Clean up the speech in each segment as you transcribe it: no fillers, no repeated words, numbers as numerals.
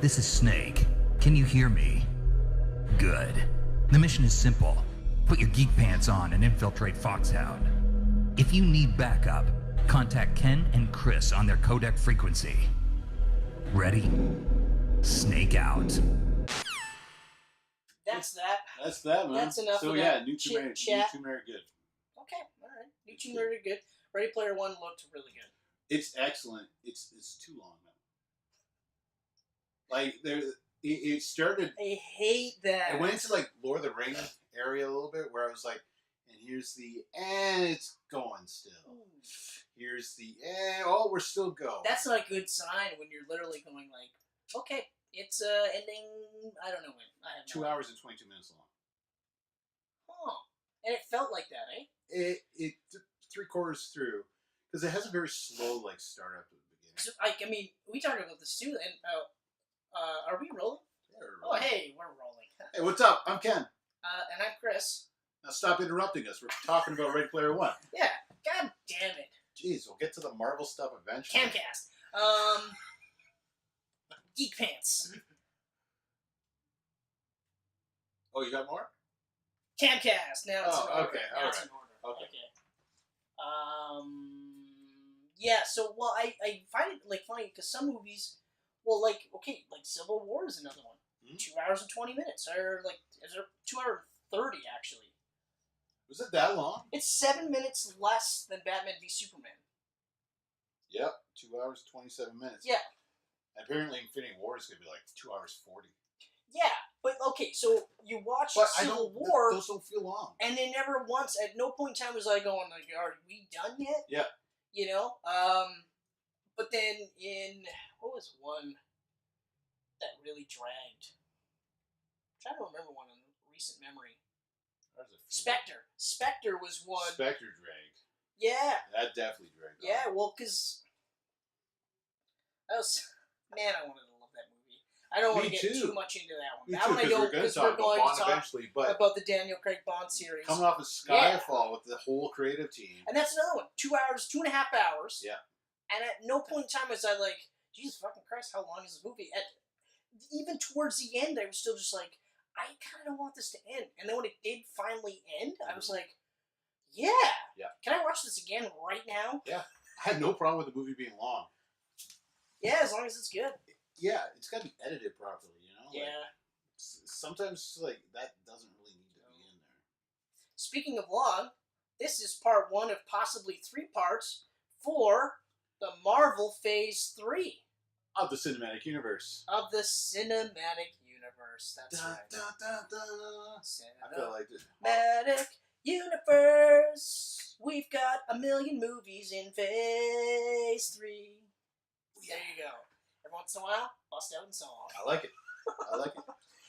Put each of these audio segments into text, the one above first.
This is Snake. Can you hear me? Good. The mission is simple. Put your geek pants on and infiltrate Foxhound. If you need backup, contact Ken and Chris on their codec frequency. Ready? Snake out. That's that. That's that, man. That's enough so, of yeah, that New Two Married good. Okay, alright. New Two Married good. Ready Player One looked really good. It's excellent. It's too long, though. Like, it started... I hate that. It went into, like, Lord of the Rings area a little bit, where I was like, and here's the... And it's going still. Here's the... Oh, we're still going. That's not a good sign when you're literally going like, okay, it's ending... I don't know when. I have 2 hours and 22 minutes long. Oh. And it felt like that, eh? It 3/4 through, because it has a very slow, like, start up at the beginning. So, like, I mean, we talked about this too, and are we rolling? Yeah, we're rolling. Oh, hey, we're rolling. Hey, what's up? I'm Ken. And I'm Chris. Now stop interrupting us. We're talking about Ready Player One. Yeah, god damn it. Jeez, we'll get to the Marvel stuff eventually. Camcast. Geek Pants. Oh, you got more? Camcast. Now it's in order. Okay, Now it's in order. Okay. Yeah, so, well, I find it, like, funny, because some movies, well, like, okay, like, Civil War is another one. 2 hours and 20 minutes, or, like, is there 2 hours and 30, actually? Was it that long? It's 7 minutes less than Batman v Superman. Yep, 2 hours, 27 minutes. Yeah. Apparently Infinity War is going to be, like, 2 hours, 40. Yeah, but, okay, so you watch Civil War... Those don't feel long. And they never once, at no point in time was I going, like, are we done yet? Yeah. You know? But then in, what was one that really dragged? I'm trying to remember one in recent memory. Spectre. Spectre was one. Spectre dragged. Yeah. That definitely dragged. Yeah, well, because that was, man, I wanted to love that movie. I don't want to get too much into that one. Me That too, one I don't, because we're going to talk eventually, about the Daniel Craig Bond series. Coming off of Skyfall with the whole creative team. And that's another one. 2 hours, 2.5 hours. Yeah. And at no point in time was I like, Jesus fucking Christ, how long is this movie? And even towards the end, I was still just like, I kind of want this to end. And then when it did finally end, I was like, yeah. Can I watch this again right now? Yeah. I had no problem with the movie being long. Yeah, as long as it's good. Yeah, it's got to be edited properly, you know? Yeah. Like, sometimes, like, that doesn't really need to be in there. Speaking of long, this is part 1 of possibly 3 parts for the Marvel Phase 3. Of the cinematic universe. Of the cinematic universe. That's right. I feel like this. Cinematic universe. We've got a million movies in Phase 3. There you go. Every once in a while, bust out in song. I like it.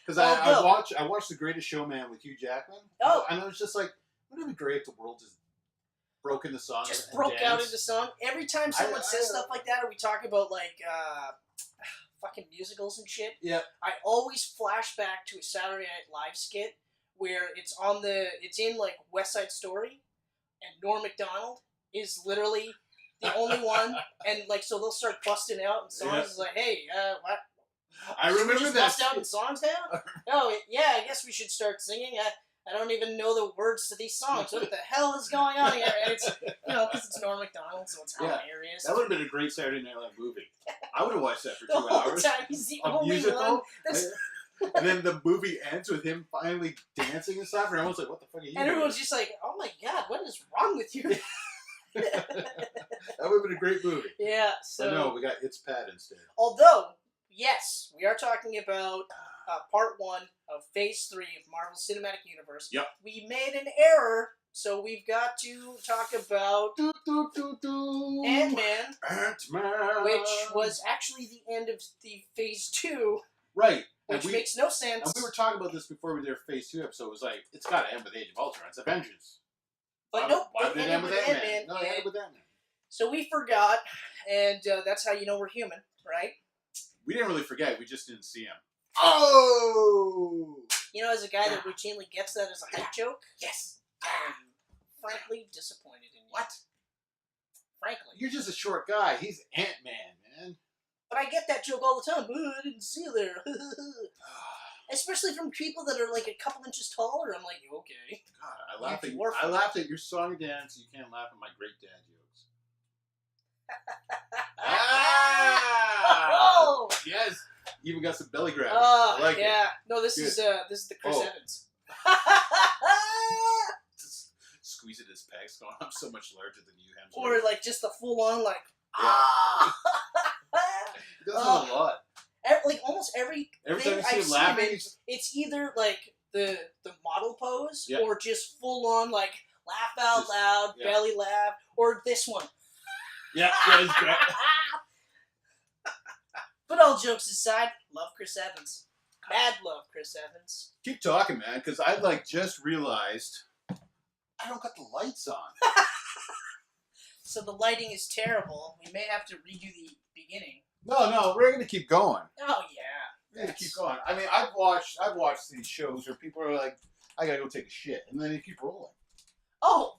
Because I watched The Greatest Showman with Hugh Jackman. Oh. And I was just like, wouldn't it be great if the world just broke into song? Just broke out into song. Every time someone says stuff like that, or we talk about, like, fucking musicals and shit, yeah, I always flash back to a Saturday Night Live skit where it's in, like, West Side Story, and Norm Macdonald is literally the only one, and, like, so they'll start busting out in songs. It's like, hey, what? I remember that. Bust out in songs now? Oh, yeah, I guess we should start singing. I don't even know the words to these songs. What the hell is going on here? And it's, because it's Norm Macdonald, so it's hilarious. That would have been a great Saturday Night Live movie. I would have watched that for 2 the whole hours. time, he's the a only musical, one. And then the movie ends with him finally dancing and stuff, and everyone's like, what the fuck are you doing? And everyone's just like, oh my god, what is wrong with you? That would have been a great movie. Yeah, so... But no, we got It's Pat instead. Although, yes, we are talking about part 1 of Phase 3 of Marvel Cinematic Universe. Yep. We made an error, so we've got to talk about Ant-Man, which was actually the end of the Phase 2. Right. Which makes no sense. And we were talking about this before we did our Phase 2 episode. It was like, it's got to end with Age of Ultron. It's Avengers. But nope, why did it end with Ant-Man? Ant-Man. No, it ended with Ant-Man. So we forgot, and that's how you know we're human, right? We didn't really forget. We just didn't see him. Oh! You know, as a guy that routinely gets that as a hype joke, yes, I'm frankly disappointed in you. What? Frankly. You're just a short guy. He's Ant-Man, man. But I get that joke all the time. I didn't see you there. Especially from people that are like a couple inches taller. I'm like, okay. God, I laughed at your song and dance. You can't laugh at my great dad jokes. Oh! Yes. Even got some belly grabbing. Oh, I like yeah. it. No, this is the Chris Evans. Just squeezing his pecs, going, I'm so much larger than you, Hemsworth. Or like just the full on like. He does it a lot. Like almost every time thing you see I've him laughing, seen, it's either like the model pose Yep. or just full on like laugh out Just- loud, yeah. belly laugh, or this one. Yeah, it's great. But all jokes aside, love Chris Evans. Mad love Chris Evans. Keep talking, man, because I like just realized I don't got the lights on. So the lighting is terrible. We may have to redo the beginning. No, we're gonna keep going. Oh yeah. We're gonna keep going. I mean, I've watched these shows where people are like, I gotta go take a shit, and then they keep rolling. Oh,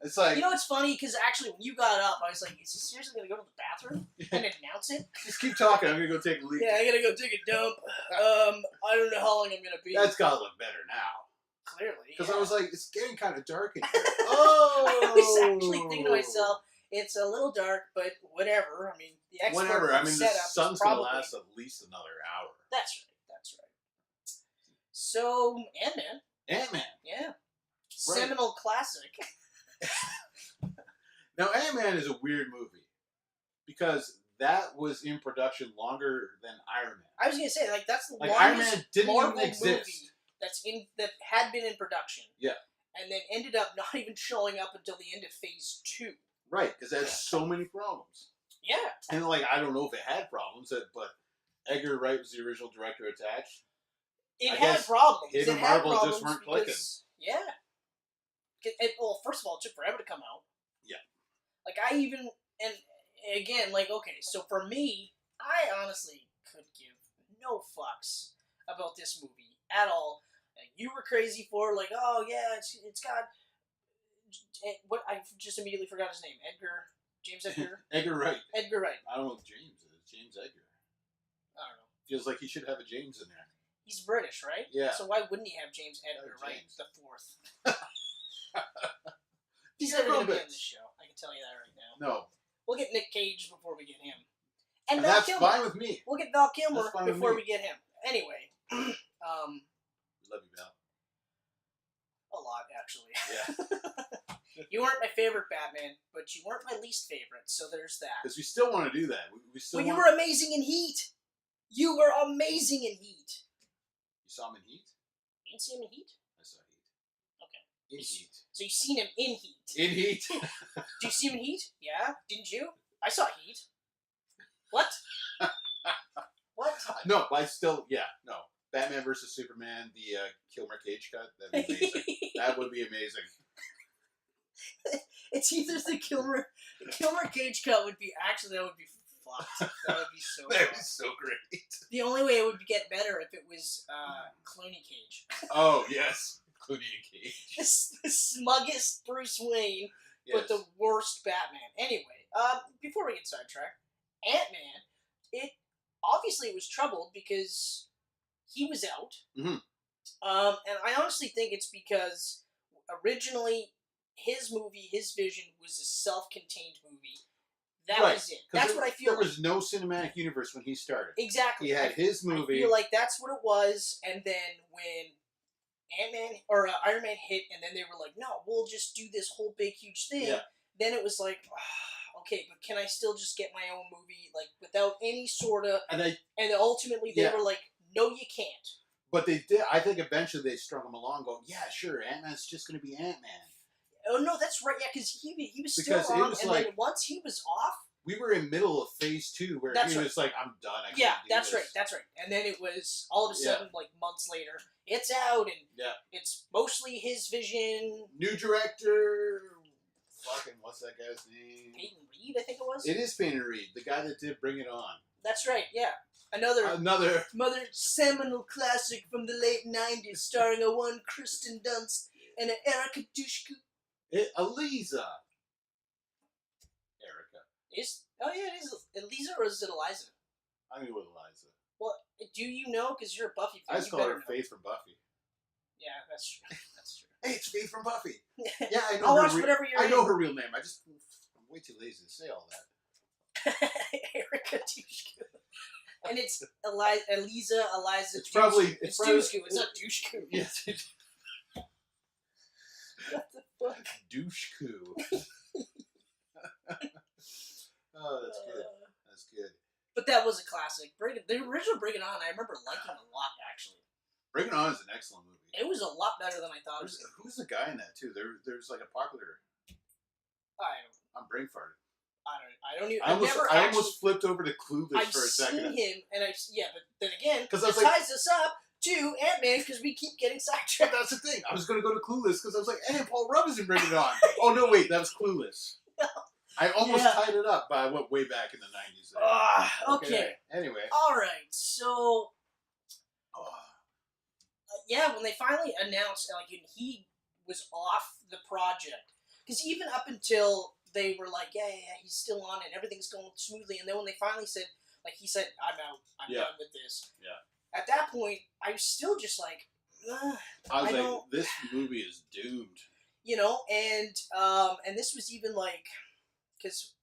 It's like, you know what's funny? Because actually, when you got up, I was like, "Is he seriously gonna go to the bathroom and announce it?" just keep talking. I'm gonna go take a leak. Yeah, I gotta go take a dump. I don't know how long I'm gonna be. That's gotta look better now. Clearly. Because yeah. I was like, it's getting kind of dark in here. Oh! I was actually thinking to myself, it's a little dark, but whatever. I mean, the expert Whatever. I mean, the setup sun's is probably... gonna last at least another hour. That's right. So, Ant-Man. Ant-Man. Yeah. Seminal classic. Now, Ant-Man is a weird movie because that was in production longer than Iron Man. I was gonna say, like, that's the Like, Iron longest Man didn't Marvel even exist. movie that had been in production. Yeah. And then ended up not even showing up until the end of Phase 2. Right, because it has so many problems. Yeah. And, like, I don't know if it had problems, but Edgar Wright was the original director attached. It I had guess problems. him It and had Marvel problems just weren't because, yeah. Well, first of all, it took forever to come out. Yeah. Like, and again, like, okay, so for me, I honestly could give no fucks about this movie at all. Like, you were crazy for, like, oh, yeah, it's got, what, I just immediately forgot his name, James Edgar? Edgar Wright. Edgar Wright. I don't know what James is. James Edgar. I don't know. Feels like he should have a James in there. He's British, right? Yeah. So why wouldn't he have James Edgar Wright James. the fourth? He's Yeah, never going to be bit. on this show. I can tell you that right now. No. We'll get Nick Cage before we get him. And And Val that's Kilmer. fine with me. We'll get Val Kilmer That's fine with before me. we get him. Anyway, Love you, Val. a lot actually. Yeah. You weren't my favorite Batman, but you weren't my least favorite, so there's that. Because we still want to do that. We still Well, you want... were amazing in Heat. You were amazing in Heat. You saw him in Heat? You didn't see him in Heat? I saw Heat. Okay. In Heat. So you've seen him in Heat. In Heat. Did you see him in Heat? Yeah. Didn't you? I saw Heat. What? What? No, but I still, no. Batman versus Superman, the Kilmer Cage cut, that'd be amazing. That would be amazing. It's either the Kilmer Cage cut would be that would be fucked. That would be so. That would be fucked. so great. The only way it would get better if it was Clooney Cage. Oh, yes. Clooney and Cage. The smuggest Bruce Wayne, Yes. but the worst Batman. Anyway, before we get sidetracked, Ant-Man, it obviously was troubled because he was out. Mhm. And I honestly think it's because originally his movie, his vision was a self-contained movie. That Right, was it. 'cause That's what I feel There like. was no cinematic universe when he started. Exactly. He had his I movie. feel like that's what it was, and then when Ant-Man or Iron Man hit, and then they were like, "No, we'll just do this whole big, huge thing." Yeah. Then it was like, okay, but can I still just get my own movie, like without any sort of? And And ultimately, they Yeah. were like, "No, you can't." but they did. I think eventually they strung him along, going, "Yeah, sure, Ant-Man's just going to be Ant-Man." Oh no, that's right. Yeah, because he was Because still it on, was and like- then once he was off. We were in middle of phase 2 where That's he right. was like, "I'm done. I can't Yeah, do that's this." right. That's right. And then it was all of a Yeah. sudden, like months later, it's out, and Yeah. it's mostly his vision. New director. Fucking what's that guy's name? Peyton Reed, I think it was. It is Peyton Reed, the guy that did Bring It On. That's right. Yeah, another seminal classic from the late '90s, starring a one Kristen Dunst and an Erica Dushku. Eliza. Erica. It is Eliza or is it Eliza? I'm going to go with Eliza. Well, do you know? Because you're a Buffy fan. I just call her Faith from Buffy. Yeah, that's true. That's true. Hey, it's Faith from Buffy. Yeah, I know. I'll watch whatever you're I know her real name. I'm way too lazy to say all that. Erica Dushku. And it's Eliza. It's probably Dushku. It's not Dushku. Yes. What the fuck? Dushku. Oh, that's good. That's good. But that was a classic. The original Bring It On, I remember liking a lot, actually. Bring It On is an excellent movie. It was a lot better than I thought it was. Who's the guy in that, too? There's like a popular... I'm brain farted. I almost flipped over to Clueless for a second. I've seen him, and but then again, it ties us up to Ant-Man, because we keep getting sidetracked. That's the thing. I was going to go to Clueless, because I was like, hey, Paul Rudd is in Bring It On. Oh, no, wait, that was Clueless. No. I almost tied it up, but I went way back in the 90s. Okay. Anyway. All right. So, when they finally announced, he was off the project. Because even up until they were like, yeah, he's still on it, everything's going smoothly. And then when they finally said, he said, I'm out, I'm done with this. Yeah. At that point, I was still just like, I was like, this movie is doomed. And this was even because,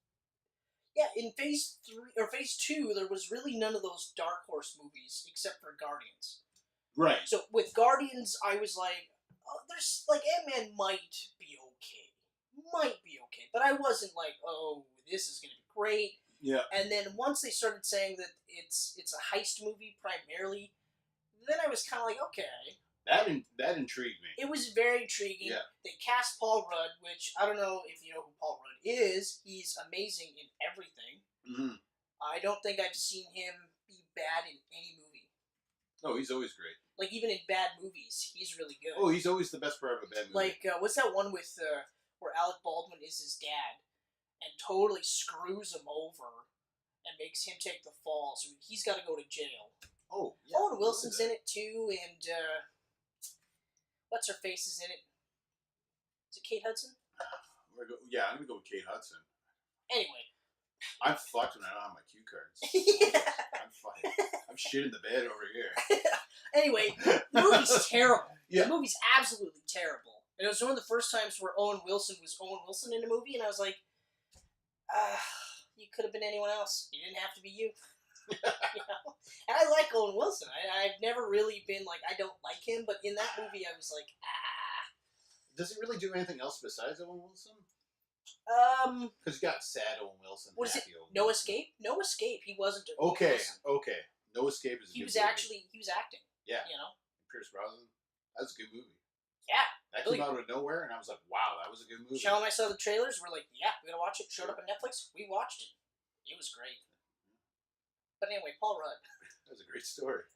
in phase 3 or phase 2, there was really none of those Dark Horse movies except for Guardians. Right. So with Guardians, I was like, there's Ant-Man might be okay, but I wasn't like, oh, this is gonna be great. Yeah. And then once they started saying that it's a heist movie primarily, then I was kind of like, okay. That intrigued me. It was very intriguing. Yeah. They cast Paul Rudd, which I don't know if you know who Paul Rudd is. He's amazing in everything. Mm-hmm. I don't think I've seen him be bad in any movie. Oh, he's always great. Even in bad movies, he's really good. Oh, he's always the best part of a bad movie. What's that one with where Alec Baldwin is his dad and totally screws him over and makes him take the fall, so he's got to go to jail. Oh, yeah. Owen Wilson's in it too, and what's her face is in it? Is it Kate Hudson? I'm gonna go with Kate Hudson. Anyway. I'm fucked when I don't have my cue cards. I'm fine. I'm shit in the bed over here. Anyway, the movie's terrible. Yeah. The movie's absolutely terrible. And it was one of the first times where Owen Wilson was Owen Wilson in a movie, and I was like, you could have been anyone else. You didn't have to be you. And I like Owen Wilson. I've never really been I don't like him, but in that movie I was like, Does he really do anything else besides Owen Wilson? Because you got sad Owen Wilson. What is it? No Escape? No Escape. He wasn't. Okay. No Escape is a good movie. He was acting. Yeah. Pierce Brosnan. That was a good movie. Yeah. That came out of nowhere, and I was like, wow, that was a good movie. Sean and I saw the trailers. We're like, yeah, we're going to watch it. Showed up on Netflix. We watched it. It was great. But anyway, Paul Rudd. That was a great story.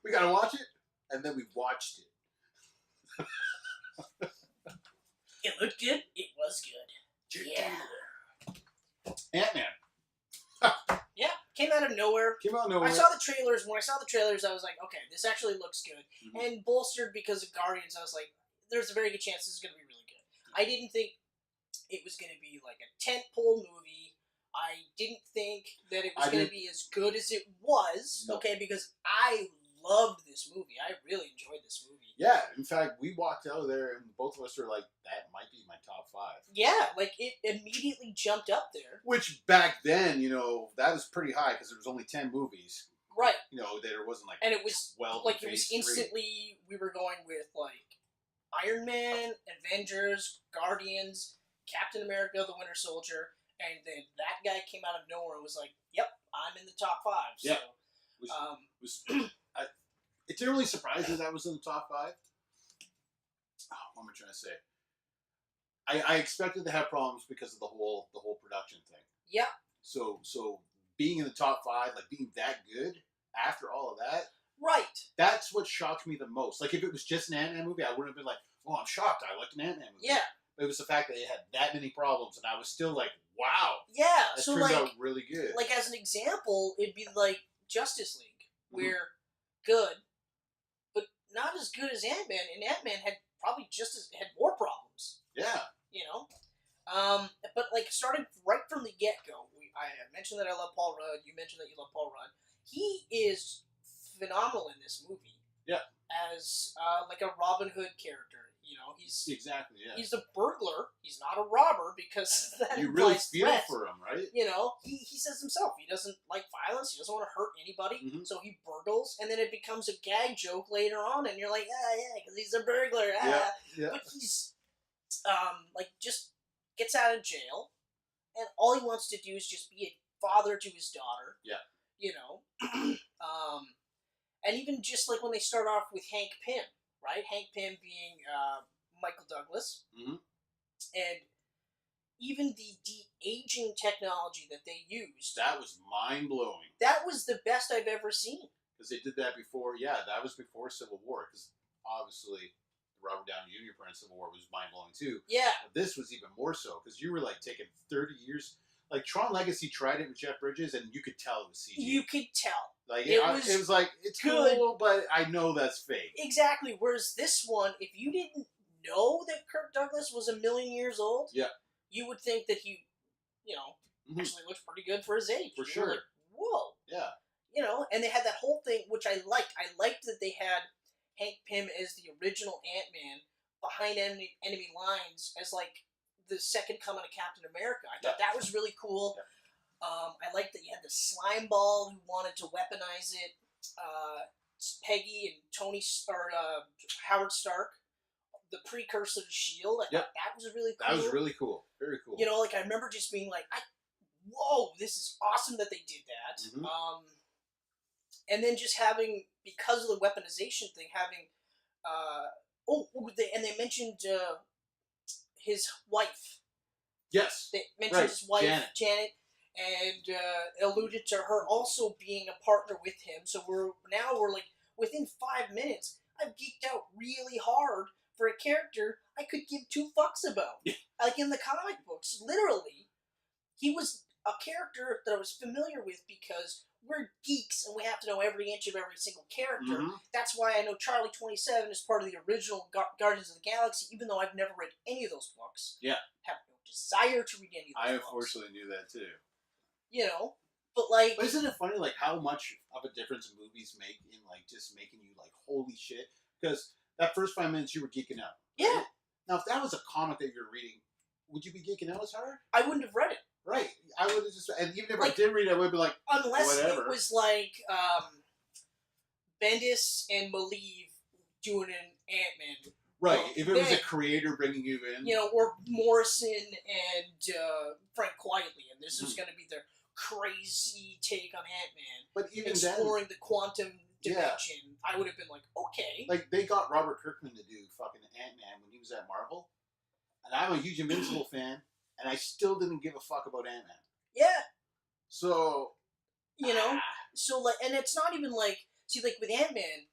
We got to watch it, and then we watched it. It looked good. It was good. Yeah. Ant-Man. Yeah, came out of nowhere. I saw the trailers. When I saw the trailers, I was like, okay, this actually looks good. Mm-hmm. And bolstered because of Guardians, I was like, there's a very good chance this is going to be really good. I didn't think it was going to be a tentpole movie. I didn't think that it was going to be as good as it was. No. Okay, because I loved this movie. I really enjoyed this movie. Yeah, in fact, we walked out of there and both of us were like, that might be my top 5. Yeah, it immediately jumped up there. Which back then, that was pretty high because there was only 10 movies. Right. There wasn't and it was it was instantly, we were going with Iron Man, Avengers, Guardians, Captain America, the Winter Soldier, and then that guy came out of nowhere and was like, yep, I'm in the top 5. So, yeah. It didn't really surprise me that was in the top 5. What am I trying to say? I expected to have problems because of the whole production thing. Yeah. So being in the top 5, being that good after all of that. Right. That's what shocked me the most. If it was just an Ant-Man movie, I wouldn't have been like, oh, I'm shocked. I liked an Ant-Man movie. Yeah. But it was the fact that it had that many problems, and I was still like, wow. Yeah. That turned out really good. As an example, it'd be Justice League, where good, but not as good as Ant-Man, and Ant-Man had probably had more problems. Yeah. But starting right from the get-go, I mentioned that I love Paul Rudd. You mentioned that you love Paul Rudd. He is phenomenal in this movie. Yeah. As like a Robin Hood character. You know, he's exactly, yeah. He's a burglar. He's not a robber because that you really implies feel threat. for him, right? You know, he says himself he doesn't like violence. He doesn't want to hurt anybody. Mm-hmm. So he burgles, and then it becomes a gag joke later on, and you're like, yeah, because he's a burglar. Yeah. But he's like just gets out of jail, and all he wants to do is just be a father to his daughter. Yeah. You know, and even just like when they start off with Hank Pym. Right? Hank Pym being Michael Douglas. Mm-hmm. And even the de-aging technology that they used. That was mind-blowing. That was the best I've ever seen. Because they did that before, that was before Civil War. Because obviously, Robert Downey Jr. part in Civil War was mind-blowing too. Yeah. But this was even more so. Because you were like taking 30 years. Like Tron Legacy tried it with Jeff Bridges, and you could tell it was CG. You could tell. Like it was like it's good, cool, but I know that's fake. Exactly. Whereas this one, if you didn't know that Kirk Douglas was 1,000,000 years old, you would think that he, actually looks pretty good for his age. For sure. Like, whoa. Yeah. You know, and they had that whole thing, which I liked. I liked that they had Hank Pym as the original Ant-Man behind enemy lines as like the second coming of Captain America. I thought that was really cool. Yeah. I liked that you had the slime ball who wanted to weaponize it. Peggy and Howard Stark, the precursor to S.H.I.E.L.D. I thought that was really cool. That was really cool. Very cool. You know, like I remember just being like, whoa, this is awesome that they did that. Mm-hmm. And then just having, because of the weaponization thing, having, they mentioned his wife. Yes. They mentioned his wife, Janet, and alluded to her also being a partner with him. So we're like, within 5 minutes, I've geeked out really hard for a character I could give two fucks about. Like in the comic books, literally, he was a character that I was familiar with because we're geeks and we have to know every inch of every single character. Mm-hmm. That's why I know Charlie 27 is part of the original Guardians of the Galaxy, even though I've never read any of those books. Yeah. Have no desire to read any of those I books. unfortunately knew that too. You know, but like... But isn't it funny, like, how much of a difference movies make in, like, just making you, like, holy shit? Because that first 5 minutes you were geeking out. Right? Yeah. Now, if that was a comic that you're reading, would you be geeking out as hard? I wouldn't have read it. Right. I would have just... And even if I did read it, I would be like, unless whatever. It was like Bendis and Malieve doing an Ant-Man. Right. If it was a creator bringing you in. You know, or Morrison and Frank Quietly, and this was going to be their crazy take on Ant-Man. But even exploring the quantum dimension, I would have been like, okay. Like, they got Robert Kirkman to do fucking Ant-Man when he was at Marvel. And I'm a huge Invincible fan, and I still didn't give a fuck about Ant-Man. Yeah. So... You know? So, like, and it's not even like... See, like, with Ant-Man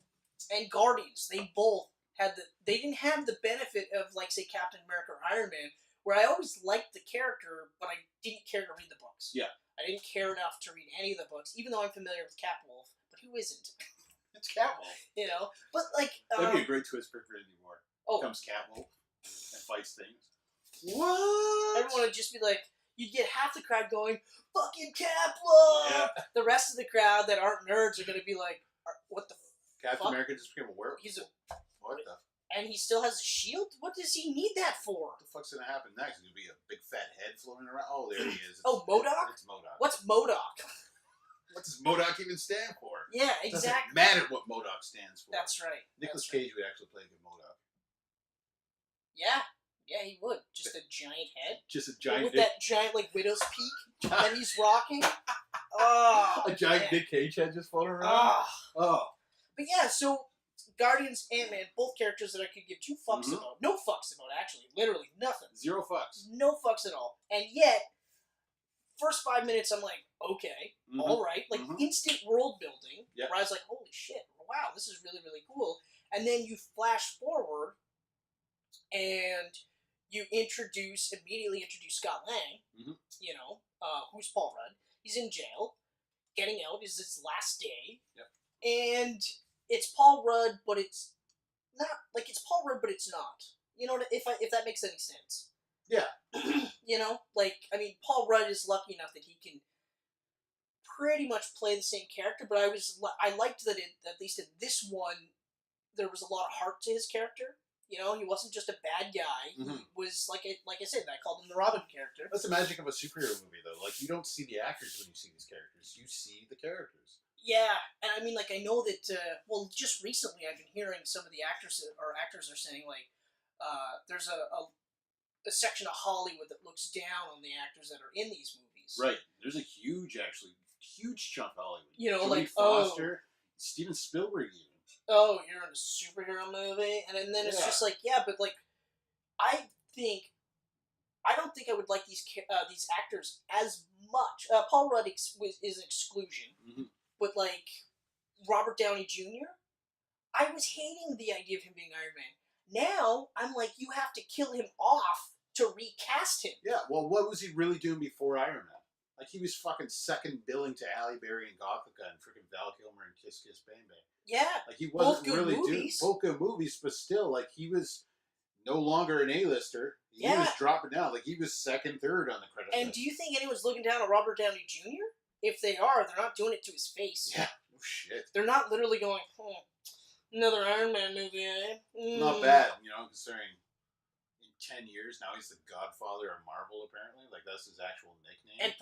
and Guardians, they both had they didn't have the benefit of, like, say, Captain America or Iron Man, where I always liked the character, but I didn't care to read the books. Yeah. I didn't care enough to read any of the books, even though I'm familiar with Catwolf, but who isn't? It's Catwolf. You know? But, like... That'd be a great twist for Infinity War. Comes Catwolf and fights things. What? Everyone would just be like, you'd get half the crowd going, fucking Catwolf! Yeah. The rest of the crowd that aren't nerds are going to be like, what the Captain fuck? America just became a werewolf? What the... And he still has a shield? What does he need that for? What the fuck's going to happen next? There's going to be a big fat head floating around? Oh, there he is. MODOK? It's MODOK. What's MODOK? What does MODOK even stand for? Yeah, It exactly. doesn't matter what MODOK stands for. That's right. Nicolas Cage would actually play a good MODOK. Yeah. Yeah, he would. Just a giant head. Just a giant with dick. that giant, like, widow's peak that he's rocking. Oh, a giant Nick Cage head just floating around? Oh. But yeah, so Guardians, Ant-Man, both characters that I could give two fucks about. No fucks about, actually. Literally nothing. Zero fucks. No fucks at all. And yet, first 5 minutes, I'm like, okay, all right. Like, instant world building. Yep. Where I was like, holy shit, wow, this is really, really cool. And then you flash forward, and you immediately introduce Scott Lang, you know, who's Paul Rudd. He's in jail. Getting out is his last day. Yep. And it's Paul Rudd, but it's not, like, it's Paul Rudd, but it's not. You know, if that makes any sense. Yeah. You know, like, I mean, Paul Rudd is lucky enough that he can pretty much play the same character, but I liked that at least in this one, there was a lot of heart to his character. You know, he wasn't just a bad guy. Mhm. He was like I said, I called him the Robin character. That's the magic of a superhero movie, though. Like, you don't see the actors when you see these characters. You see the characters. Yeah, and I mean, like, I know that. Well, just recently, I've been hearing some of the actors are saying like, there's a section of Hollywood that looks down on the actors that are in these movies. Right. There's a huge chunk of Hollywood. You know, Jodie like Foster, Steven Spielberg, even. oh, you're in a superhero movie, and then it's just like, yeah, but like, I don't think I would like these actors as much. Paul Rudd is an exclusion, Mm-hmm. but like Robert Downey Jr., I was hating the idea of him being Iron Man. Now I'm like, you have to kill him off to recast him. Yeah, well, what was he really doing before Iron Man? Like, he was fucking second billing to Halle Berry and Gothica and freaking Val Kilmer and Kiss Kiss Bang Bang. Yeah, Like, he wasn't both good really doing movies. both good movies, but still, like, he was no longer an A-lister. He Yeah. was dropping down. Like, he was second, third on the credit And list. do you think anyone's looking down on Robert Downey Jr.? If they are, they're not doing it to his face. Yeah, oh shit. They're not literally going, another Iron Man movie, eh? Not bad, you know, considering in 10 years, now he's the godfather of Marvel, apparently. Like, that's his actual nickname. And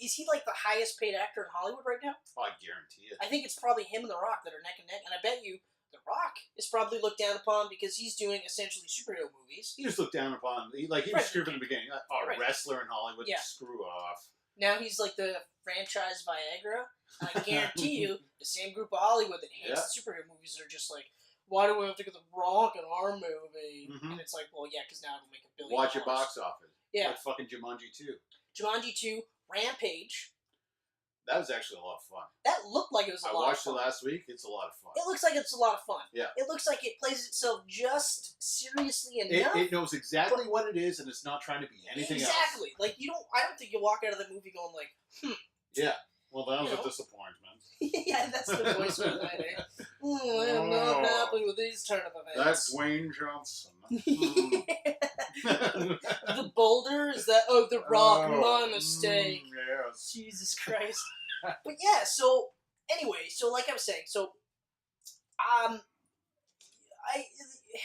is he like the highest paid actor in Hollywood right now? Oh, I guarantee it. I think it's probably him and The Rock that are neck and neck, and I bet you The Rock is probably looked down upon because he's doing essentially superhero movies. He was looked down upon. He was Right. screwed in the beginning. Oh, Right. wrestler in Hollywood, Yeah. screw off. Now he's like the franchise Viagra. I guarantee you, the same group of Hollywood that hates superhero movies are just like, why do we have to get The Rock in our movie? Mhm. And it's like, well, yeah, because now it'll make $1 billion. Watch your box office. Yeah. Like fucking Jumanji 2. Jumanji 2, Rampage. That was actually a lot of fun. That looked like it was a I lot of watched it fun. last week. It's a lot of fun. It looks like it's a lot of fun. Yeah. It looks like it plays itself just seriously enough. It knows exactly what it is, and it's not trying to be anything else. Exactly. Like, I don't think you'll walk out of the movie going like, Yeah. Well, that was You a know? disappointment. yeah, that's the voice of it, eh? I am not happy with these turn of events. That's Dwayne Johnson. The boulder? Is that... Oh, The Rock. My mistake. Yes. Jesus Christ. But yeah, so... Anyway, so like I was saying, so...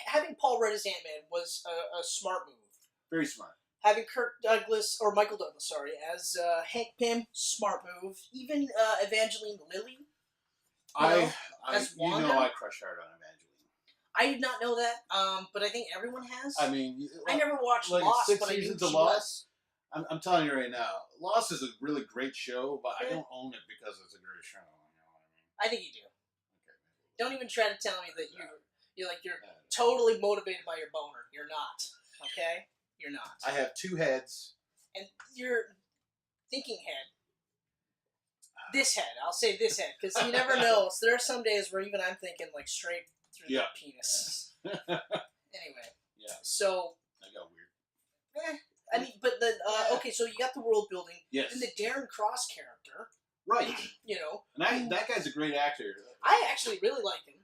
Having Paul Rudd as Ant-Man was a smart move. Very smart. Having Michael Douglas, sorry, as Hank Pym, smart move. Even Evangeline Lilly, as You know Wanda? I crush hard on Evangeline. I did not know that, but I think everyone has. I mean, I never watched like Lost, 6 but I knew seasons she of was. Lost. I'm telling you right now, Lost is a really great show, but I don't own it because it's a great show. You know what I mean? I think you do. Okay. Don't even try to tell me that you're totally motivated by your boner. You're not. Okay? You're not. I have two heads. And your thinking head. This head. I'll say this head, because you never know. So there are some days where even I'm thinking like straight through the penis. Anyway. Yeah. So. That got weird. I mean, but then okay, so you got the world building. Yes. And the Darren Cross character. Right. You know. And that guy's a great actor. I actually really like him.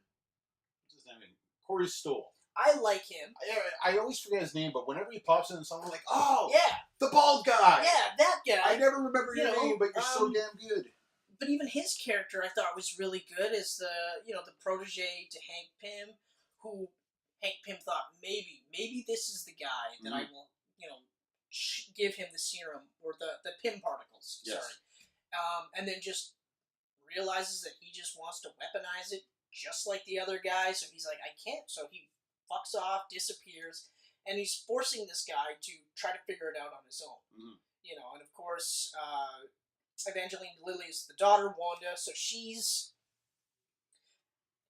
What's his name? Corey Stoll. I like him. I always forget his name, but whenever he pops in, someone like, oh, Yeah. the bald guy. Yeah, that guy. I never remember your You know, name, but you're so damn good. But even his character, I thought was really good as the protege to Hank Pym, who Hank Pym thought maybe this is the guy that I will, give him the serum or the Pym particles. Yes. Sorry. And then just realizes that he just wants to weaponize it just like the other guy. So he's like, I can't. So he fucks off, disappears, and he's forcing this guy to try to figure it out on his own. Mm-hmm. And of course, Evangeline Lilly is the daughter, Wanda, so she's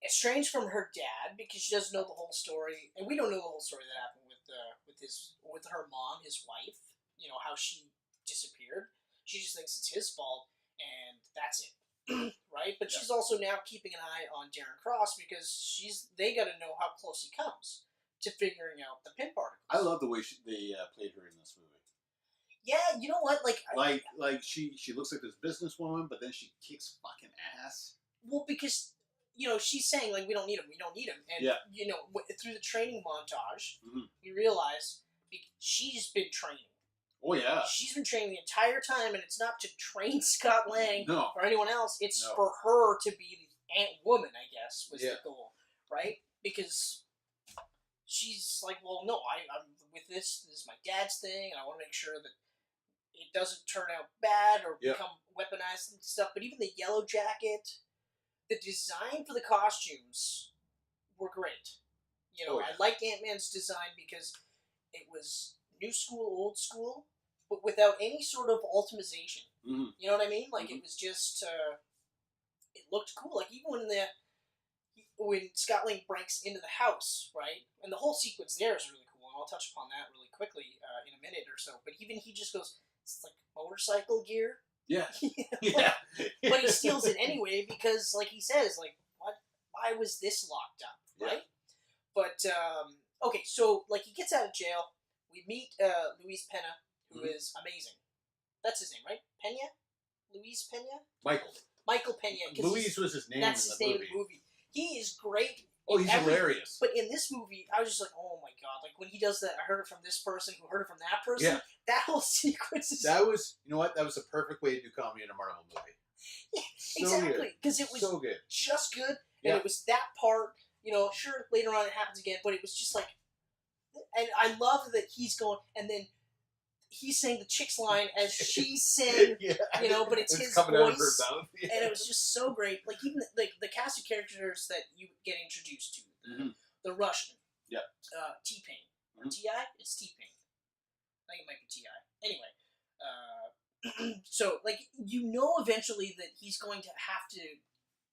estranged from her dad because she doesn't know the whole story, and we don't know the whole story that happened with her mom, his wife. How she disappeared. She just thinks it's his fault, and that's it, right? But she's also now keeping an eye on Darren Cross because they got to know how close he comes to figuring out the Pym particles. I love the way they played her in this movie. Yeah, you know what? Like she looks like this businesswoman, but then she kicks fucking ass. Well, because she's saying like we don't need him, and through the training montage, we realize she's been training. Oh yeah. She's been training the entire time, and it's not to train Scott Lang No. or anyone else. It's No. for her to be the Ant-Woman, I guess, was Yeah. the goal, right? Because she's like, well, no, I'm with this. This is my dad's thing, and I want to make sure that it doesn't turn out bad or Yep. become weaponized and stuff. But even the Yellow Jacket, the design for the costumes were great. You know, Oh, yeah. I liked Ant-Man's design because it was new school, old school, but without any sort of ultimization. Mhm. You know what I mean? Like, Mhm. it was just, it looked cool. Like, even when Scott Lang breaks into the house, right? And the whole sequence there is really cool, and I'll touch upon that really quickly in a minute or so. But even he just goes, it's like motorcycle gear. Yeah. You know? Yeah. But he steals it anyway because, like he says, like, what? Why was this locked up, right? But okay, so like he gets out of jail. We meet Luis Pena, who is amazing. That's his name, right? Pena, Luis Pena, Michael Pena. Luis was his name. That's in his the name movie. in the movie. He is great. Oh, in he's everything. hilarious. But in this movie, I was just like, oh my god! Like when he does that, I heard it from this person who heard it from that person. Yeah. That whole sequence is That was, you know what? That was a perfect way to do comedy in a Marvel movie. Yeah, So exactly, because it was so good. just good, and Yeah. it was that part. You know, sure, later on it happens again, but it was just like, and I love that he's going, and then he's saying the chick's line as she's saying, Yeah. you know, but it's his coming out of her voice, mouth. Yeah. and it was just so great. Like even the cast of characters that you get introduced to, the Russian, Yep. T-Pain, or Mhm. T.I. It's T-Pain. I think it might be T.I. Anyway, so like you know eventually that he's going to have to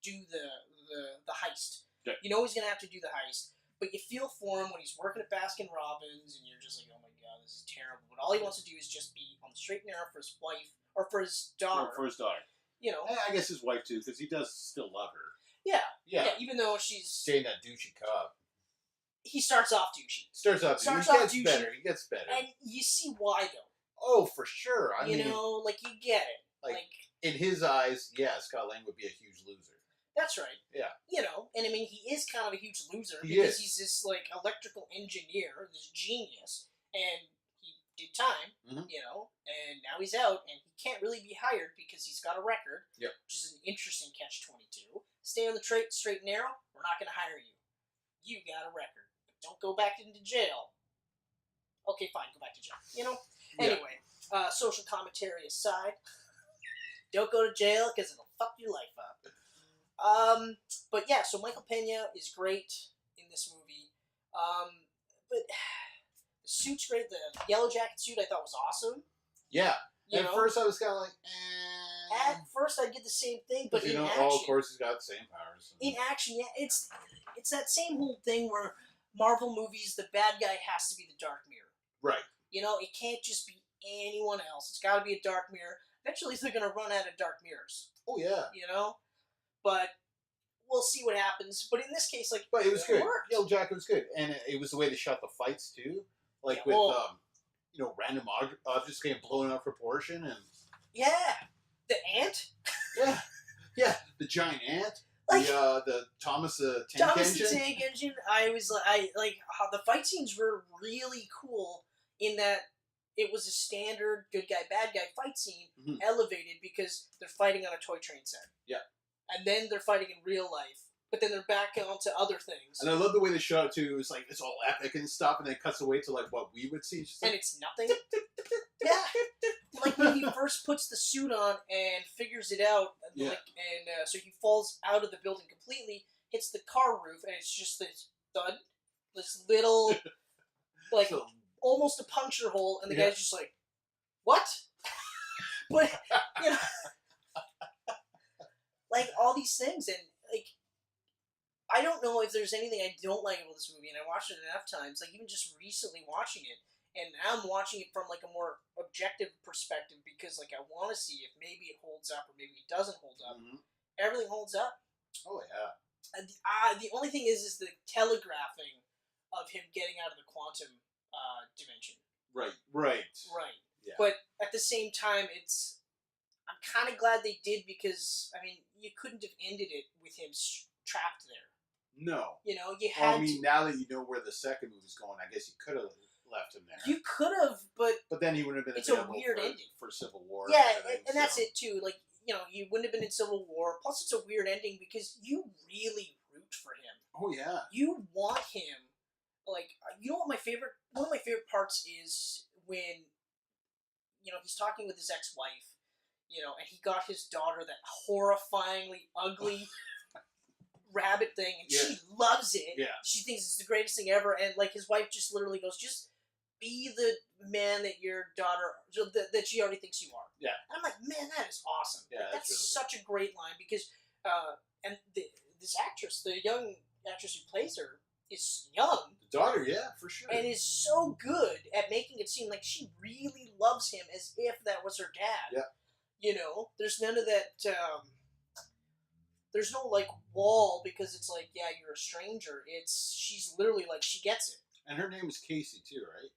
do the heist. Yeah. You know he's going to have to do the heist, but you feel for him when he's working at Baskin Robbins, and you're just like, oh my god, this is terrible. But all he wants to do is just be on the straight and narrow for his wife or for his daughter. For his daughter. You know. I guess his wife too, because he does still love her. Yeah. Yeah. Even though she's Staying that douchey cop. he starts off douchey, Starts off douchey. better. He gets better. and you see why though. Oh, for sure. I You mean, know, like you get it. like, Like in his eyes, yeah, Scott Lang would be a huge loser. that's right. Yeah. You know, and I mean, he is kind of a huge loser He because is. he's this like electrical engineer, this genius, and he did time, Mhm. you know, and now he's out, and he can't really be hired because he's got a record. Yep. Which is an interesting catch-22. Stay on the straight and narrow. We're not going to hire you. You got a record, but don't go back into jail. Okay, fine, go back to jail. You know. Yeah. Anyway, social commentary aside, don't go to jail because it'll fuck your life up. But yeah, so Michael Pena is great in this movie. But the suit's great. The yellow jacket suit I thought was awesome. Yeah. You At know? first, I was kind of like, eh. At first I did the same thing, but you in know, action, of course, he's got the same powers. in action, yeah, it's that same whole thing where Marvel movies, the bad guy has to be the Dark Mirror. Right. You know, it can't just be anyone else. It's got to be a Dark Mirror. Eventually, they're going to run out of Dark Mirrors. Oh, yeah. You know, but we'll see what happens. But in this case, like, But it was good. worked. Yellow Jacket was good. And it was the way they shot the fights, too. Like Yeah, with, well- you know, random objects getting blown out of proportion. And Yeah, the ant. yeah. Yeah. The giant ant. Like- The Thomas the Tank Thomas Engine. the Tank Engine. I like how the fight scenes were really cool in that it was a standard good guy bad guy fight scene Mhm. elevated because they're fighting on a toy train set. Yeah. And then they're fighting in real life, but then they're back onto other things. And I love the way they shot it, too. It's like, it's all epic and stuff, and then it cuts away to, like, what we would see. It's just And like, it's nothing. Yeah. Like when he first puts the suit on and figures it out, Yeah. so he falls out of the building completely, hits the car roof, and it's just this thud, this little, like so- almost a puncture hole, and the Yeah. guy's just like, "What?" But you know, like all these things, and like I don't know if there's anything I don't like about this movie, and I watched it enough times, like even just recently watching it. And now I'm watching it from like a more objective perspective because like I want to see if maybe it holds up or maybe it doesn't hold up. Mhm. Everything holds up. Oh, yeah. And the only thing is the telegraphing of him getting out of the quantum dimension. Right. Right. Yeah. But at the same time, I'm kind of glad they did because I mean you couldn't have ended it with him trapped there. No. You know you Well, had. I mean, now that you know where the second movie's going, I guess you could have left him there. You could have, but then he wouldn't have been it's a available weird ending for Civil War. Yeah, everything, and that's it too. Like, he wouldn't have been in Civil War. Plus, it's a weird ending because you really root for him. Oh yeah. You want him. Like, you know what one of my favorite parts is when, he's talking with his ex-wife, and he got his daughter that horrifyingly ugly rabbit thing, and she loves it. Yeah. She thinks it's the greatest thing ever, and, like, his wife just literally goes, just be the man that your daughter, that she already thinks you are. Yeah. And I'm like, man, that is awesome. Yeah, like, that's really such a great line because, and this actress, the young actress who plays her, is young. The daughter, yeah, for sure. And is so good at making it seem like she really loves him as if that was her dad. Yeah. There's none of that, there's no, like, wall because it's like, yeah, you're a stranger. She's literally like, she gets it. And her name is Casey too, right?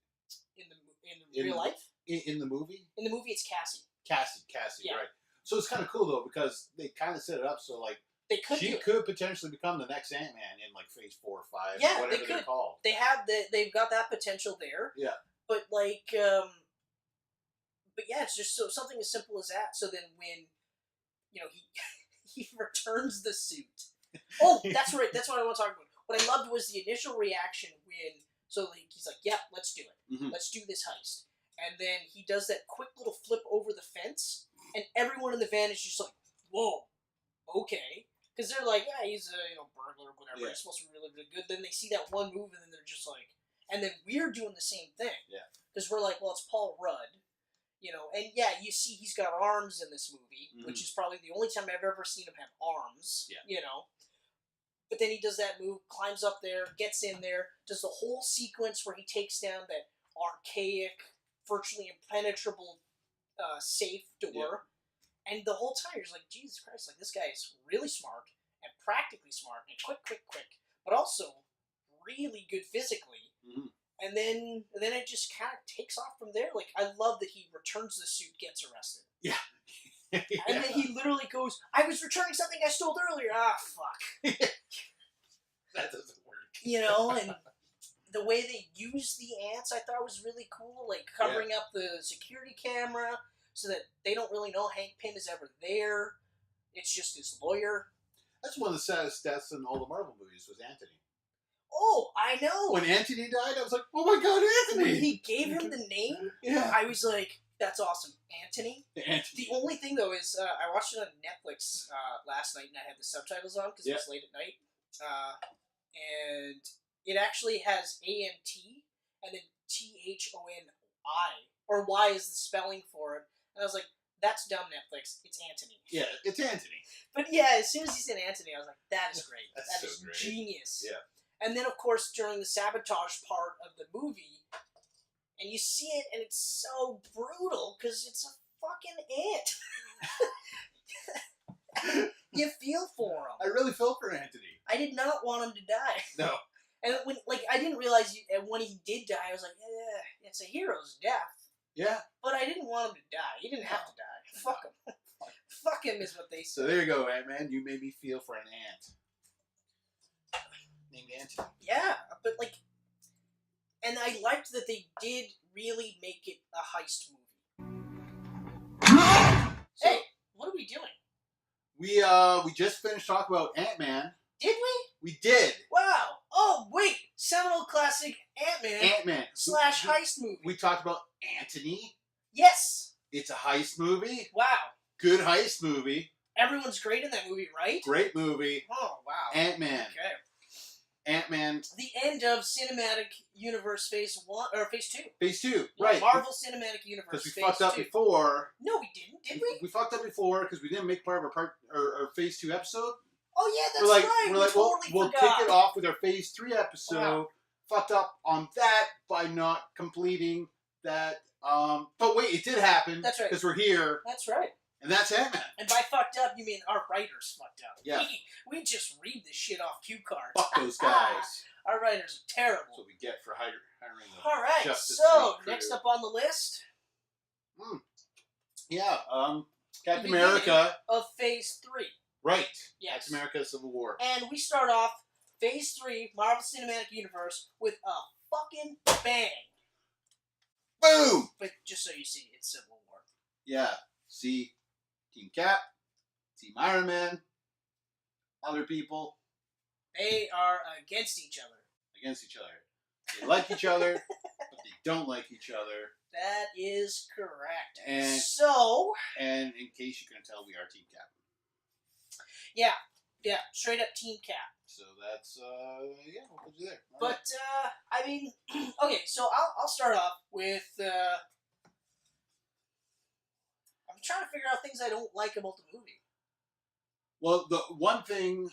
In real life? In the movie? In the movie, it's Cassie. Cassie, Yeah. right. So it's kind of cool, though, because they kind of set it up so, like, They could she could potentially become the next Ant-Man in, like, Phase 4 or 5, Yeah, whatever they're called. They've got that potential there. Yeah. But, like, but yeah, it's just something as simple as that. So then when, he returns the suit. Oh, that's right. That's what I want to talk about. What I loved was the initial reaction when, he's like, yep, let's do it. Mm-hmm. Let's do this heist. And then he does that quick little flip over the fence, and everyone in the van is just like, whoa, okay. Because they're like, yeah, he's a burglar or whatever. Yeah. He's supposed to be really, really good. Then they see that one move, and then they're just like, and then we're doing the same thing. Yeah. Because we're like, well, it's Paul Rudd. And yeah, you see he's got arms in this movie, which is probably the only time I've ever seen him have arms. Yeah. But then he does that move, climbs up there, gets in there, does the whole sequence where he takes down that archaic, virtually impenetrable safe door. Yeah. And the whole time you're just like, Jesus Christ, like, this guy is really smart and practically smart and quick, but also really good physically. Mm-hmm. And then it just kind of takes off from there. Like, I love that he returns the suit, gets arrested. Yeah. Yeah. And then he literally goes, I was returning something I stole earlier. Ah, fuck. That doesn't work. And the way they use the ants I thought was really cool. Like, covering up the security camera so that they don't really know Hank Pym is ever there. It's just his lawyer. That's one of the saddest deaths in all the Marvel movies was Anthony. Oh, I know. When Anthony died, I was like, oh my God, Anthony! When he gave him the name, I was like, that's awesome. Anthony? The only thing, though, is I watched it on Netflix last night, and I had the subtitles on because it was late at night. And it actually has AMT and then THONI, or Y is the spelling for it. And I was like, that's dumb, Netflix. It's Anthony. Yeah, it's Anthony. But yeah, as soon as he said Anthony, I was like, that is great. That's that is great. Genius. Yeah. And then, of course, during the sabotage part of the movie, and you see it, and it's so brutal because it's a fucking ant. You feel for him. I really felt for Anthony. I did not want him to die. No. And I didn't realize when he did die, I was like, yeah, it's a hero's death. Yeah. But I didn't want him to die. He didn't have to die. Fuck him. Fuck him is what they say. So there you go, Ant-Man. You made me feel for an ant. Named Anthony. Yeah, but and I liked that they did really make it a heist movie. Hey, what are we doing? We just finished talking about Ant-Man. Did we? We did. Wow. Oh, wait. Seminal classic Ant-Man. Ant-Man. / heist movie. We talked about Anthony. Yes. It's a heist movie. Wow. Good heist movie. Everyone's great in that movie, right? Great movie. Oh, wow. Ant-Man. Okay. Ant-Man. The end of Cinematic Universe Phase 1, or Phase 2. Phase 2, Yeah, right. Marvel Cinematic Universe Because we Phase fucked up 2. before. No, we didn't, did we? We fucked up before because we didn't make part of our Phase 2 episode. Oh, yeah, that's right. We're like, totally we'll forgot. kick it off with our Phase 3 episode. Wow. Fucked up on that by not completing that. But wait, it did happen. That's right. Because we're here. That's right. And that's Ant-Man. And by fucked up, you mean our writers fucked up. Yeah. We just read this shit off cue cards. Fuck those guys. Our writers are terrible. That's what we get for hiring them. All right, Justice so League crew. next up on the list. Yeah, Captain the beginning America. Of Phase 3. Right. Yes. Captain America Civil War. And we start off Phase 3, Marvel Cinematic Universe, with a fucking bang. Boom! But just so you see, it's Civil War. Yeah. See Team Cap, Team Iron Man, other people They are against each other. against each other. They like each other, but they don't like each other. That is correct. And in case you couldn't tell, we are Team Cap. Yeah, straight up Team Cap. So that's we'll put you there. All But I mean, okay, so I'll start off with. I'm trying to figure out things I don't like about the movie. Well, the one thing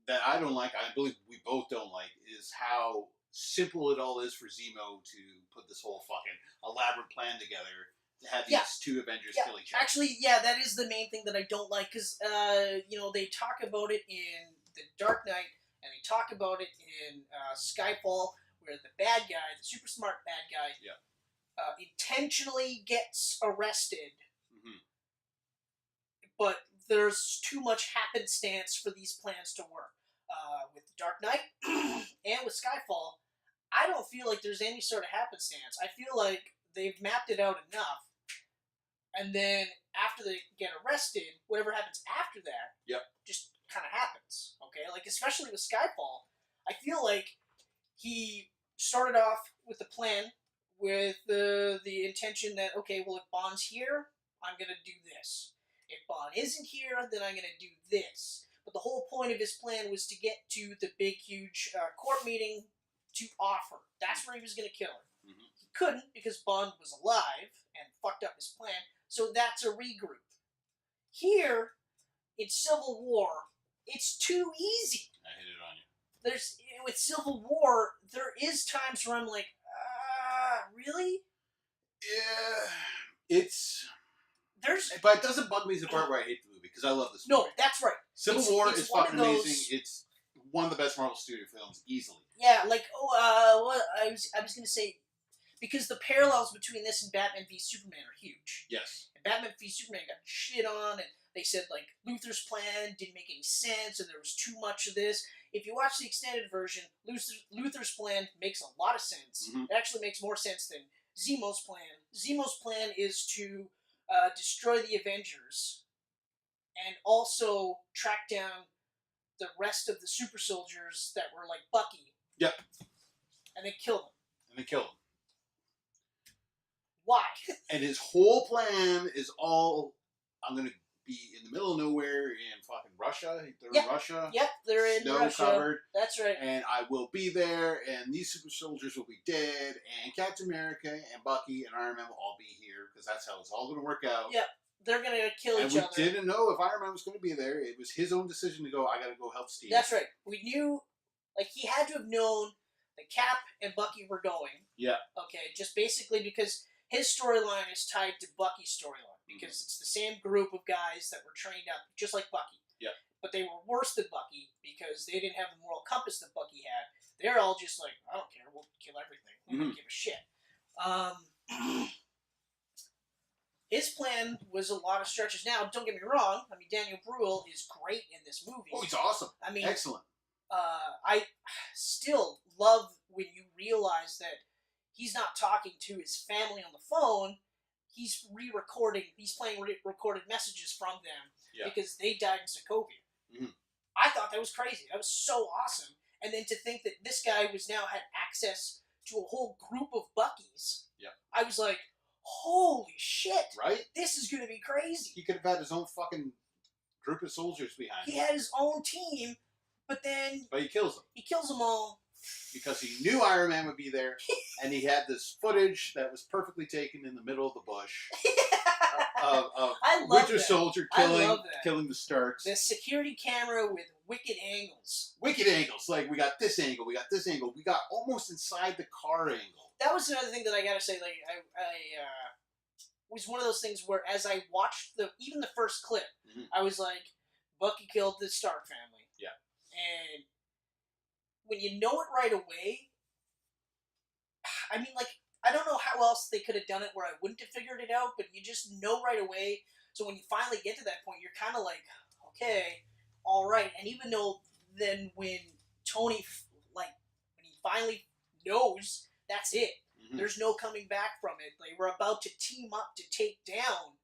that I don't like, I believe we both don't like, is how simple it all is for Zemo to put this whole fucking elaborate plan together to have these two Avengers kill each other. Actually, yeah, that is the main thing that I don't like, because, they talk about it in The Dark Knight, and they talk about it in Skyfall, where the bad guy, the super smart bad guy, intentionally gets arrested, but there's too much happenstance for these plans to work. With The Dark Knight and with Skyfall, I don't feel like there's any sort of happenstance. I feel like they've mapped it out enough, and then after they get arrested, whatever happens after that, just kind of happens. Okay, like especially with Skyfall, I feel like he started off with the plan with the intention that, okay, well, if Bond's here, I'm gonna do this. If Bond isn't here, then I'm gonna do this. But the whole point of his plan was to get to the big, huge court meeting to offer. That's where he was going to kill her. Mm-hmm. He couldn't because Bond was alive and fucked up his plan, so that's a regroup. Here, in Civil War, it's too easy. I hit it on you. With Civil War, there is times where I'm like, really? Yeah, but it doesn't bug me as the part where I hate the movie, because I love this movie. No, that's right. Civil War is fucking amazing. It's one of the best Marvel Studio films, easily. Yeah, like, I was going to say, because the parallels between this and Batman v Superman are huge. Yes. And Batman v Superman got shit on, and they said, like, Luthor's plan didn't make any sense, and there was too much of this. If you watch the extended version, Luthor's plan makes a lot of sense. Mm-hmm. It actually makes more sense than Zemo's plan. Zemo's plan is to destroy the Avengers and also track down the rest of the super soldiers that were like Bucky. Yep. And then kill them. Why? And his whole plan is all, I'm going to be in the middle of nowhere in fucking Russia. They're in Russia. Yep, they're in Russia. Snow covered. That's right. And I will be there, and these super soldiers will be dead, and Captain America and Bucky and Iron Man will all be here, because that's how it's all going to work out. Yep, they're going to kill each other. And we didn't know if Iron Man was going to be there. It was his own decision to go, I got to go help Steve. That's right. We knew, like, he had to have known that Cap and Bucky were going. Yeah. Okay, just basically because his storyline is tied to Bucky's storyline. Because it's the same group of guys that were trained up just like Bucky. Yeah. But they were worse than Bucky because they didn't have the moral compass that Bucky had. They're all just like, I don't care, we'll kill everything. We don't give a shit. His plan was a lot of stretches. Now, don't get me wrong. I mean, Daniel Bruhl is great in this movie. Oh, he's awesome. I mean, excellent. I still love when you realize that he's not talking to his family on the phone. He's re-recording. He's playing recorded messages from them because they died in Sokovia. Mm-hmm. I thought that was crazy. That was so awesome. And then to think that this guy had access to a whole group of Buckies. Yeah. I was like, holy shit! Right? This is gonna be crazy. He could have had his own fucking group of soldiers behind him. He had his own team, but he kills them. He kills them all. Because he knew Iron Man would be there, and he had this footage that was perfectly taken in the middle of the bush of Winter Soldier killing the Starks. The security camera with wicked angles. Wicked angles. Like, we got this angle, we got this angle, we got almost inside the car angle. That was another thing that I gotta say. Like, I was one of those things where, as I watched even the first clip, I was like, Bucky killed the Stark family. Yeah. And when you know it right away, I mean, like, I don't know how else they could have done it where I wouldn't have figured it out, but you just know right away. So when you finally get to that point, you're kind of like, okay, all right. And even though then when Tony, when he finally knows, that's it. Mm-hmm. There's no coming back from it. They were about to team up to take down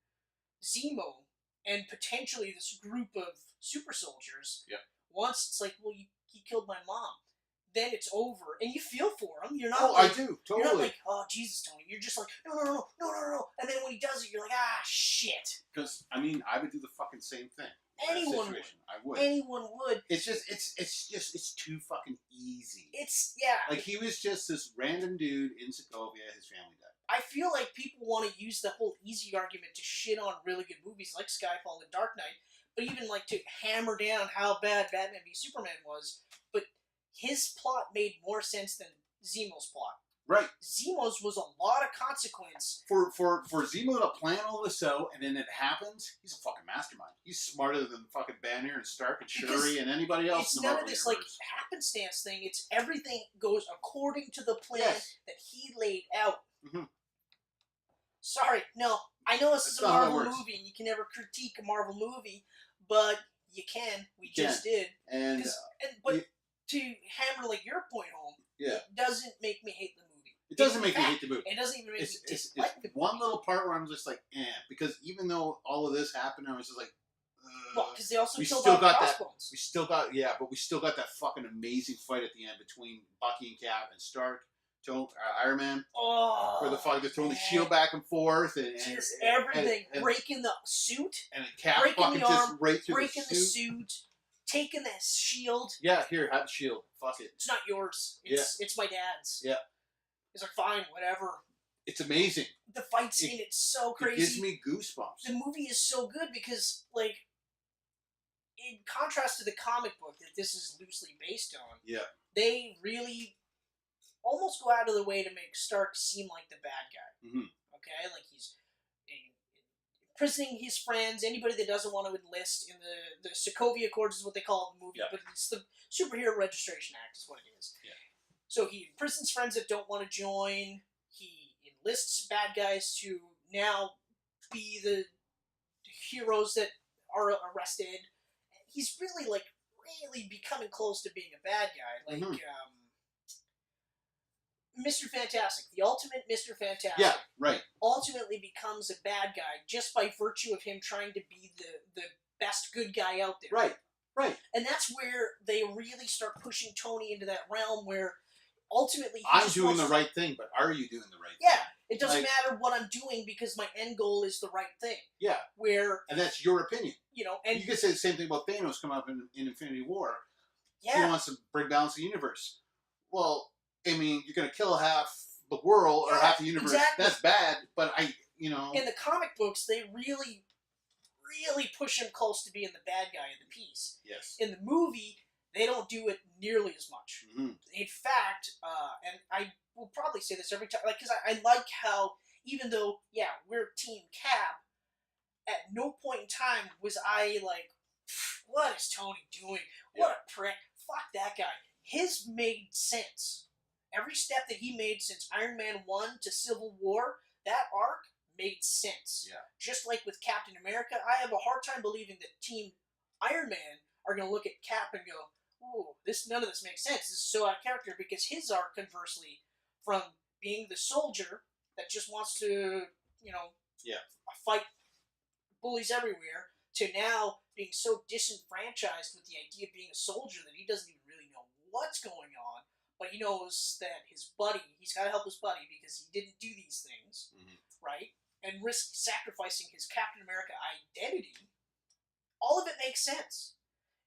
Zemo and potentially this group of super soldiers. Yep. Once it's like, well, he killed my mom. Then it's over, and you feel for him. You're not. Oh, like, I do totally. You're not like, oh Jesus, Tony. You're just like, no. And then when he does it, you're like, ah, shit. Because I mean, I would do the fucking same thing. Anyone would. I would. Anyone would. It's just it's too fucking easy. It's Like he was just this random dude in Sokovia. His family died. I feel like people want to use the whole easy argument to shit on really good movies like Skyfall and Dark Knight, but even like to hammer down how bad Batman v Superman was. But his plot made more sense than Zemo's plot. Right. Zemo's was a lot of consequence. For Zemo to plan all this out and then it happens, he's a fucking mastermind. He's smarter than fucking Banner and Stark and Shuri and anybody else. It's in the none Marvel of this universe. like happenstance thing. It's everything goes according to the plan that he laid out. Mm-hmm. Sorry, no. I know this is a not how it Marvel works. movie and you can never critique a Marvel movie, but you can. We just did. And but to hammer like your point home, it doesn't make me hate the movie. It doesn't make me hate the movie. It doesn't even make me it's dislike the movie. one little part where I'm just like, because even though all of this happened, I was just like, well, because they also we killed still off got Crossbones. but we still got that fucking amazing fight at the end between Bucky and Cap and Stark, Iron Man, where the fuck they're throwing the shield back and forth and just everything, and breaking the suit, and Cap breaking fucking the arm, just right through breaking the suit. taking the shield. Yeah, here, have the shield. Fuck it. It's not yours. It's my dad's. Yeah. He's like, fine, whatever. It's amazing. The fight scene, it's so crazy. It gives me goosebumps. The movie is so good because, like, in contrast to the comic book that this is loosely based on, they really almost go out of the way to make Stark seem like the bad guy. Mm-hmm. Okay? Like, he's imprisoning his friends, anybody that doesn't want to enlist in the Sokovia Accords is what they call it in the movie, but it's the Superhero Registration Act is what it is. Yeah. So he imprisons friends that don't want to join. He enlists bad guys to now be the heroes that are arrested. He's really, like, becoming close to being a bad guy. Like, Mr. Fantastic, the ultimate Mr. Fantastic. Yeah, right. Ultimately becomes a bad guy just by virtue of him trying to be the best good guy out there. Right, right. And that's where they really start pushing Tony into that realm where ultimately I'm doing the right thing, but are you doing the right thing? Yeah. It doesn't matter what I'm doing because my end goal is the right thing. Yeah. And that's your opinion. You know, and you could say the same thing about Thanos coming up in Infinity War. Yeah. He wants to bring balance to the universe. Well, I mean, you're going to kill half the world or half the universe. Exactly. That's bad, but in the comic books, they really, really push him close to being the bad guy of the piece. Yes. In the movie, they don't do it nearly as much. Mm-hmm. In fact, and I will probably say this every time, like, because I like how, even though, we're Team Cap, at no point in time was I like, what is Tony doing? What a prick. Fuck that guy. His made sense. Every step that he made since Iron Man 1 to Civil War, that arc made sense. Yeah. Just like with Captain America, I have a hard time believing that Team Iron Man are going to look at Cap and go, ooh, none of this makes sense. This is so out of character, because his arc, conversely, from being the soldier that just wants to, fight bullies everywhere, to now being so disenfranchised with the idea of being a soldier that he doesn't even really know what's going on, but he knows that his buddy, he's got to help his buddy because he didn't do these things, right? And risk sacrificing his Captain America identity. All of it makes sense.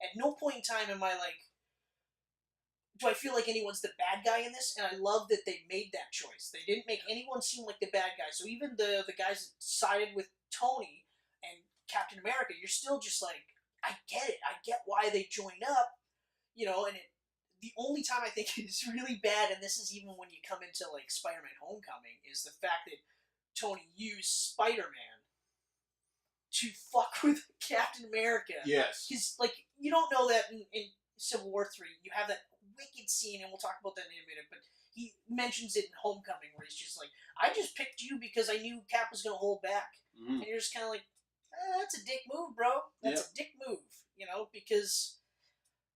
At no point in time am I like, do I feel like anyone's the bad guy in this? And I love that they made that choice. They didn't make anyone seem like the bad guy. So even the guys that sided with Tony and Captain America, you're still just like, I get it. I get why they joined up, and the only time I think it's really bad, and this is even when you come into, like, Spider-Man Homecoming, is the fact that Tony used Spider-Man to fuck with Captain America. Yes. Because, like, you don't know that in Civil War 3, you have that wicked scene, and we'll talk about that in a minute, but he mentions it in Homecoming, where he's just like, I just picked you because I knew Cap was going to hold back. Mm-hmm. And you're just kind of like, that's a dick move, bro. That's a dick move, because,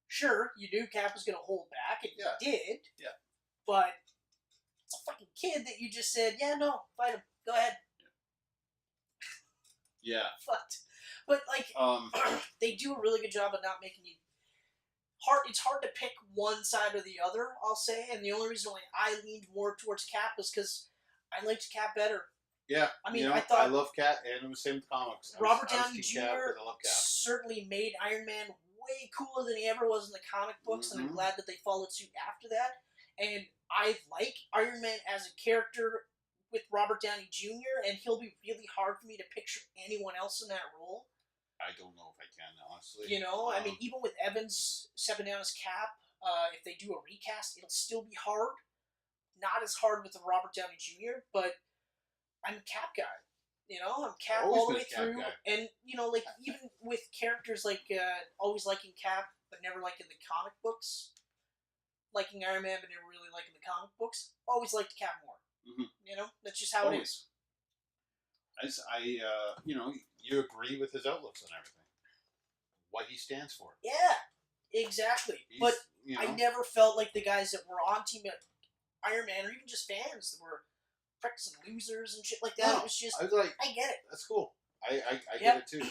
sure, you knew Cap was going to hold back, and he did. Yeah. But It's a fucking kid that you just said, yeah, no, fight him. Go ahead. Yeah. Fucked. But, like, they do a really good job of not making you... It's hard to pick one side or the other, I'll say, and the only reason why I leaned more towards Cap was because I liked Cap better. Yeah. I mean, I thought... I love Cap, and it was the same with comics. Robert Downey Jr. I love Cap. certainly made Iron Man way cooler than he ever was in the comic books, and I'm glad that they followed suit after that. And I like Iron Man as a character with Robert Downey Jr., and he'll be really hard for me to picture anyone else in that role. I don't know if I can, honestly. You know, I mean, even with Evans stepping down as Cap, if they do a recast, it'll still be hard. Not as hard with the Robert Downey Jr., but I'm a Cap guy. You know, I'm Cap all the way through. Guy. And, you know, like, even with characters like always liking Cap, but never liking the comic books, liking Iron Man, but never really liking the comic books, always liked Cap more. Mm-hmm. You know, that's just how it is. You know, you agree with his outlooks on everything. What he stands for. Yeah, exactly. But you know, I never felt like the guys that were on Team Iron Man, or even just fans that were pricks and losers and shit like that. No, it was just, I was like, I get it. That's cool. I get it too.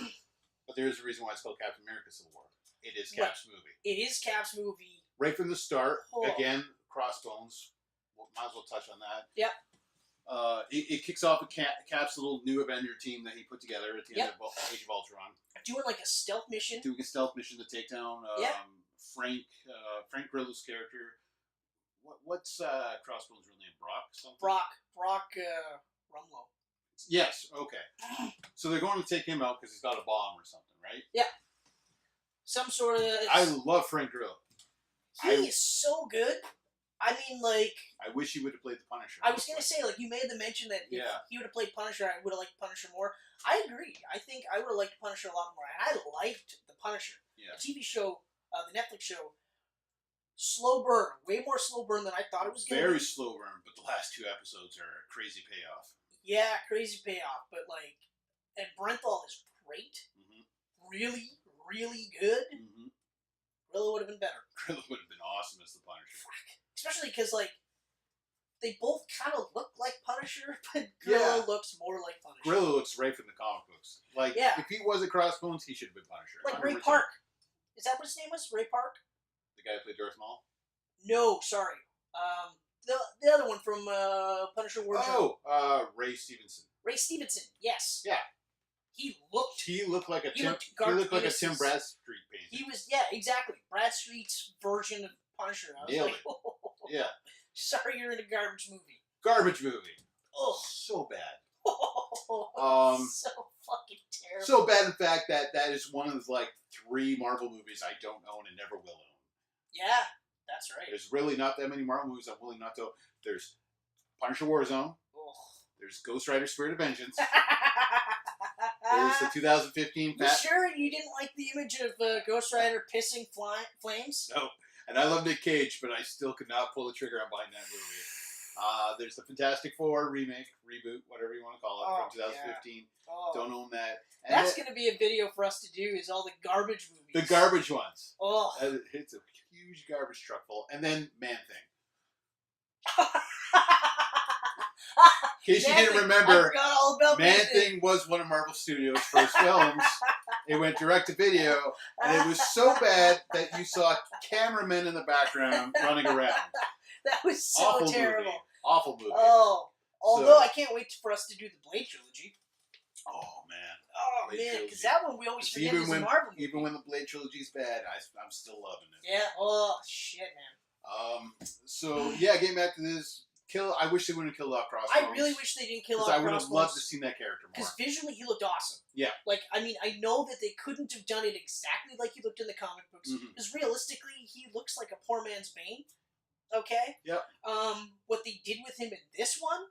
But there's a reason why it's called Captain America Civil War. It is Cap's movie. It is Cap's movie. Right from the start. Again, Crossbones. Might as well touch on that. Yep. It kicks off with Cap's little new Avenger team that he put together at the end of Age of Ultron. Doing like a stealth mission. Doing a stealth mission to take down Frank Grillo's character. What's Crossbones' real name? Brock something? Brock Rumlow. Yes, okay. So they're going to take him out because he's got a bomb or something, right? Yeah. Some sort of... I love Frank Grillo. He is so good. I mean, like... I wish he would have played the Punisher. I was going to say, like, you made the mention that if he would have played Punisher, I would have liked Punisher more. I agree. I think I would have liked Punisher a lot more. And I liked the Punisher. Yeah. The TV show, the Netflix show, slow burn. Way more slow burn than I thought it was going to be. Very slow burn, but the last 2 episodes are a crazy payoff. Yeah, crazy payoff. But, like... And Brenthal is great. Mm-hmm. Really, really good. Mm-hmm. Grillo would have been better. Grillo would have been awesome as the Punisher. Fuck. Especially because, like, they both kind of look like Punisher, but Grillo looks more like Punisher. Grillo looks right from the comic books. Like, if he was a Crossbones, he should have been Punisher. Like 100%. Ray Park. Is that what his name was? Ray Park? The guy who played Darth Maul? No, sorry. The other one from Punisher Warzone. Oh, Ray Stevenson. Ray Stevenson, yes. Yeah. He looked like a Tim Bradstreet painting. He was, exactly. Bradstreet's version of Punisher. I was Nailed like, it. Yeah. Sorry you're in a garbage movie. Garbage movie. Oh. So bad. So fucking terrible. So bad, in fact, that is one of the, like, 3 Marvel movies I don't own and never will own. Yeah, that's right. There's really not that many Marvel movies I'm willing not to own. There's Punisher Warzone. There's Ghost Rider Spirit of Vengeance. There's the 2015... You sure you didn't like the image of Ghost Rider pissing flames? No. And I love Nick Cage, but I still could not pull the trigger on buying that movie. There's the Fantastic Four remake, reboot, whatever you want to call it, from 2015. Yeah. Don't own that. And that's going to be a video for us to do, is all the garbage movies. The garbage ones. Oh. It's a huge garbage truck full. And then Man-Thing. In case you didn't remember, Man-Thing was one of Marvel Studios' first films. It went direct to video, and it was so bad that you saw cameramen in the background running around. That was so terrible. Awful movie. Oh, although I can't wait for us to do the Blade trilogy. Oh man. Oh man, because that one we always forget is a Marvel movie. Even when the Blade trilogy's bad, I'm still loving it. Yeah. Oh shit, man. So yeah, getting back to this. I wish they wouldn't have killed off Crossbones. I really wish they didn't kill off Crossbones. I would have loved to see that character more. Because visually, he looked awesome. Yeah. Like, I mean, I know that they couldn't have done it exactly like he looked in the comic books. Because realistically, he looks like a poor man's Bane. Okay? Yep. What they did with him in this one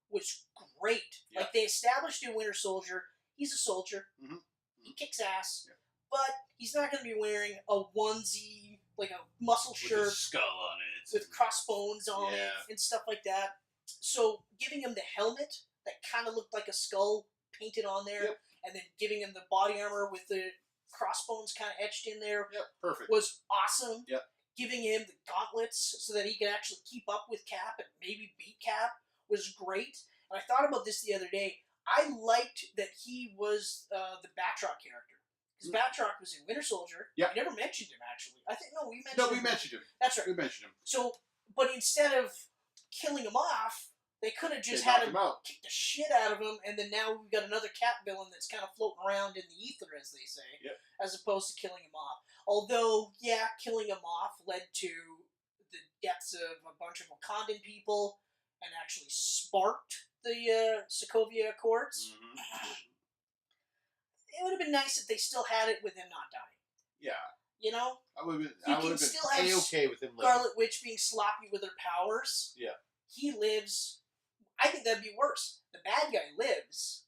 was great. Yep. Like, they established in Winter Soldier, he's a soldier. Mm-hmm. He kicks ass. Yep. But he's not going to be wearing a onesie, like a muscle shirt. With a skull on it. With crossbones on it and stuff like that. So giving him the helmet that kind of looked like a skull painted on there, and then giving him the body armor with the crossbones kind of etched in there, perfect, was awesome. Yep. giving him the gauntlets so that he could actually keep up with Cap and maybe beat Cap was great. And I thought about this the other day. I liked that he was the Batroc character. Because Batroc was in Winter Soldier. Yeah. We never mentioned him, actually. I think, no, we mentioned No, him. we mentioned him. That's right. We mentioned him. So, but instead of killing him off, they could have just had him kick the shit out of him, and then now we've got another Cap villain that's kind of floating around in the ether, as they say, as opposed to killing him off. Although, yeah, killing him off led to the deaths of a bunch of Wakandan people and actually sparked the Sokovia Accords. Mm-hmm. It would have been nice if they still had it with him not dying. Yeah. You know? I would have been A-okay with him living. Scarlet Witch being sloppy with her powers. Yeah. He lives. I think that'd be worse. The bad guy lives.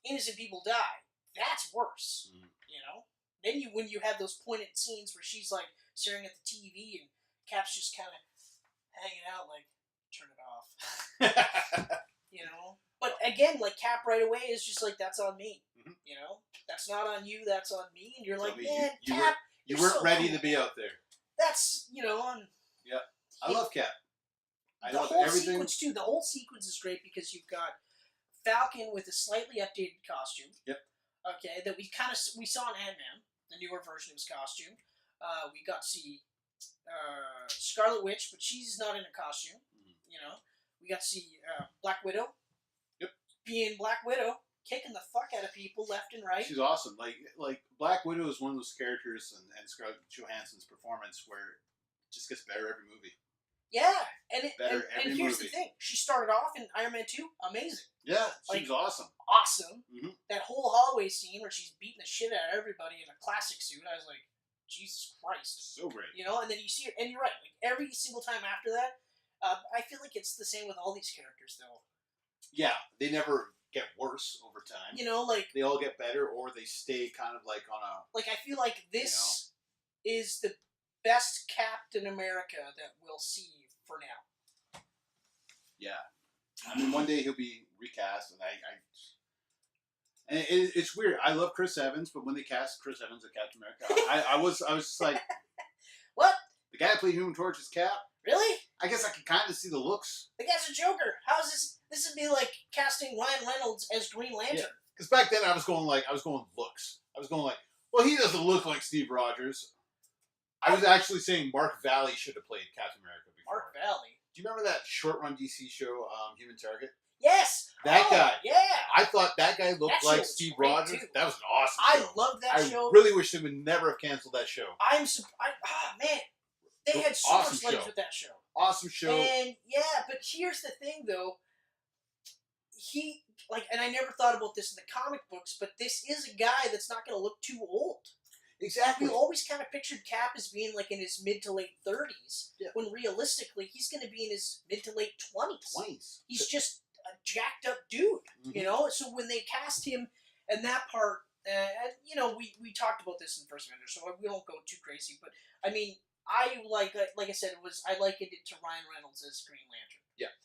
Innocent people die. That's worse. Mm. You know? Then when you have those poignant scenes where she's like staring at the TV and Cap's just kind of hanging out like, turn it off. You know? But again, like Cap right away is just like, that's on me. Mm-hmm. You know? That's not on you, that's on me. And you're like, man, Cap. You weren't ready to be out there. That's, you know, on. Yeah. I love Cap. The whole sequence, too. The whole sequence is great because you've got Falcon with a slightly updated costume. Yep. Okay, that we saw in Ant-Man, the newer version of his costume. We got to see Scarlet Witch, but she's not in a costume. Mm-hmm. You know, we got to see Black Widow. Yep. Being Black Widow, kicking the fuck out of people left and right. She's awesome. Like Black Widow is one of those characters, and Scarlett Johansson's performance where it just gets better every movie. Yeah, and here's the thing. She started off in Iron Man 2, amazing. Yeah, she was awesome. Awesome. Mm-hmm. That whole hallway scene where she's beating the shit out of everybody in a classic suit, I was like, Jesus Christ. So great. You know, and then you see her, and you're right, like every single time after that, I feel like it's the same with all these characters, though. Yeah, they never get worse over time. You know, like... They all get better, or they stay kind of like on a... Like, I feel like this is the best Captain America that we'll see for now. Yeah. I mean, one day he'll be recast, and it's weird. I love Chris Evans, but when they cast Chris Evans as Captain America, I was just like... What? The guy that played Human Torch is Cap? Really? I guess I can kind of see the looks. The guy's a Joker. How's this? This would be like casting Ryan Reynolds as Green Lantern. Yeah. Because back then I was going looks. I was going like, well, he doesn't look like Steve Rogers. I was actually saying Mark Valley should have played Captain America before. Mark Valley? Do you remember that short-run DC show, Human Target? Yes! That guy. Yeah! I thought that guy looked like Steve Rogers. Too. That was an awesome show. I love that show. I really wish they would never have canceled that show. Man. They had so much legs with that show. Awesome show. And, yeah, but here's the thing, though. And I never thought about this in the comic books, but this is a guy that's not going to look too old. Exactly. We always kind of pictured Cap as being like in his mid to late 30s, when realistically he's going to be in his mid to late 20s. He's just a jacked up dude, you know? So when they cast him in that part, and, you know, we talked about this in First Avengers, so we won't go too crazy, but, I mean, I I said, I likened it to Ryan Reynolds as Green Lantern. Yeah.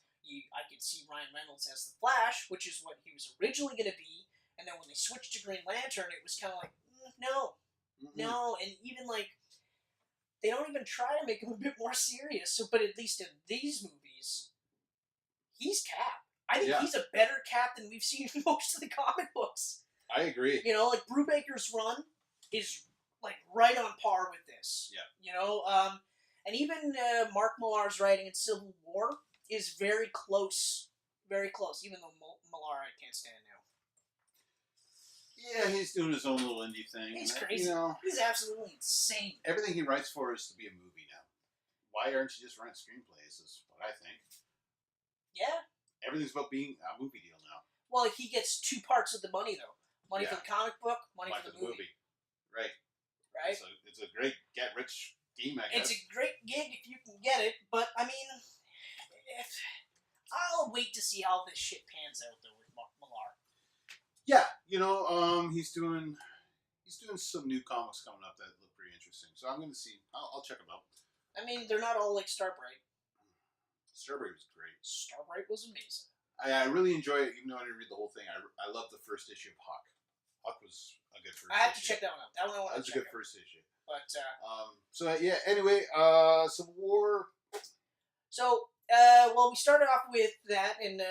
I could see Ryan Reynolds as the Flash, which is what he was originally going to be, and then when they switched to Green Lantern, it was kind of like, no. Mm-hmm. No, and even they don't even try to make him a bit more serious. So, but at least in these movies, he's Cap. I think he's a better Cap than we've seen in most of the comic books. I agree. You know, like Brubaker's run is like right on par with this. Yeah. You know, and even Mark Millar's writing in Civil War is very close, even though Millar I can't stand now. Yeah, he's doing his own little indie thing. He's crazy. You know, he's absolutely insane. Everything he writes for is to be a movie now. Why aren't you just writing screenplays is what I think. Yeah. Everything's about being a movie deal now. Well, he gets two parts of the money, though. Money for the comic book, money for the movie. Right. Right? It's a great get-rich scheme, I guess. It's a great gig if you can get it, but, I mean, I'll wait to see how this shit pans out, though, with Millar. Yeah, you know, he's doing some new comics coming up that look pretty interesting. So I'm going to see. I'll check them out. I mean, they're not all like Starbright. Starbright was great. Starbright was amazing. I really enjoy it, even though I didn't read the whole thing. I love the first issue of Hawk. Hawk was a good first I have to issue. check that one out. That one I want That was to a check good out. first issue. But Yeah. Anyway, Civil War. so well, we started off with that, and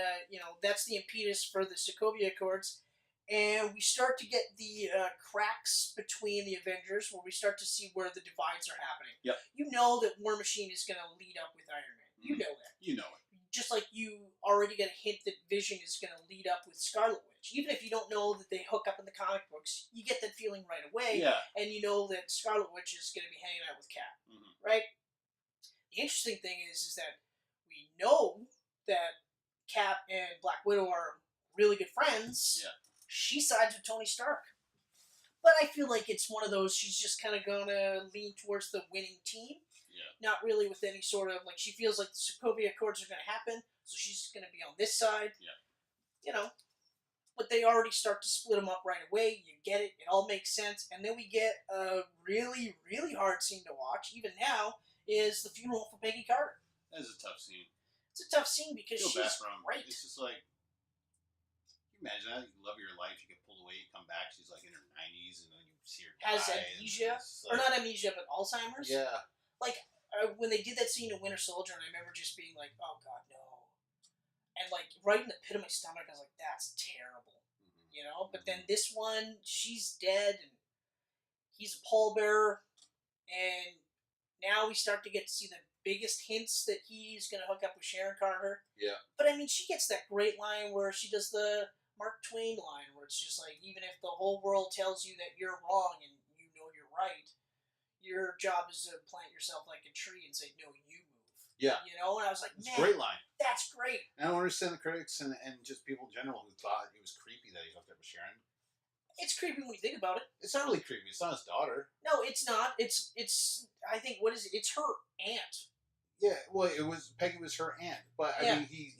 that's the impetus for the Sokovia Accords, and we start to get the cracks between the Avengers, where we start to see where the divides are happening. Yep. You know that War Machine is going to lead up with Iron Man. You know that. You know it. Just like you already get a hint that Vision is going to lead up with Scarlet Witch. Even if you don't know that they hook up in the comic books, you get that feeling right away, Yeah. and you know that Scarlet Witch is going to be hanging out with Cap, Mm-hmm. right? The interesting thing is that we know that Cap and Black Widow are really good friends. Yeah. She sides with Tony Stark. But I feel like it's one of those, she's just kind of going to lean towards the winning team. Yeah. Not really with any sort of, like, she feels like the Sokovia Accords are going to happen, so she's going to be on this side. Yeah. But they already start to split them up right away. You get it. It all makes sense. And then we get a really, really hard scene to watch, even now, is the funeral for Peggy Carter. That is a tough scene. It's a tough scene because Feel bad she's for him. great. It's just like, can you imagine that? You love your life, you get pulled away, you come back, she's like in her 90s, and then you see her Has die, amnesia. and Or not amnesia, but Alzheimer's. Yeah. Like, when they did that scene in Winter Soldier, and I remember just being like, oh god, no. And like, right in the pit of my stomach, I was like, that's terrible. Mm-hmm. But then this one, she's dead, and he's a pallbearer, and now we start to get to see the biggest hints that he's going to hook up with Sharon Carter. Yeah. But I mean, she gets that great line where she does the Mark Twain line, where it's just like, even if the whole world tells you that you're wrong and you know you're right, your job is to plant yourself like a tree and say, no, you move. Yeah. And I was like, It's man, a great line. that's great. And I don't understand the critics and just people in general who thought it was creepy that he hooked up with Sharon. It's creepy when you think about it. It's not really creepy. It's not his daughter. No, it's not. It's. I think, what is it? It's her aunt. Yeah, well, Peggy was her aunt, but I mean, he's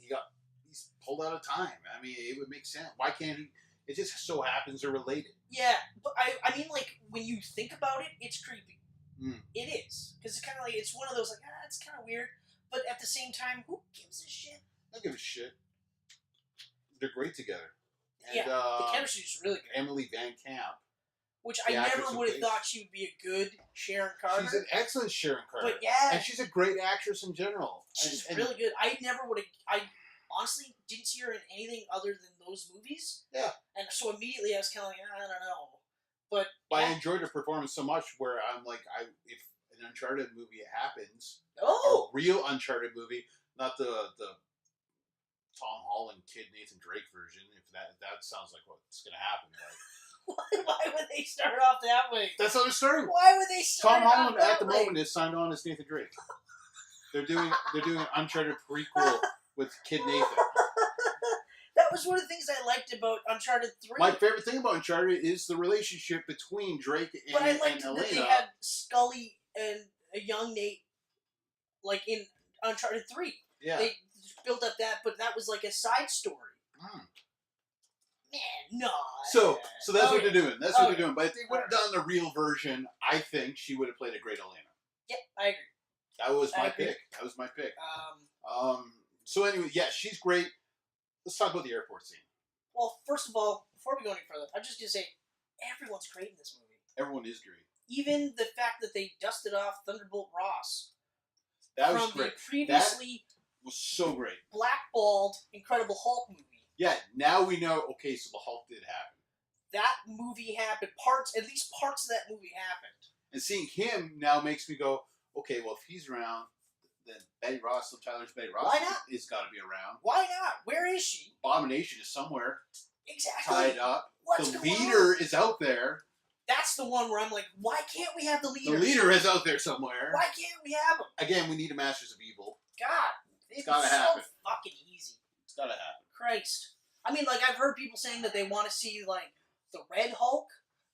pulled out of time. I mean, it would make sense. Why can't he? It just so happens they're related. Yeah, but I mean, like, when you think about it, it's creepy. Mm. It is, because it's kind of like, it's one of those like, it's kind of weird, but at the same time, who gives a shit? I don't give a shit. They're great together. And, Yeah, the chemistry is really good. Emily Van Camp. Which the I actress never who would have plays- thought she would be a good Sharon Carter. She's an excellent Sharon Carter. But yeah, And she's a great actress in general. she's And- really good. I never would have. I honestly didn't see her in anything other than those movies. Yeah. And so immediately I was kind of like, I don't know. But But yeah. I enjoyed her performance so much where I'm like, if an Uncharted movie happens, Oh, a real Uncharted movie, not the Tom Holland Kid Nathan Drake version, if that sounds like what's going to happen. But why would they start off that way? that's how they're starting. Why would they start Tom off Holland that at the way? moment is signed on as Nathan Drake. They're doing an Uncharted prequel with Kid Nathan. That was one of the things I liked about Uncharted 3. My favorite thing about Uncharted is the relationship between Drake but I and liked that Elena. they had Scully and a young Nate, like in Uncharted 3. Yeah. They built up that, but that was like a side story. Mm. Man, no. So that's what Okay. they're doing. That's what Okay. they're doing. But if they would have done the real version, I think she would have played a great Elena. Yep, I agree. That was I my agree. pick. That was my pick. So anyway, yeah, she's great. Let's talk about the airport scene. Well, first of all, before we go any further, I'm just going to say, everyone's great in this movie. Everyone is great. Even the fact that they dusted off Thunderbolt Ross That was from great. the previously Was so great. blackballed Incredible Hulk movie. Yeah, now we know, okay, so the Hulk did happen. That movie happened. At least parts of that movie happened. And seeing him now makes me go, okay, well, if he's around, then Betty Ross, Liv Tyler's Betty Ross, Why not? is got to be around. Why not? Where is she? Abomination is somewhere Exactly. tied up. What's The going leader on? is out there. That's the one where I'm like, why can't we have the leader? The leader is out there somewhere. Why can't we have him? Again, we need a Masters of Evil. God, it's gotta so happen. fucking easy. It's got to happen. Christ. I mean, like, I've heard people saying that they want to see, like, the Red Hulk.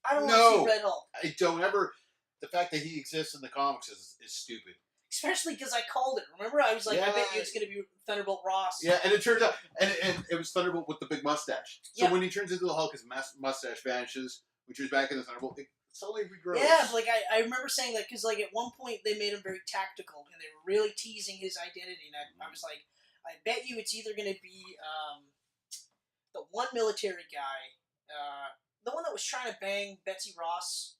I don't want No. to see Red Hulk. I don't ever. The fact that he exists in the comics is stupid. Especially because I called it. Remember? I was like, I bet Yeah. you it's going to be Thunderbolt Ross. Yeah, and it turns out, and it was Thunderbolt with the big mustache. So Yeah. when he turns into the Hulk, his mustache vanishes. When he turns back into Thunderbolt, it slowly regrows. Yeah, but, like, I remember saying that because, like, at one point they made him very tactical and they were really teasing his identity. And I was like, I bet you it's either going to be the one military guy the one that was trying to bang Betsy Ross.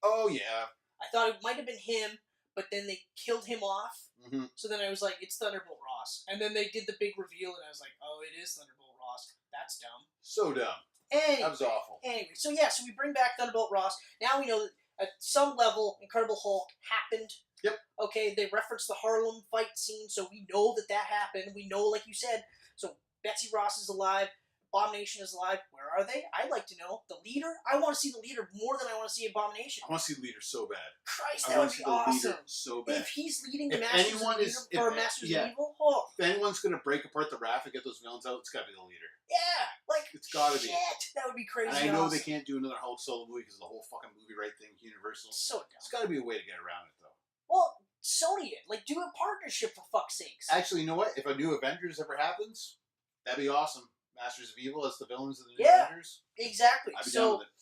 Oh yeah. I thought it might have been him, but then they killed him off. Mm-hmm. So then I was like, it's Thunderbolt Ross. And then they did the big reveal, and I was like, oh, it is Thunderbolt Ross. That's dumb. So dumb. Anyway, That was awful. Anyway, so yeah, so we bring back Thunderbolt Ross. Now we know that at some level, Incredible Hulk happened. Yep. Okay, they referenced the Harlem fight scene, so we know that happened. We know, like you said, so Betsy Ross is alive. Abomination is alive. Where are they? I'd like to know. The leader? I want to see the leader more than I want to see Abomination. I want to see the leader so bad. Christ, I that want would to be see the awesome. leader so bad. If he's leading the If Masters anyone of is- Evil, or if- Masters yeah. of Evil, oh, If anyone's going to break apart the raft and get those villains out, it's got to be the leader. yeah, like, It's gotta be. shit, that would be crazy And I know awesome. they can't do another Hulk solo movie because of the whole fucking movie right thing, Universal. So dumb. It's got to be a way to get around it, though. Well, Sony it. Like, do a partnership for fuck's sakes. Actually, you know what? If a new Avengers ever happens, that'd be awesome. Masters of Evil as the villains of the new Yeah. Avengers. Exactly. I'd be down with it.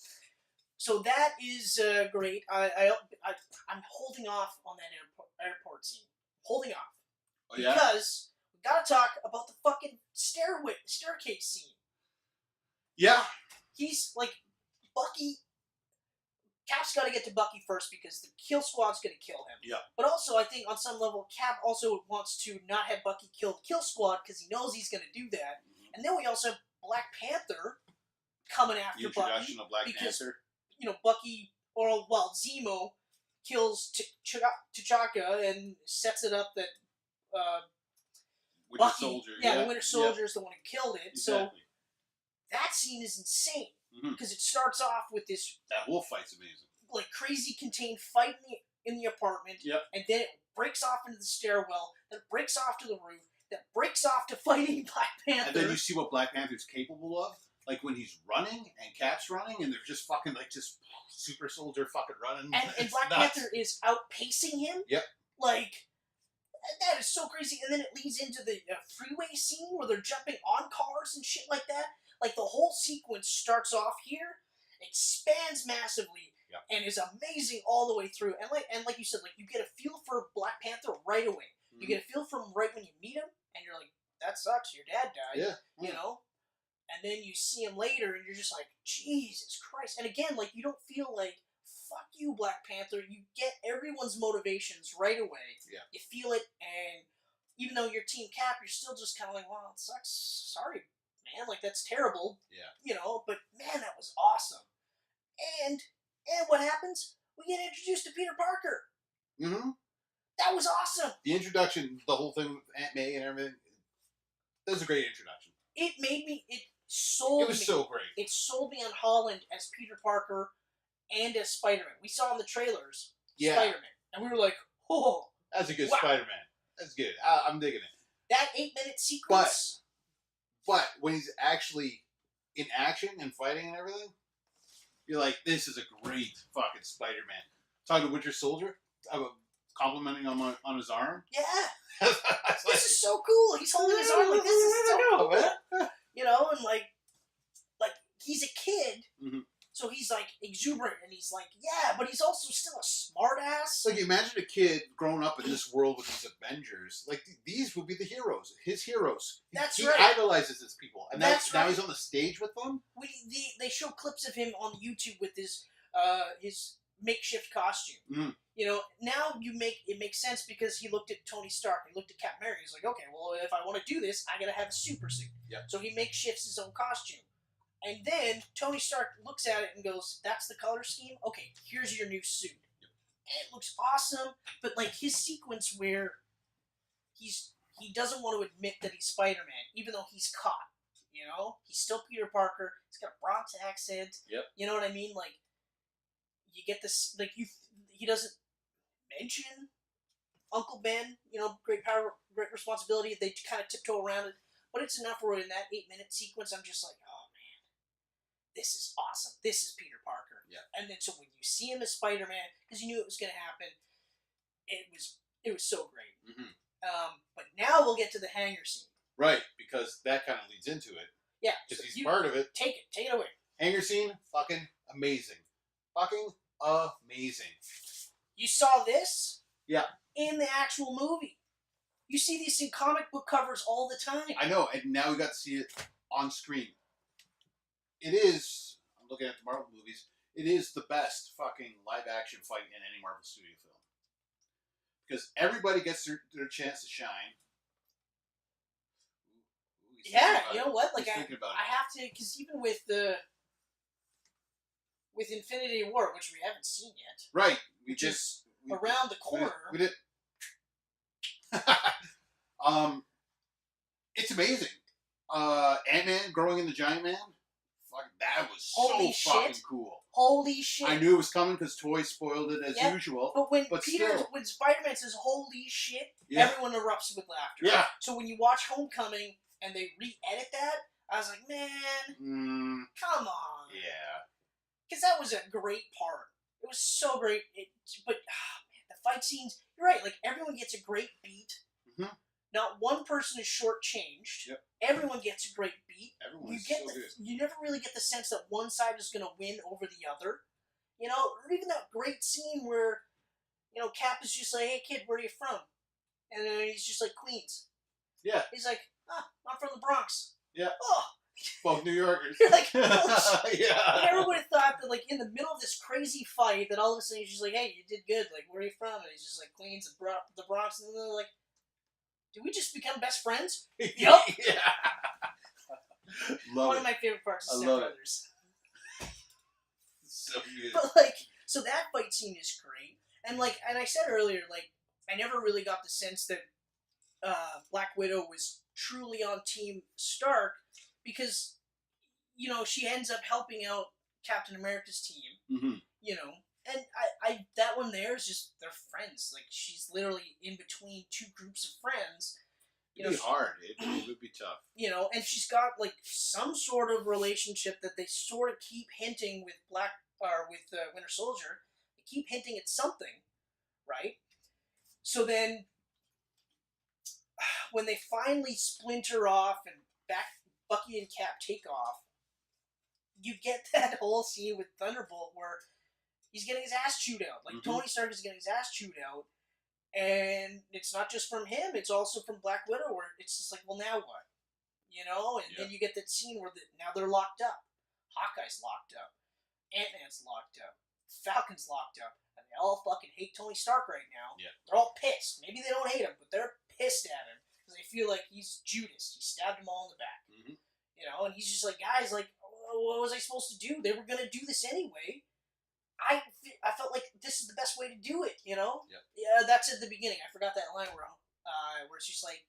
So that is great. I'm holding off on that airport scene. Holding off. Oh, yeah? Because we gotta talk about the fucking staircase scene. Yeah. He's like, Bucky. Cap's gotta get to Bucky first because the kill squad's gonna kill him. Yeah. But also, I think on some level, Cap also wants to not have Bucky kill the kill squad because he knows he's gonna do that. And then we also have Black Panther coming The after introduction Bucky. of Black because, Panther. You know, Bucky, or, well, Zemo kills T'Chaka and sets it up that Winter Bucky, Soldier. the Winter Soldier is the one who killed it. So Exactly. that scene is insane Mhm. because it starts off with this That whole fight's amazing. like crazy contained fight in the apartment, Yep. and then it breaks off into the stairwell, then it breaks off to the roof, then it breaks off to fighting Black Panther. And then you see what Black Panther's capable of. Like when he's running and Cap's running and they're just fucking like just super soldier fucking running. and It's Black nuts. Panther is outpacing him. Yep. Like, that is so crazy. And then it leads into the freeway scene where they're jumping on cars and shit like that. Like, the whole sequence starts off here, expands massively, Yep. and is amazing all the way through. And like you said, like, you get a feel for Black Panther right away. You get a feel for him right when you meet him, and you're like, that sucks, your dad died. Yeah. You know? And then you see him later, and you're just like, Jesus Christ. And again, like, you don't feel like, fuck you, Black Panther. You get everyone's motivations right away. Yeah. You feel it, and even though you're Team Cap, you're still just kind of like, well, it sucks. Sorry, man. Like, that's terrible. Yeah. You know, but man, that was awesome. And what happens? We get introduced to Peter Parker. Mm-hmm. That was awesome. The introduction, the whole thing with Aunt May and everything, that was a great introduction. It made me, it sold me. It was so great. It sold me on Holland as Peter Parker and as Spider-Man. We saw in the trailers Yeah. Spider-Man, and we were like, oh, That's a good Wow. Spider-Man. That's good. I'm digging it. that 8-minute sequence. But when he's actually in action and fighting and everything, you're like, this is a great fucking Spider-Man. Talking to Winter Soldier, complimenting him on his arm. Yeah, I was like, this is so cool. He's holding his arm like, this is so cool. man. You know, and like he's a kid, Mhm. so he's like exuberant, and he's like, yeah, but he's also still a smart ass. Like, imagine a kid growing up in this world with these Avengers. Like, these would be the heroes. His heroes. That's he right. idolizes his people. And That's now right. he's on the stage with them. They show clips of him on YouTube with his makeshift costume. Mhm. You know, now it makes sense because he looked at Tony Stark, he looked at Captain America. He's like, okay, well, if I want to do this, I gotta have a super suit. Yeah. So he makeshifts his own costume, and then Tony Stark looks at it and goes, "That's the color scheme. Okay, here's your new suit." Yep. And it looks awesome, but like his sequence where he doesn't want to admit that he's Spider-Man, even though he's caught. You know, he's still Peter Parker. He's got a Bronx accent. Yep. You know what I mean? Like, you get this, like, he doesn't mention Uncle Ben, you know, great power, great responsibility. They kind of tiptoe around it, but it's enough where in that 8-minute sequence, I'm just like, oh man, this is awesome. This is Peter Parker. Yeah. And then so when you see him as Spider-Man, because you knew it was going to happen, it was so great. Mm-hmm. But now we'll get to the hangar scene. Right, because that kind of leads into it. Yeah. Because so he's part of it. Take it away. Hangar scene, fucking amazing. Fucking amazing. You saw this? Yeah. In the actual movie. You see these in comic book covers all the time. I know, and now we got to see it on screen. It is, I'm looking at the Marvel movies, it is the best fucking live action fight in any Marvel studio film. Because everybody gets their chance to shine. Yeah, you know what? Like I Thinking about it. have to, because even with Infinity War, which we haven't seen yet, Right. around the corner. We did. It's amazing. Ant-Man growing into Giant Man. Fuck, that was Holy so fucking shit. cool. Holy shit! I knew it was coming because toys spoiled it as usual. But when Spider-Man says "Holy shit," everyone erupts with laughter. Yeah. So when you watch Homecoming and they re-edit that, I was like, man, come on. Yeah. Because that was a great part. It was so great. But man, the fight scenes, you're right. Like, everyone gets a great beat. Mm-hmm. Not one person is shortchanged. Yep. Everyone gets a great beat. Everyone's so good. You never really get the sense that one side is going to win over the other. You know, or even that great scene where, you know, Cap is just like, hey, kid, where are you from? And then he's just like, Queens. Yeah. He's like, I'm from the Bronx. Yeah. Oh. Both New Yorkers. You're like, oh, yeah. I never would have thought that, like, in the middle of this crazy fight, that all of a sudden he's just like, hey, you did good. Like, where are you from? And he's just like, Queens, the Bronx. And then they're like, did we just become best friends? Yup. Yeah. One of my favorite parts of Step Brothers. So good. But, like, so that fight scene is great. And, like, and I said earlier, like, I never really got the sense that Black Widow was truly on Team Stark because, you know, she ends up helping out Captain America's team. Mm-hmm. You know, and I that one there is just, they're friends. Like, she's literally in between two groups of friends. It'd be hard. It would be tough. You know, and she's got, like, some sort of relationship that they sort of keep hinting with Winter Soldier. They keep hinting at something, right? So then, when they finally splinter off and Bucky and Cap take off, you get that whole scene with Thunderbolt where he's getting his ass chewed out. Like, Tony Stark is getting his ass chewed out. And it's not just from him, it's also from Black Widow, where it's just like, well, now what? You know? And then you get that scene where now they're locked up. Hawkeye's locked up. Ant-Man's locked up. Falcon's locked up. And they all fucking hate Tony Stark right now. Yeah. They're all pissed. Maybe they don't hate him, but they're pissed at him. Because they feel like he's Judas. He stabbed them all in the back. Mm-hmm. You know? And he's just like, guys, like, what was I supposed to do? They were going to do this anyway. I felt like this is the best way to do it, you know? Yep. Yeah, that's at the beginning. I forgot that line where it's just like,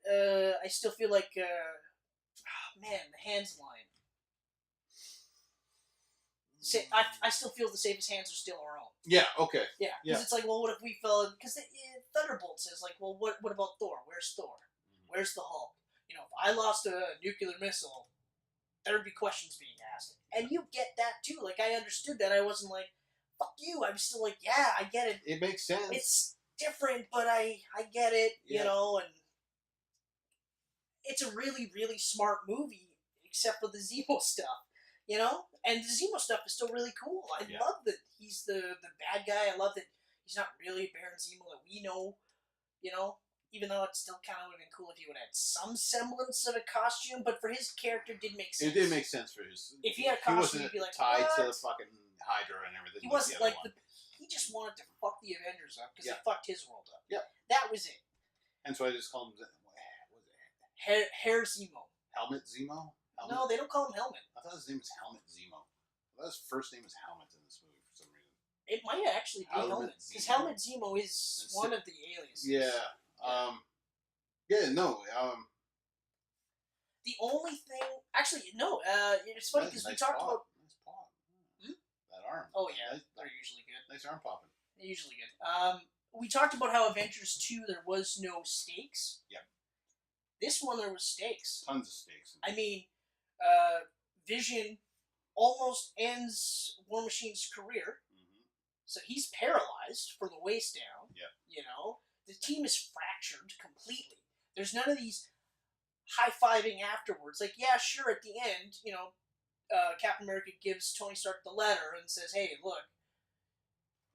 I still feel like, man, the hands line. I still feel the safest hands are still our own. Yeah, okay. Yeah, because it's like, well, what if we fell in, because Thunderbolt says, like, well, what about Thor? Where's Thor? Where's the Hulk? You know, if I lost a nuclear missile, there would be questions being asked. And you get that too. Like, I understood that. I wasn't like, fuck you. I'm still like, yeah, I get it. It makes sense. It's different, but I get it, you know, and it's a really, really smart movie, except for the Zemo stuff, you know? And the Zemo stuff is still really cool. I love that he's the bad guy. I love that he's not really Baron Zemo that we know, you know? Even though it still kind of would have been cool if he would have had some semblance of a costume, but for his character, it did make sense. It did make sense for his. If he had a costume, he'd be like, tied what? to the fucking Hydra and everything. He wasn't like he just wanted to fuck the Avengers up because he fucked his world up. Yeah, that was it. And so I just call him. What was it? Hair Zemo. Helmet Zemo. Helmet? No, they don't call him Helmet. I thought his name was Helmet Zemo. I thought his first name was Helmet in this movie for some reason. It might actually be Helmet because Helmet Zemo is one of the aliases. Yeah. Yeah, no. The only thing, actually, no. It's funny because we talked about nice pop. That arm. Oh yeah, they're usually good. Nice arm popping. They're usually good. We talked about how Avengers 2 there was no stakes. Yep. This one there was stakes. Tons of stakes. I mean, Vision almost ends War Machine's career, so he's paralyzed from the waist down. Yeah. You know, the team is fractured completely. There's none of these high-fiving afterwards. Like, yeah, sure, at the end, you know, Captain America gives Tony Stark the letter and says, hey, look,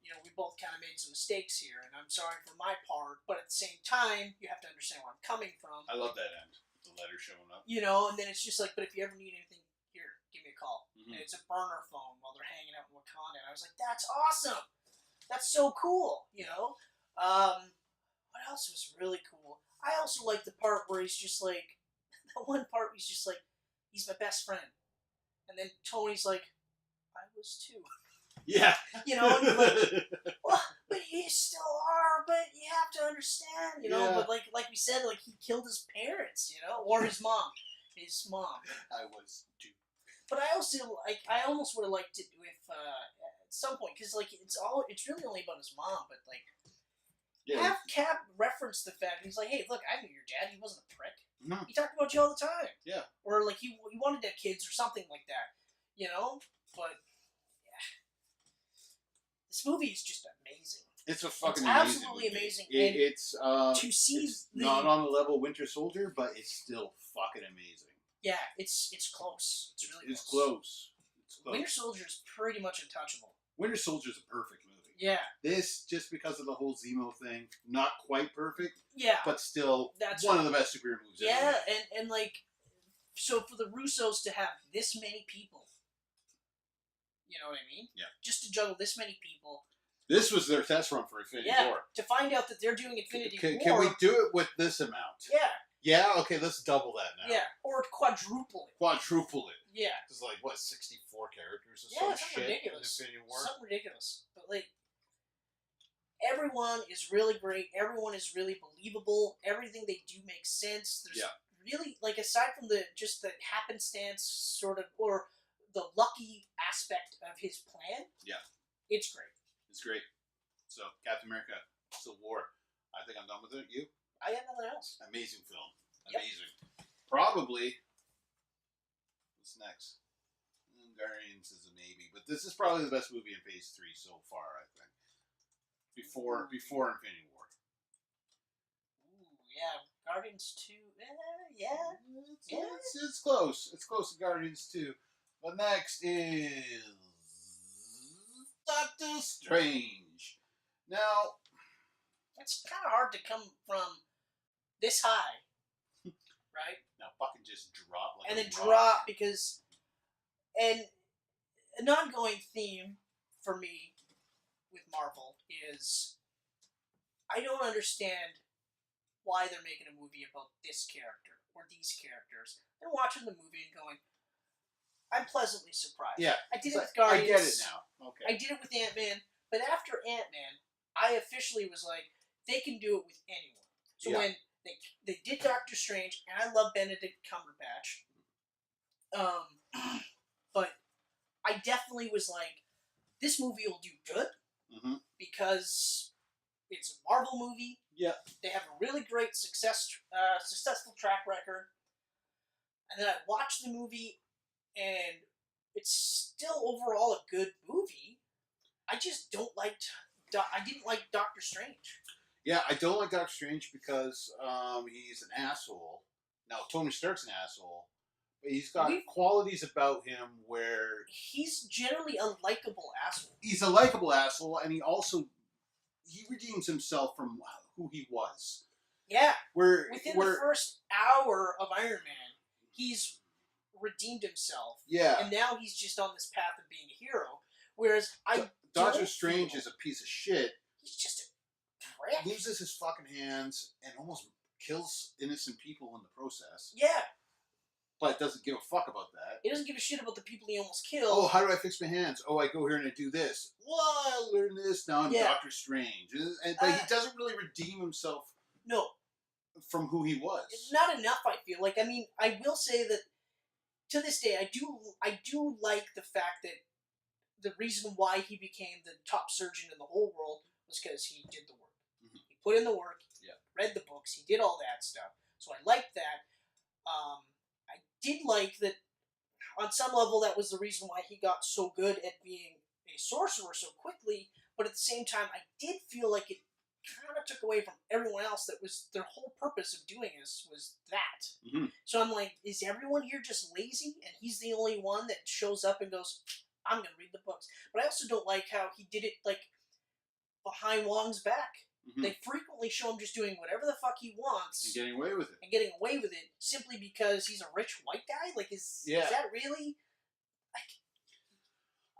you know, we both kind of made some mistakes here, and I'm sorry for my part, but at the same time, you have to understand where I'm coming from. I love that end. The letter showing up. You know, and then it's just like, but if you ever need anything, here, give me a call. Mhm. And it's a burner phone while they're hanging out in Wakanda. And I was like, that's awesome. That's so cool, you know? What else was really cool? I also like the part where he's just like, the one part where he's just like, he's my best friend. And then Tony's like, I was too. Yeah. You know, and you're like, well, but you still are, but you have to understand, you know? Yeah. But like we said, like he killed his parents, you know? Or his mom. His mom. I was too. But I also, like, I almost would have liked it if, at some point, because, like, it's really only about his mom, but, like, Yeah. have Cap reference the fact, he's like, hey, look, I knew your dad, he wasn't a prick. No. He talked about you all the time. Yeah. Or, like, he wanted to have kids or something like that, you know? But, yeah. This movie is just amazing. It's a fucking It's amazing absolutely movie. amazing. It, And it's to see it's the... not on the level of Winter Soldier, but it's still fucking amazing. Yeah, it's close. It's really It's close. It's close. Winter Soldier is pretty much untouchable. Winter Soldier's a perfect movie. Yeah. This, just because of the whole Zemo thing, not quite perfect, Yeah. but still That's one of the best superhero movies ever Yeah, made. and like, so for the Russos to have this many people, you know what I mean? Yeah. Just to juggle this many people. This was their test run for Infinity Yeah. War. To find out that they're doing Infinity Can War. we do it with this amount? Yeah. Yeah, okay, let's double that now. Yeah. Or quadruple it. Quadruple it. Yeah. It's like, what, 64 characters or Yeah, some something shit ridiculous. in Infinity War? Something ridiculous. But like, everyone is really great. Everyone is really believable. Everything they do makes sense. There's really, like, aside from the happenstance sort of, or the lucky aspect of his plan. Yeah. It's great. It's great. So, Captain America, Civil War. I think I'm done with it. You? I got nothing else. Amazing film. Yep. Amazing. Probably. What's next? Guardians is a maybe, but this is probably the best movie in Phase 3 so far, I think. Before Infinity War. Ooh, yeah. Guardians 2. Yeah. It's close. It's close to Guardians 2. But next is Doctor Strange. Now, It's kind of hard to come from this high, right? now fucking just drop like And a then rock. drop because, and an ongoing theme for me with Marvel is I don't understand why they're making a movie about this character or these characters. I'm watching the movie and going, I'm pleasantly surprised. Yeah. I did it with I Guardians. get it now. Okay. I did it with Ant-Man, but after Ant-Man, I officially was like, they can do it with anyone. So Yeah. when they did Doctor Strange, and I love Benedict Cumberbatch, but I definitely was like, this movie will do good Mm-hmm. because it's a Marvel movie. Yeah. They have a really great successful track record. And then I watched the movie, and it's still overall a good movie. I just don't like. I didn't like Doctor Strange. Yeah, I don't like Doctor Strange because he's an asshole. Now, Tony Stark's an asshole, but he's got qualities about him where He's generally a likable asshole. he's a likable asshole, and he redeems himself from who he was. Yeah. Where Within the first hour of Iron Man, he's redeemed himself. yeah, And now he's just on this path of being a hero. Whereas Doctor Strange is a piece of shit. He's just a prick. Loses his fucking hands and almost kills innocent people in the process, Yeah. but doesn't give a fuck about that. He doesn't give a shit about the people he almost killed. Oh, how do I fix my hands? Oh, I go here and I do this. Well, I learned this. Now I'm Yeah. Doctor Strange. But he doesn't really redeem himself No. from who he was. It's not enough, I feel. Like, I mean, I will say that to this day, I do like the fact that the reason why he became the top surgeon in the whole world was because he did the work. Mhm. He put in the work, Yeah. read the books, he did all that stuff. So I liked that. I did like that on some level that was the reason why he got so good at being a sorcerer so quickly, but at the same time I did feel like it kind of took away from everyone else. That was their whole purpose of doing this, was that. Mhm. So I'm like, is everyone here just lazy and he's the only one that shows up and goes, I'm gonna read the books? But I also don't like how he did it like behind Wong's back. Mm-hmm. They frequently show him just doing whatever the fuck he wants And getting away with it. and getting away with it simply because he's a rich white guy. Like, is that really?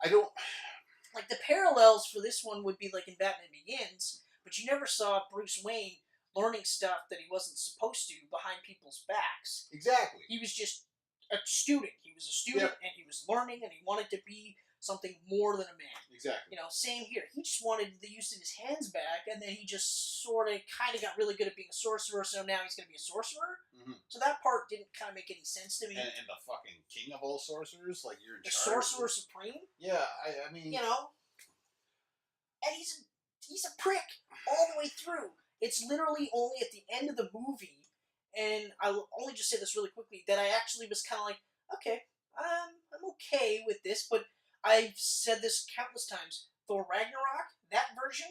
I don't. Like, the parallels for this one would be like in Batman Begins, but you never saw Bruce Wayne learning stuff that he wasn't supposed to behind people's backs. Exactly. He was just a student. He was a student, and he was learning, and he wanted to be something more than a man. Exactly. You know, same here. He just wanted the use of his hands back, and then he just sort of kind of got really good at being a sorcerer, so now he's going to be a sorcerer. Mm-hmm. So that part didn't kind of make any sense to me. And the fucking king of all sorcerers, like you're in the charge. Sorcerer Supreme? Yeah, I mean... You know? And he's a prick all the way through. It's literally only at the end of the movie, and I'll only just say this really quickly, that I actually was kind of like, okay, I'm okay with this, but I've said this countless times. Thor Ragnarok, that version,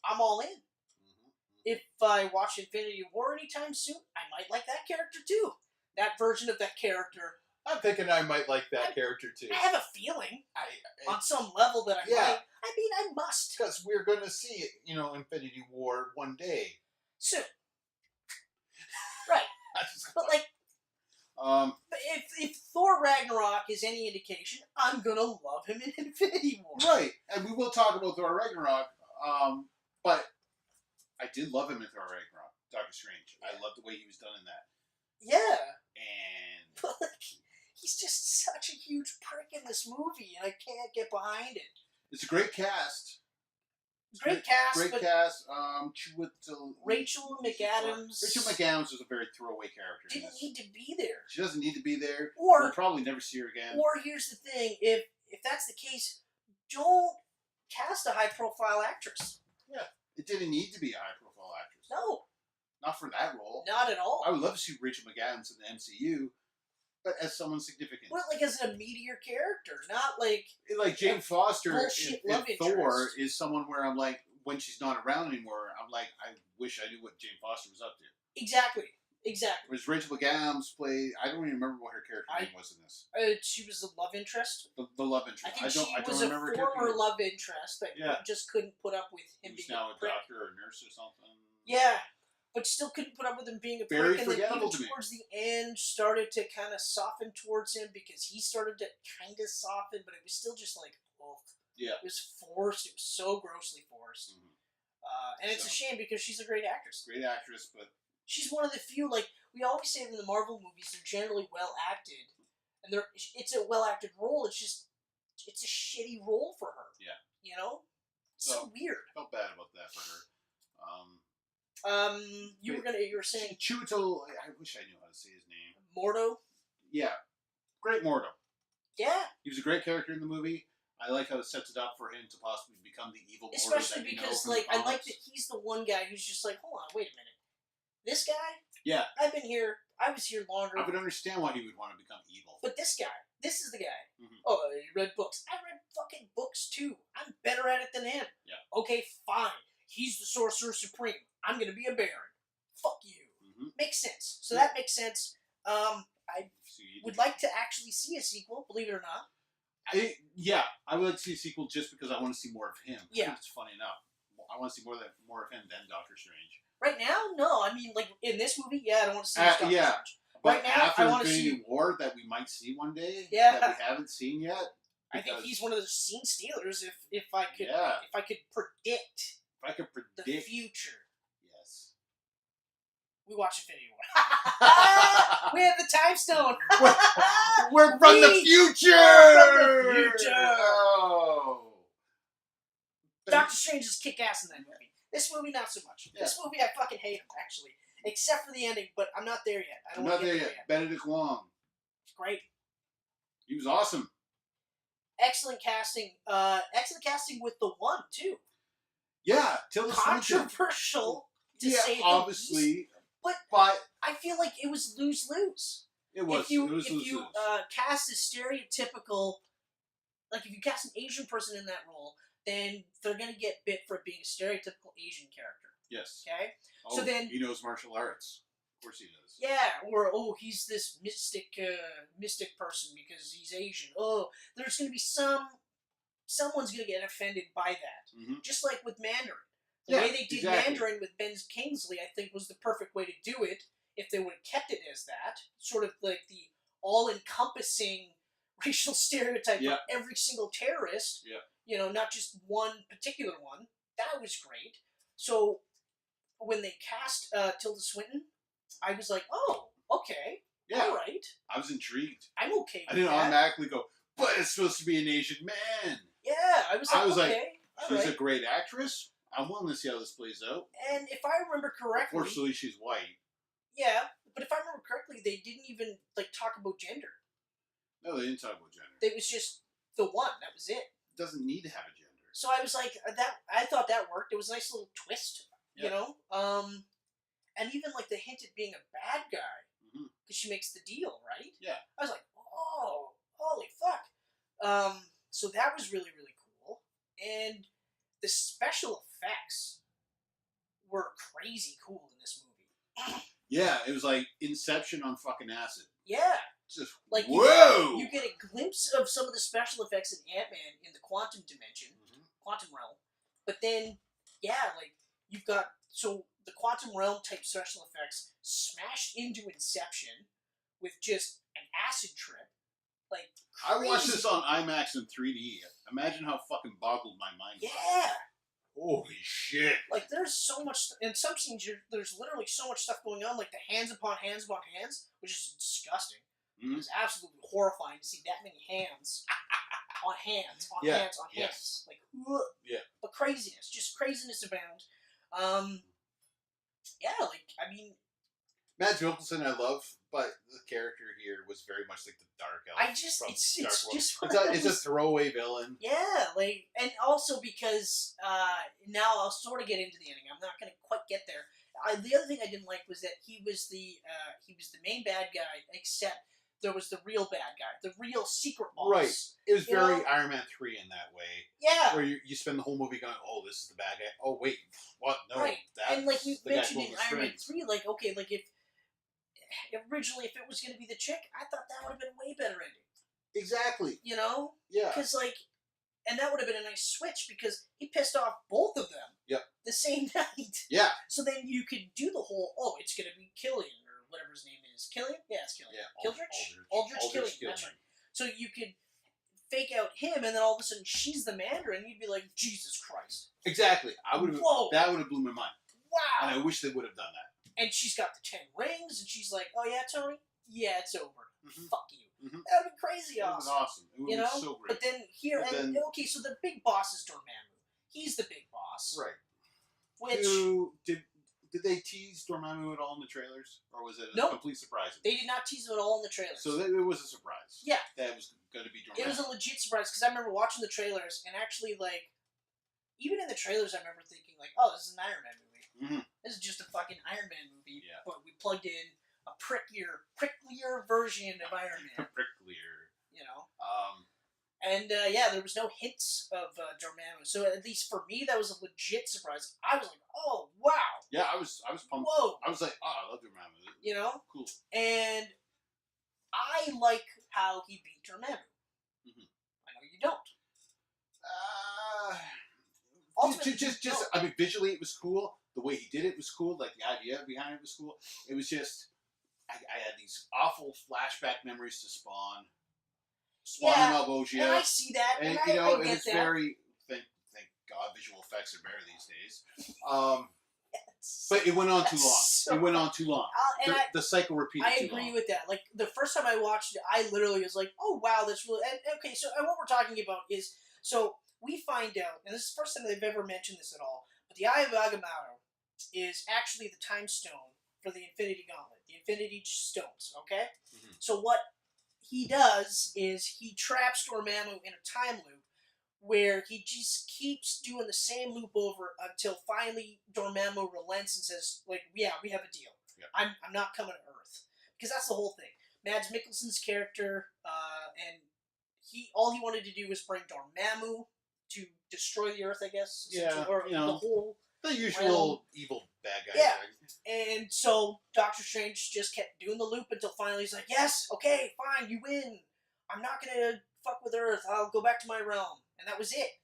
I'm all in. Mm-hmm. If I watch Infinity War anytime soon, I might like that character too. That version of that character. I'm thinking I might like that character too. I have a feeling, on some level, that I might. I mean, I must. Because we're going to see it, Infinity War one day. Soon. Right. But like, but if Thor Ragnarok is any indication, I'm gonna love him in Infinity War. Right, and we will talk about Thor Ragnarok, but I did love him in Thor Ragnarok, Doctor Strange. I loved the way he was done in that. Yeah. And... But he's just such a huge prick in this movie, and I can't get behind it. It's a great cast. Great cast. Great cast. Rachel McAdams. Rachel McAdams was a very throwaway character. Didn't need to be there. She doesn't need to be there. Or we'll probably never see her again. Or here's the thing: if that's the case, don't cast a high-profile actress. Yeah, it didn't need to be a high-profile actress. No, not for that role. Not at all. I would love to see Rachel McAdams in the MCU. But as someone significant. Well, like as a meteor character, not like Jane Foster in Thor is someone where I'm like, when she's not around anymore, I'm like, I wish I knew what Jane Foster was up to. Exactly. Whereas Rachel McAdams played, I don't even remember what her character name was in this. She was the love interest. The love interest. I don't remember a former love interest that just couldn't put up with him being now a doctor or a nurse or something. Yeah. But still couldn't put up with him being a very prick, and then even towards the end started to kind of soften towards him because he started to kind of soften, but it was still just like, oh, yeah, it was forced. It was so grossly forced, and it's a shame because she's a great actress. Great actress, but she's one of the few. Like we always say in the Marvel movies, they're generally well acted, and it's a well acted role. It's just it's a shitty role for her. Yeah, you know, it's so weird. I felt bad about that for her. You were saying Chiwetel. I wish I knew how to say his name. Mordo. Yeah, great Mordo. Yeah, he was a great character in the movie. I like how it sets it up for him to possibly become the evil Mordo. Especially because, I like that he's the one guy who's just like, hold on, wait a minute, this guy. Yeah, I've been here. I was here longer. I would understand why he would want to become evil. But this guy, this is the guy. Mm-hmm. Oh, you read books. I read fucking books too. I'm better at it than him. Yeah. Okay, fine. He's the Sorcerer Supreme. I'm going to be a Baron. Fuck you. Mm-hmm. Makes sense. So that makes sense. I would like to actually see a sequel, believe it or not. I would like to see a sequel just because I want to see more of him. Yeah. It's funny enough. I want to see more of him than Doctor Strange. Right now, no. I mean, like, in this movie, I don't want to see Doctor Strange. But right now, after I want to see War that we might see one day that we haven't seen yet. I think he's one of those scene stealers if I could predict the future. Yes. We watch Infinity War. We have the time stone. We're from the future. Oh. Doctor Strange is kick ass in that movie. This movie, not so much. Yeah. This movie, I fucking hate him, actually. Except for the ending, but I'm not there yet. I'm not there yet. Benedict Wong. Great. He was awesome. Excellent casting. Excellent casting with the one, too. Yeah, Tilda Swinton. Controversial, to say the obviously. least. But I feel like it was lose-lose. It was. If you cast a stereotypical, like if you cast an Asian person in that role, then they're going to get bit for being a stereotypical Asian character. Yes. Okay? Oh, so then, he knows martial arts. Of course he does. Yeah, or, he's this mystic person because he's Asian. Oh, there's going to be someone's going to get offended by that. Mm-hmm. Just like with Mandarin. The way they did Mandarin with Ben Kingsley, I think, was the perfect way to do it. If they would have kept it as that, sort of like the all-encompassing racial stereotype for every single terrorist. Yeah. You know, not just one particular one. That was great. So when they cast Tilda Swinton, I was like, oh, okay, all right. I was intrigued. I'm okay with I didn't that. automatically go, but it's supposed to be an Asian man. Yeah, I was like, okay, she's a great actress. I'm willing to see how this plays out. And if I remember correctly... Unfortunately, she's white. Yeah, but if I remember correctly, they didn't even, like, talk about gender. No, they didn't talk about gender. It was just the one. That was it. It doesn't need to have a gender. So I was like, I thought that worked. It was a nice little twist, you know? And even, like, the hint at being a bad guy, because she makes the deal, right? Yeah. I was like, oh, holy fuck. So that was really, really cool. And the special effects were crazy cool in this movie. Yeah, it was like Inception on fucking acid. Yeah. Just, like, whoa! You get a glimpse of some of the special effects in Ant-Man in the quantum dimension, quantum realm. But then, yeah, like, you've got, so the quantum realm type special effects smashed into Inception with just an acid trip. Like, crazy. I watched this on IMAX in 3D. Imagine how fucking boggled my mind was. Yeah! Holy shit. Like, there's so much, in some scenes, there's literally so much stuff going on, like the hands upon hands upon hands, which is disgusting. It's absolutely horrifying to see that many hands on hands, on hands, on hands. Like, but craziness, just craziness abound. Yeah, like, I mean... Mads Mikkelsen I love, but the character here was very much like the Dark Elf. It's a throwaway villain. Yeah, like, and also because, now I'll sort of get into the ending. I'm not going to quite get there. The other thing I didn't like was that he was the main bad guy, except there was the real bad guy, the real secret boss. Right. It was very Iron Man 3 in that way. Yeah. Where you spend the whole movie going, oh, this is the bad guy. Oh, wait, what? No. Right. And like you mentioned in Iron Man 3, like, okay, like if originally if it was going to be the chick, I thought that would have been a way better ending. Exactly. You know? Yeah. Because, like, and that would have been a nice switch because he pissed off both of them. Yep. The same night. Yeah. So then you could do the whole, oh, it's going to be Killian or whatever his name is. Killian? Yeah, it's Killian. Yeah. Aldrich Killian. That's right. So you could fake out him and then all of a sudden she's the Mandarin. You'd be like, Jesus Christ. Exactly. That would have blew my mind. Wow. And I wish they would have done that. And she's got the 10 rings and she's like, oh yeah, Tony? Yeah, it's over. Fuck you. That would be crazy awesome. That was awesome. It would be so great. But then here, okay, so the big boss is Dormammu. He's the big boss. Right. Which... Did they tease Dormammu at all in the trailers? Or was it a complete surprise? They did not tease him at all in the trailers. So it was a surprise. Yeah. That was going to be Dormammu. It was a legit surprise, because I remember watching the trailers, and actually, like, even in the trailers, I remember thinking, like, oh, this is an Iron Man movie. This is just a fucking Iron Man movie, but we plugged in a pricklier version of Iron Man. Pricklier. You know? And, there was no hints of Dormammu. So at least for me, that was a legit surprise. I was like, oh, wow. Yeah, I was pumped. Whoa. I was like, oh, I love Dormammu. You know? Cool. And I like how he beat Dormammu. I know you don't. I mean, visually it was cool. The way he did it was cool. Like, the idea behind it was cool. It was just, I had these awful flashback memories to Spawn. Spawn and Malvosia. And I see that. And, I it get was that. very, thank God, visual effects are better these days. But it went on too long. It went on too long. The cycle repeated too long. I agree with that. Like, the first time I watched it, I literally was like, oh, wow, that's really... And, okay, so what we're talking about is... So, we find out, and this is the first time they've ever mentioned this at all, but the Eye of Agamotto is actually the time stone for the Infinity Gauntlet. The Infinity Stones, okay? So what he does is he traps Dormammu in a time loop where he just keeps doing the same loop over until finally Dormammu relents and says, like, yeah, we have a deal. Yeah. I'm not coming to Earth. Because that's the whole thing. Mads Mikkelsen's character, and all he wanted to do was bring Dormammu to destroy the Earth, I guess. Yeah, or the whole... The usual evil bad guy. Yeah. And so Doctor Strange just kept doing the loop until finally he's like, yes, okay, fine, you win. I'm not going to fuck with Earth. I'll go back to my realm. And that was it.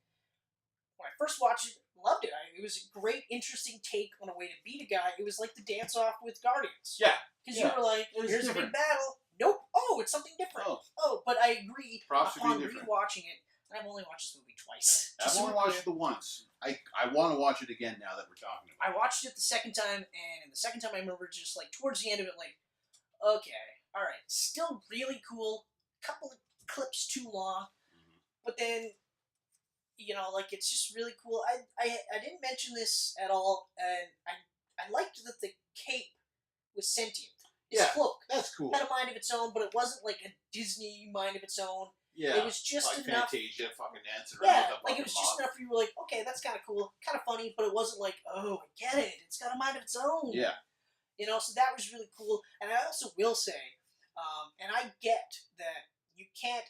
when I first watched it, loved it. It was a great, interesting take on a way to beat a guy. It was like the dance-off with Guardians. Yeah. Because you were like, here's a big battle. Nope. Oh, it's something different. Oh, but I agree. Props upon for being different. rewatching it, and I've only watched this movie twice. I've only watched it once. I want to watch it again now that we're talking about it. I watched it the second time, and the second time I remember just like towards the end of it, like, okay, all right, still really cool. Couple of clips too long, but then, like it's just really cool. I didn't mention this at all, and I liked that the cape was sentient. His cloak. That's cool. Had a mind of its own, but it wasn't like a Disney mind of its own. Yeah. It was just like enough. Fantasia fucking dancing around. Yeah, like it was just enough where you were like, okay, that's kind of cool, kind of funny, but it wasn't like, oh, I get it. It's got a mind of its own. Yeah. So that was really cool. And I also will say, and I get that you can't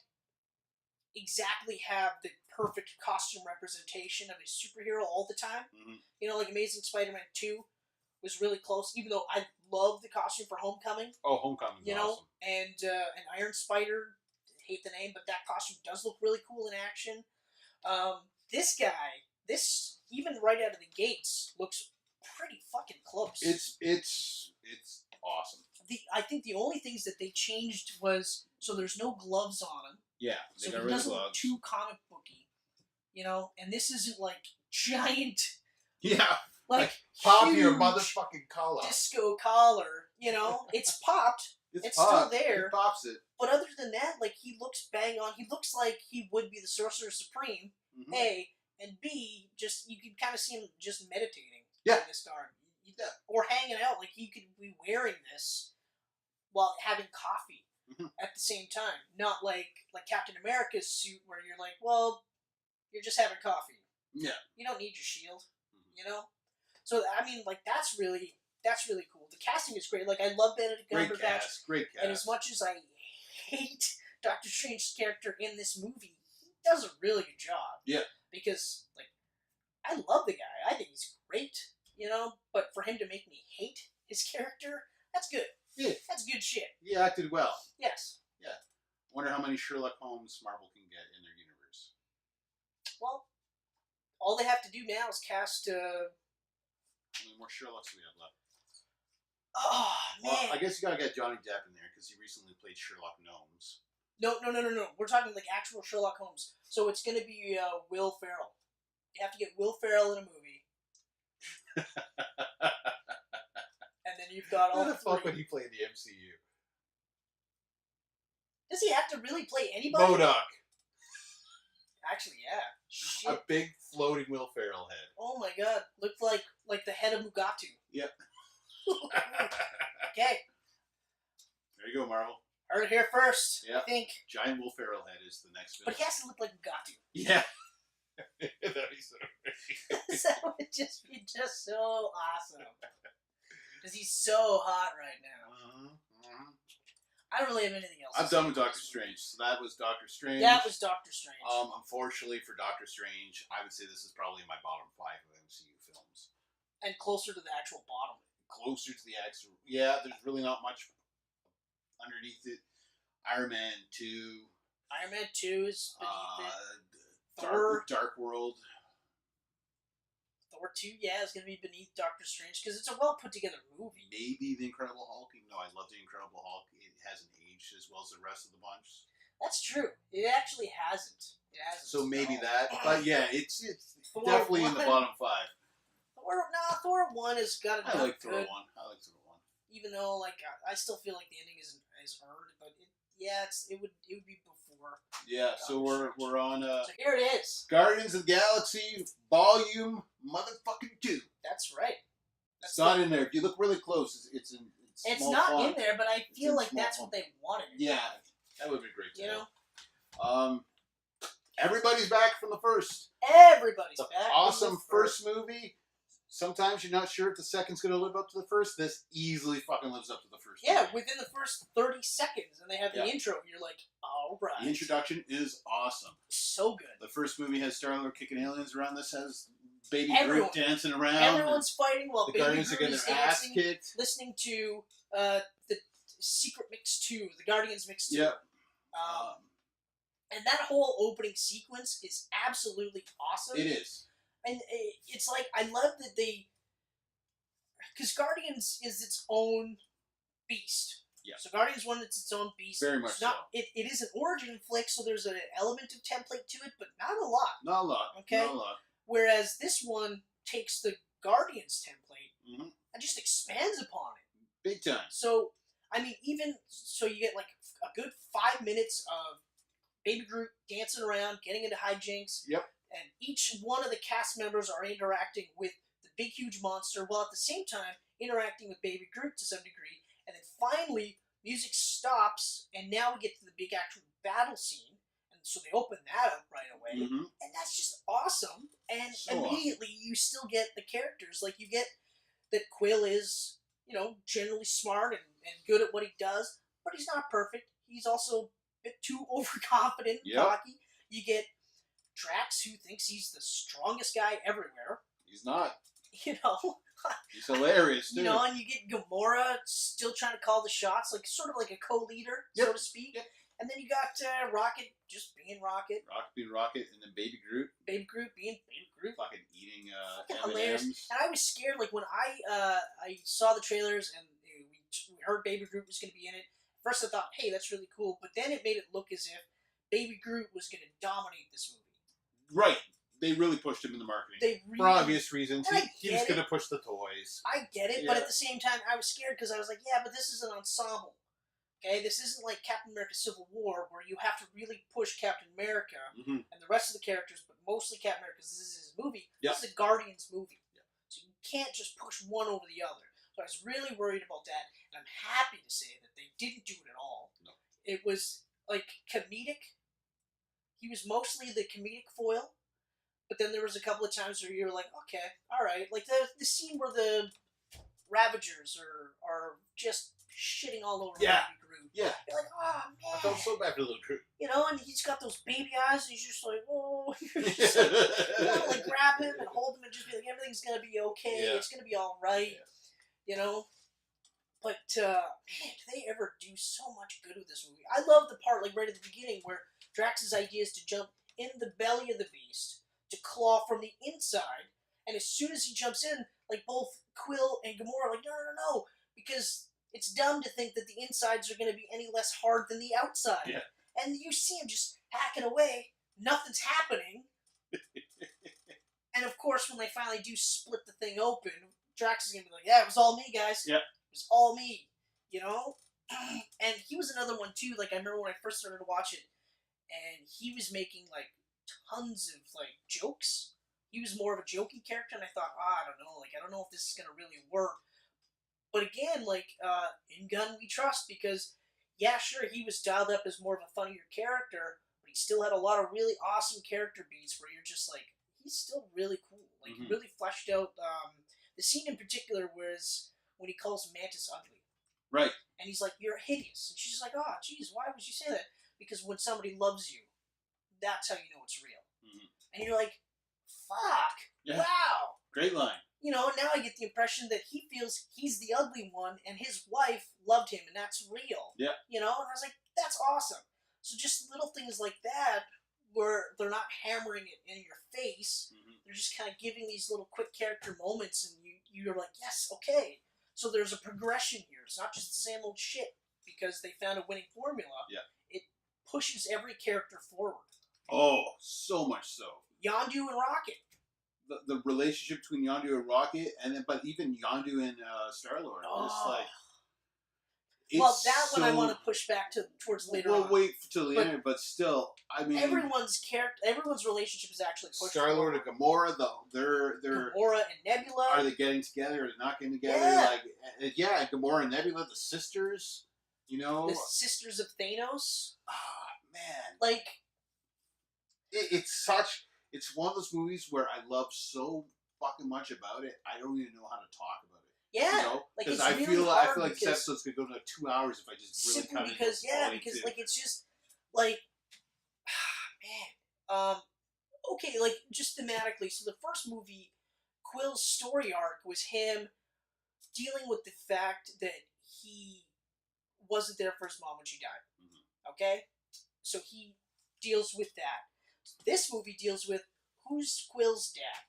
exactly have the perfect costume representation of a superhero all the time. Like Amazing Spider-Man 2 was really close, even though I love the costume for Homecoming. Oh, Homecoming's awesome. And Iron Spider, hate the name, but that costume does look really cool in action. This guy, even right out of the gates, looks pretty fucking close. It's awesome. I think the only things that they changed was, so there's no gloves on him. Yeah, so he doesn't look too comic booky, and this isn't like giant. Yeah. Like pop your motherfucking collar. Disco collar, it's popped. It's popped. Still there. He pops it. But other than that, like, he looks bang on. He looks like he would be the Sorcerer Supreme, A, and B, just, you can kind of see him just meditating in this dark. Or hanging out, like he could be wearing this while having coffee at the same time. Not like Captain America's suit where you're like, well, you're just having coffee. Yeah. You don't need your shield, So, I mean, like, that's really cool. The casting is great. Like, I love Benedict Cumberbatch. Great cast. And as much as I hate Doctor Strange's character in this movie, he does a really good job. Yeah. Because, like, I love the guy. I think he's great, but for him to make me hate his character, that's good. Yeah. That's good shit. He acted well. Yes. Yeah. Wonder how many Sherlock Holmes Marvel can get in their universe. Well, all they have to do now is cast, how many more Sherlocks do we have left? Oh, man. Well, I guess you gotta get Johnny Depp in there because he recently played Sherlock Gnomes. No. We're talking like actual Sherlock Holmes. So it's going to be Will Ferrell. You have to get Will Ferrell in a movie. And then you've got all Who the three. fuck would he play in the MCU? Does he have to really play anybody? MODOK. Actually, yeah. Shit. A big floating Will Ferrell head. Oh my god. Looked like the head of Mugatu. Yep. Okay. There you go, Marvel. Heard it here first. Yep. I think. Giant Will Ferrell head is the next film. But he has to look like Mugatu. Yeah. That'd be so great. That would just be so awesome. Because he's so hot right now. I don't really have anything else. I'm done with Doctor Strange. So that was Doctor Strange. That was Doctor Strange. Unfortunately for Doctor Strange, I would say this is probably my bottom 5 of MCU films. And closer to the actual bottom. Closer to the actual... Yeah, there's really not much underneath it. Iron Man 2. Iron Man 2 is beneath it. Dark World. Thor 2, yeah, is going to be beneath Doctor Strange because it's a well put together movie. Maybe The Incredible Hulk. Even though I love The Incredible Hulk, it hasn't aged as well as the rest of the bunch. That's true. It actually hasn't. So maybe that. But yeah, it's definitely in the bottom 5. Thor 1 has got enough. I like Thor 1. Even though, like, I still feel like the ending is earned, but it would be before. Yeah, so we're on. So here it is. Guardians of the Galaxy Volume Motherfucking 2. That's right. It's not in there. If you look really close, it's in. It's small not font. in there, but I feel like that's what they wanted. Yeah, that would be great. Everybody's back from the first. Everybody's back. Awesome first movie. Sometimes you're not sure if the second's going to live up to the first. This easily fucking lives up to the first. Yeah, movie. within the first 30 seconds, and they have the intro, and you're like, all right. The introduction is awesome. So good. The first movie has Star-Lord kicking aliens around. This has Baby Everyone. Groot dancing around. Everyone's fighting while the Baby Guardians are Groot getting is their ass dancing, kicked. listening to the Secret Mix 2, the Guardians Mix 2. Yep. And that whole opening sequence is absolutely awesome. It is. And it's like, I love that they, because Guardians is its own beast. Yeah. So Guardians 1, it's its own beast. Very much it's not, so. It is an origin flick, so there's an element of template to it, but not a lot. Not a lot. Okay? Not a lot. Whereas this one takes the Guardians template Mm-hmm. and just expands upon it. Big time. So, I mean, even, so you get like a good 5 minutes of Baby Groot dancing around, getting into hijinks. Yep. And each one of the cast members are interacting with the big, huge monster, while at the same time interacting with Baby Groot to some degree. And then finally, music stops, and now we get to the big actual battle scene. And so they open that up right away. Mm-hmm. And that's just awesome. And So immediately you still get the characters. Like, you get that Quill is, you know, generally smart and good at what he does, but he's not perfect. He's also a bit too overconfident and cocky. You get Drax, who thinks he's the strongest guy everywhere. He's not. You know? He's hilarious, too. You know, and you get Gamora still trying to call the shots, like sort of like a co-leader, so to speak. Yep. And then you got Rocket just being Rocket. Rocket being Rocket, and then Baby Groot. Baby Groot being Baby Groot. Fucking eating Fucking hilarious. M&Ms. And I was scared, like, when I saw the trailers and we heard Baby Groot was going to be in it. First I thought, hey, that's really cool. But then it made it look as if Baby Groot was going to dominate this movie. Right. They really pushed him in the marketing. They really, for obvious reasons. And He was going to push the toys. I get it, but at the same time, I was scared because I was like, yeah, but this is an ensemble. Okay, this isn't like Captain America Civil War, where you have to really push Captain America and the rest of the characters, but mostly Captain America, because this is his movie. This is a Guardians movie. So you can't just push one over the other. So I was really worried about that, and I'm happy to say that they didn't do it at all. No. It was, like, comedic. He was mostly the comedic foil, but then there was a couple of times where you were like, okay, alright. Like, the scene where the Ravagers are just shitting all over Baby Groot. Yeah. You're like, oh, man. I felt so bad for little Groot. You know, and he's got those baby eyes, and he's just like, oh. You're just like, you want to, like, grab him and hold him and just be like, everything's going to be okay. Yeah. It's going to be all right. Yeah. You know? But, man, do they ever do so much good with this movie? I love the part, like, right at the beginning where Drax's idea is to jump in the belly of the beast to claw from the inside, and as soon as he jumps in, like, both Quill and Gamora are like, no, because it's dumb to think that the insides are going to be any less hard than the outside. Yeah. And you see him just hacking away, nothing's happening. And of course, when they finally do split the thing open, Drax is going to be like, yeah, it was all me, guys. Yeah. It was all me. You know? And he was another one, too. Like, I remember when I first started to watch it, and he was making, like, tons of, like, jokes. He was more of a jokey character, and I thought, I don't know. Like, I don't know if this is going to really work. But again, like, in Gunn we trust, because, yeah, sure, he was dialed up as more of a funnier character, but he still had a lot of really awesome character beats where you're just like, he's still really cool. Like, he really fleshed out, the scene in particular was when he calls Mantis ugly. Right. And he's like, you're hideous. And she's like, oh, geez, why would you say that? Because when somebody loves you, that's how you know it's real. And you're like, fuck, wow. Great line. You know, now I get the impression that he feels he's the ugly one, and his wife loved him, and that's real. Yeah. You know, and I was like, that's awesome. So just little things like that, where they're not hammering it in your face, they're just kind of giving these little quick character moments, and you're like, yes, okay. So there's a progression here. It's not just the same old shit because they found a winning formula. Yeah. It pushes every character forward. Oh, so much so. Yondu and Rocket. The relationship between Yondu and Rocket, and then but even Yondu and Star-Lord. It's like, well, that one I want to push back towards later on. We'll wait till the end, but still, I mean, everyone's relationship is actually pushed. Star-Lord and Gamora, they're Gamora and Nebula. Are they getting together? Are they not getting together? Yeah. Like, Gamora and Nebula, the sisters. You know, the sisters of Thanos. Ah, man, like it's one of those movies where I love so fucking much about it. I don't even know how to talk about it. Yeah, you know? like because it's I really feel hard like this episode's gonna go to 2 hours if I just really simply cut it. because like it's just like man, okay, like just thematically. So the first movie, Quill's story arc was him dealing with the fact that he wasn't there for his mom when she died. Okay, so he deals with that. This movie deals with who's Quill's dad.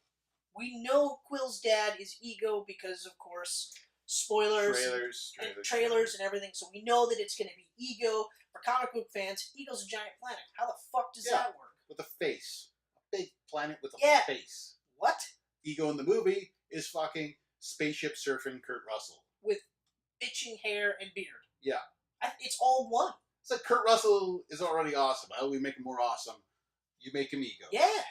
We know Quill's dad is Ego because, of course, spoilers, trailers, and everything. So we know that it's going to be Ego. For comic book fans, Ego's a giant planet. How the fuck does that work? With a face. A big planet with a face. What? Ego in the movie is fucking spaceship surfing Kurt Russell. With bitching hair and beard. Yeah. It's all one. It's like Kurt Russell is already awesome. How do we make him more awesome? You make him Ego. Yeah.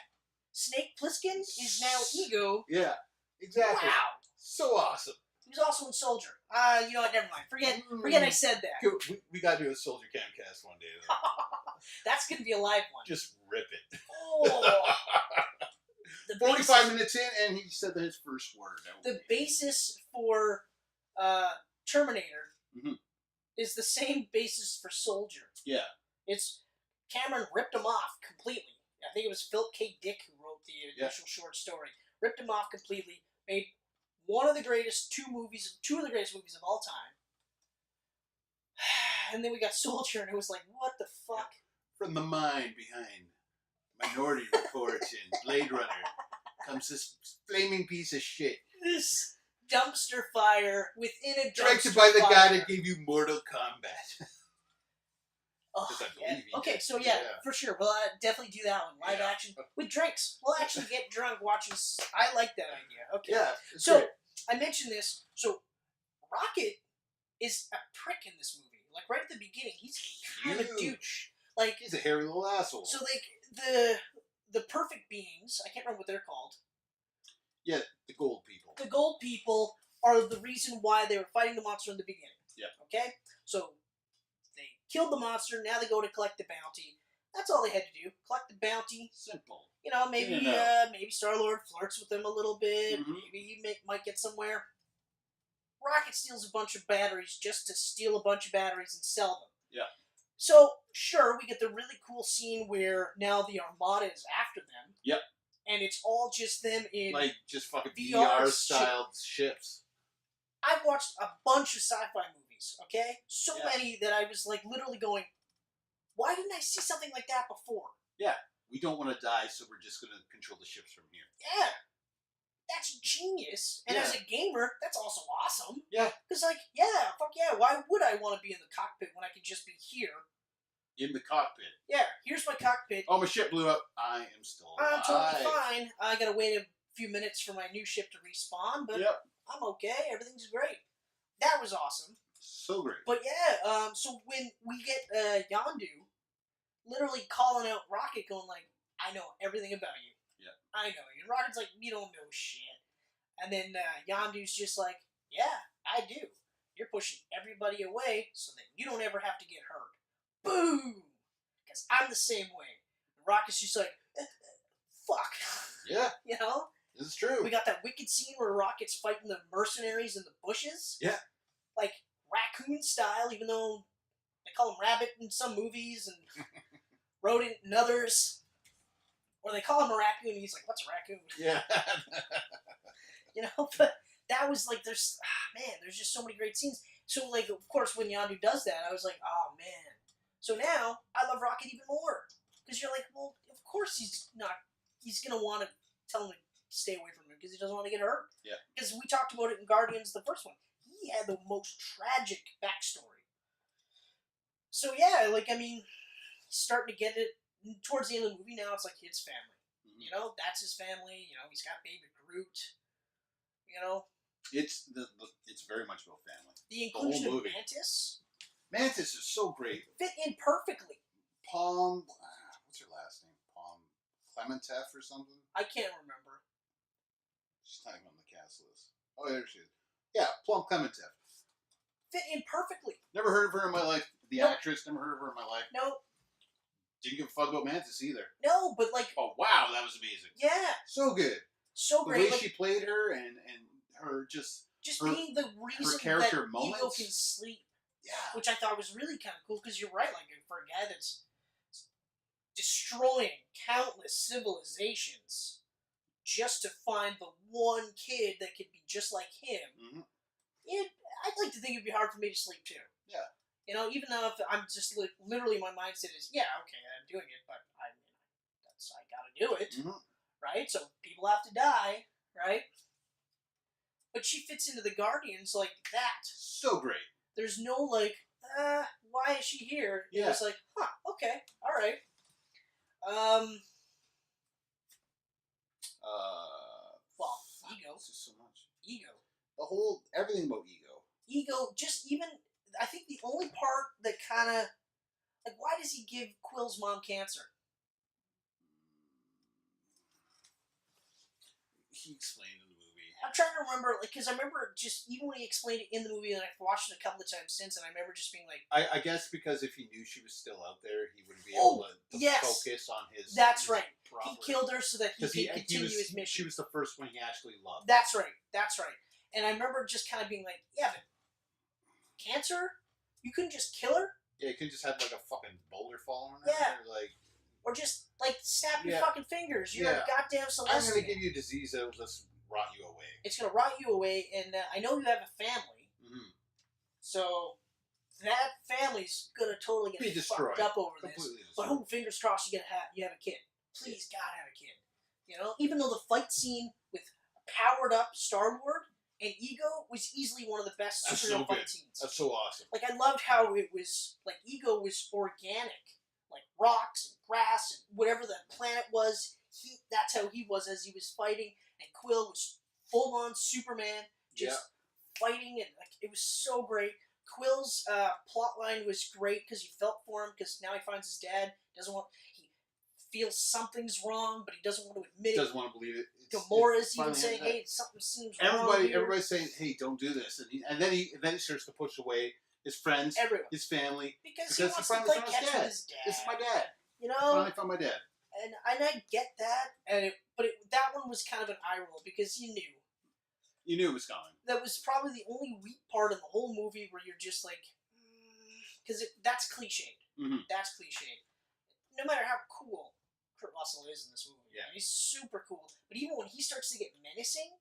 Snake Plissken is now Ego. Yeah. Exactly. Wow. So awesome. He was also in Soldier. You know what? Never mind. Forget I said that. We gotta do a Soldier Camcast one day, though. That's gonna be a live one. Just rip it. Oh. 45 minutes in, and he said his first word. The basis for Terminator is the same basis for Soldier. Yeah. It's Cameron ripped him off completely. I think it was Philip K. Dick who wrote the initial short story. Ripped him off completely. Made two of the greatest movies of all time. And then we got Soldier, and it was like, what the fuck? From the mind behind Minority Report and Blade Runner comes this flaming piece of shit. This dumpster fire within a dumpster Directed by the guy that gave you Mortal Kombat. Oh, yeah. Okay, so yeah, for sure. We'll definitely do that one. Live action with drinks. We'll actually get drunk watching. I like that idea. Okay. Yeah. So great. I mentioned this. So Rocket is a prick in this movie. Like right at the beginning, he's kind of a douche. Like he's a hairy little asshole. So like the perfect beings, I can't remember what they're called. Yeah, the gold people. The gold people are the reason why they were fighting the monster in the beginning. Yeah. Okay? So they killed the monster, now they go to collect the bounty. That's all they had to do. Collect the bounty. Simple. You know, maybe maybe Star-Lord flirts with them a little bit. Mm-hmm. Maybe he might get somewhere. Rocket steals a bunch of batteries just to steal a bunch of batteries and sell them. Yeah. So, sure, we get the really cool scene where now the Armada is after them. Yep. And it's all just them in like just fucking VR styled ships. I've watched a bunch of sci-fi movies, okay? So Yeah. many that I was like literally going, why didn't I see something like that before? Yeah. We don't want to die, so we're just going to control the ships from here. Yeah. That's genius. And as a gamer, that's also awesome. Yeah. Because, like, yeah, fuck yeah, why would I want to be in the cockpit when I could just be here? In the cockpit. Yeah, here's my cockpit. Oh, my ship blew up. I am still alive. I'm totally fine. I gotta wait a few minutes for my new ship to respawn, but I'm okay. Everything's great. That was awesome. So great. But yeah, so when we get Yondu literally calling out Rocket, going like, I know everything about you. Yeah. I know you. And Rocket's like, you don't know shit. And then Yondu's just like, yeah, I do. You're pushing everybody away so that you don't ever have to get hurt. Boom! Because I'm the same way. And Rocket's just like, fuck. Yeah. You know? This is true. We got that wicked scene where Rocket's fighting the mercenaries in the bushes. Yeah. Like, raccoon style, even though they call him Rabbit in some movies and Rodent in others. Or they call him a raccoon and he's like, what's a raccoon? Yeah. You know? But that was like, there's just so many great scenes. So, like, of course, when Yondu does that, I was like, oh, man. So now, I love Rocket even more. Because you're like, well, of course he's going to want to tell him to stay away from him because he doesn't want to get hurt. Yeah. Because we talked about it in Guardians, the first one. He had the most tragic backstory. So yeah, like, I mean, he's starting to get it. Towards the end of the movie now, it's like his family. Mm-hmm. You know, that's his family. You know, he's got baby Groot. You know? It's very much about family. The inclusion of Mantis. Mantis is so great. Fit in perfectly. Palm, what's her last name? Palm Clementef or something? I can't remember. She's not even on the cast list. Oh, there she is. Yeah, Plum Clementef. Fit in perfectly. Never heard of her in my life. The actress, never heard of her in my life. No. Didn't give a fuck about Mantis either. No, but like... Oh, wow, that was amazing. Yeah. So good. So great. The way she played her and her just her, being the reason that Ego can sleep. Yeah. Which I thought was really kind of cool, because you're right, like, for a guy that's destroying countless civilizations just to find the one kid that could be just like him, I'd like to think it'd be hard for me to sleep too. Yeah. You know, even though if I'm just literally my mindset is, yeah, okay, I'm doing it, but I gotta do it, right? So people have to die, right? But she fits into the Guardians like that. So great. There's no like, why is she here? Yeah. It's like, huh, okay, all right. Well, ego. This is so much. Ego. Everything about ego. Ego, just even, I think the only part that kind of, like, why does he give Quill's mom cancer? He explained in the movie. I'm trying to remember, like, because I remember just, even when he explained it in the movie, and I've watched it a couple of times since, and I remember just being like, I guess because if he knew she was still out there, he would be able to yes. focus on his. That's his right. He killed her so that he could continue his mission. She was the first one he actually loved. That's right. That's right. And I remember just kind of being like, yeah, but cancer? You couldn't just kill her? Yeah, you couldn't just have like a fucking boulder fall on her. Yeah. Or Or just, like, snap your fucking fingers. You're a goddamn Celestial. I'm going to give you a disease that will just rot you away. It's going to rot you away, and I know you have a family. Mm-hmm. So that family's going to totally get fucked up over this. But fingers crossed you have a kid. Please, God, have a kid. You know? Even though the fight scene with powered up Star-Lord and Ego was easily one of the best superhero fight scenes. That's so awesome. Like, I loved how it was, like, Ego was organic. Like, rocks and grass and whatever the planet was, that's how he was as he was fighting. And Quill was full-on Superman, just fighting, and like, it was so great. Quill's plot line was great because you felt for him, because now he finds his dad. He feels something's wrong, but he doesn't want to admit it. Doesn't want to believe it. Gamora's even saying, "Hey, something seems wrong here." Everybody's saying, "Hey, don't do this," and then he starts to push away his friends, everyone, his family, because he wants to play catch with his dad. This is my dad. You know, finally found my dad. And I get that, but that one was kind of an eye roll because you knew. You knew it was coming. That was probably the only weak part of the whole movie where you're just like, because that's cliched. Mm-hmm. That's cliched. No matter how cool Kurt Russell is in this movie, he's super cool. But even when he starts to get menacing,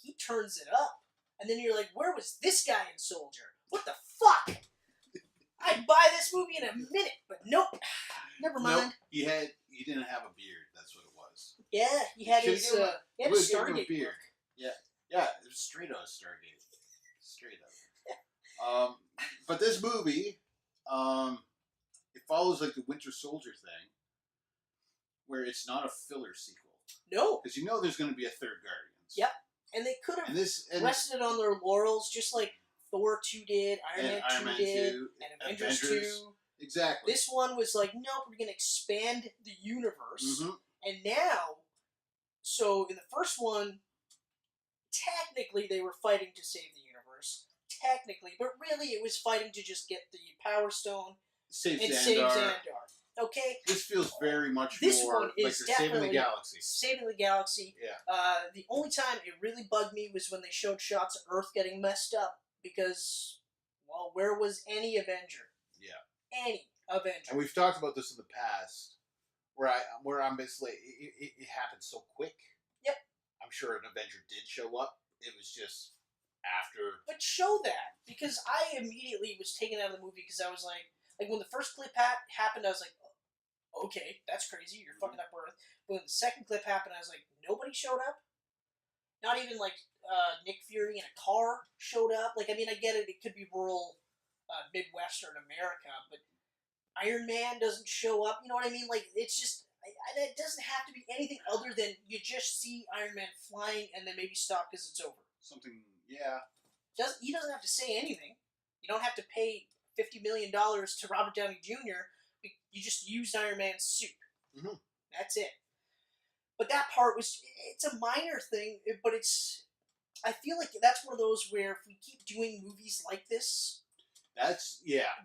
he turns it up. And then you're like, where was this guy in Soldier? What the fuck? I'd buy this movie in a minute, but nope. Never mind. Nope. He didn't have a beard. That's what it was. Yeah, he had his Stargate beard. Look. Yeah, it was straight out of Stargate. Straight up. But this movie, it follows like the Winter Soldier thing, where it's not a filler sequel. No. Because you know there's going to be a third Guardians. Yep. And they could have rested on their laurels, just like Thor 2 did, Iron Man 2 did, and Avengers 2. Exactly. This one was like, no, we're going to expand the universe. Mm-hmm. And now, so in the first one, technically they were fighting to save the universe. Technically. But really it was fighting to just get the Power Stone save Xandar. Okay? This feels very much this more one like is they're saving the galaxy. Saving the galaxy. Yeah. The only time it really bugged me was when they showed shots of Earth getting messed up. Because, well, where was any Avenger? Yeah. Any Avenger. And we've talked about this in the past, where I'm basically, it happened so quick. Yep. I'm sure an Avenger did show up. It was just after. But show that, because I immediately was taken out of the movie because I was like when the first clip happened, I was like, oh, okay, that's crazy. You're fucking up Earth. But when the second clip happened, I was like, nobody showed up. Not even like Nick Fury in a car showed up. Like, I mean, I get it. It could be rural Midwestern America, but Iron Man doesn't show up. You know what I mean? Like, it's just, it doesn't have to be anything other than you just see Iron Man flying and then maybe stop because it's over. Something, yeah. He doesn't have to say anything. You don't have to pay $50 million to Robert Downey Jr. You just used Iron Man's suit. Mm-hmm. That's it. But that part it's a minor thing, but I feel like that's one of those where if we keep doing movies like this,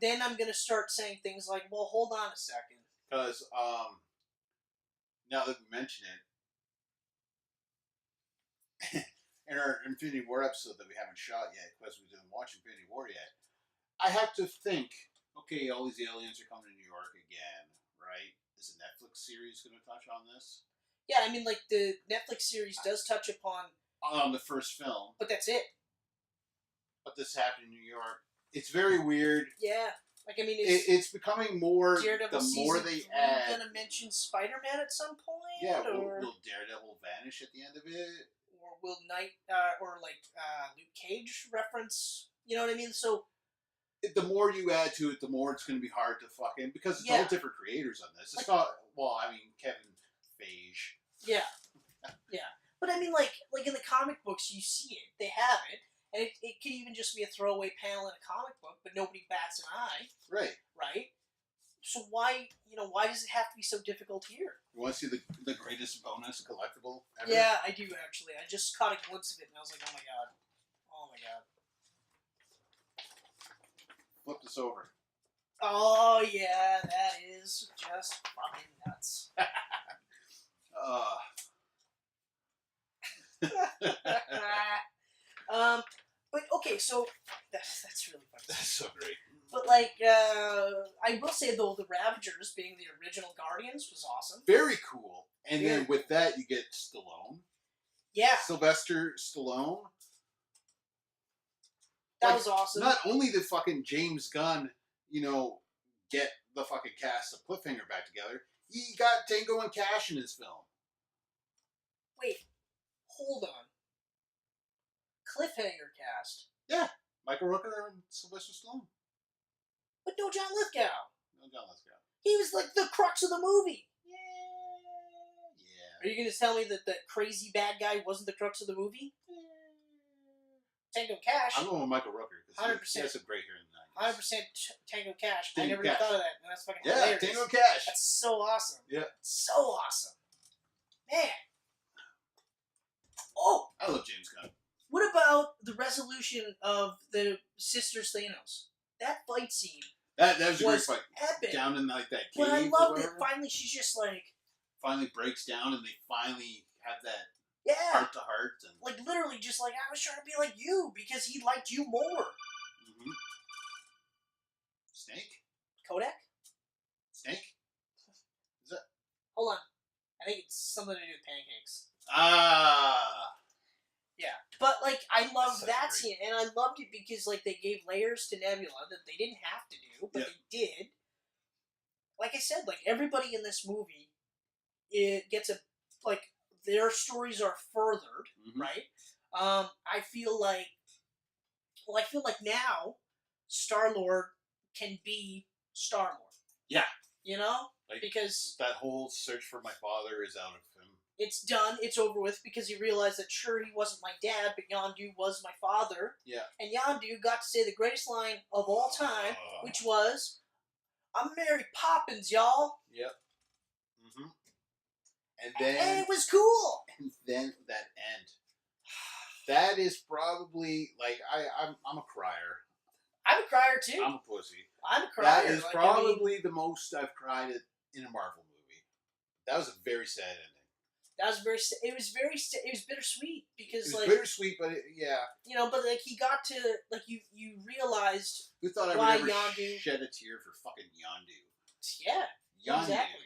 then I'm going to start saying things like, well, hold on a second. Because, now that we mention it, in our Infinity War episode that we haven't shot yet, because we didn't watch Infinity War yet, I have to think, okay, all these aliens are coming to New York again, right? Is a Netflix series going to touch on this? Yeah, I mean, like, the Netflix series does touch upon... On the first film. But that's it. But this happened in New York. It's very weird. Yeah. Like, I mean, it's becoming more... Daredevil the more they add... going to mention Spider-Man at some point? Yeah, or will Daredevil vanish at the end of it? Or will Knight or like Luke Cage reference? You know what I mean? So The more you add to it, the more it's going to be hard to fucking, because it's all different creators on this. It's not, well, I mean, Kevin Feige. Yeah. Yeah. But I mean, like in the comic books, you see it. They have it. And it could even just be a throwaway panel in a comic book, but nobody bats an eye. Right. Right? So why does it have to be so difficult here? You want to see the greatest bonus collectible ever? Yeah, I do, actually. I just caught a glimpse of it, and I was like, oh my god. Oh my god. Flip this over. Oh, yeah, that is just fucking nuts. But okay, so that's really funny. That's so great. But like, I will say though, the Ravagers being the original Guardians was awesome. Very cool. And then with that, you get Stallone. Yeah, Sylvester Stallone. that was awesome. Not only did fucking James Gunn, get the fucking cast of Cliffhanger back together, he got Tango and Cash in his film. Wait, hold on. Cliffhanger cast. Yeah, Michael Rooker and Sylvester Stallone. But no John Lithgow. No John Lithgow. He was like the crux of the movie. Yeah. Are you going to tell me that that crazy bad guy wasn't the crux of the movie? Tango Cash. I'm going with Michael Rooker because 100%. he has some great hair in the 90s. 100% Tango Cash. Tango I never even Cash. thought of that. And that's fucking Yeah, hilarious. Tango Cash. That's so awesome. Yeah. So awesome. Man. Oh, I love James Gunn. what about the resolution of the Sisters Thanos? That fight scene That was a great was fight. epic. Down in like that cave. But I or loved it. whatever. Finally, she's just like, Finally breaks down and they finally have that yeah. heart to heart. And Like, literally, just like, I was trying to be like you because he liked you more. Snake? Kodak? Snake? Is that? Hold on. I think it's something to do with pancakes. Ah! Yeah. But, like, I loved Such that a scene, and I loved it because, like, they gave layers to Nebula that they didn't have to do, but they did. Like I said, like, everybody in this movie, it gets a, like, their stories are furthered, right? I feel like now, Star-Lord can be Star-Lord. Yeah. You know? Like, because that whole search for my father is out of him. it's done, it's over with, because he realized that sure, he wasn't my dad, but Yondu was my father. Yeah. And Yondu got to say the greatest line of all time, which was, I'm Mary Poppins, y'all. Yep. And then... And it was cool. And then that end. That is probably, like, I'm a crier. I'm a crier, too. I'm a pussy. I'm a crier. That is like, probably the most I've cried in a Marvel movie. That was a very sad ending. That was it was bittersweet, because, It was like... bittersweet, but yeah. You know, but, like, he got to, like, you realized... Who thought I why would ever Yondu... shed a tear for fucking Yondu? Yeah, Yondu. exactly.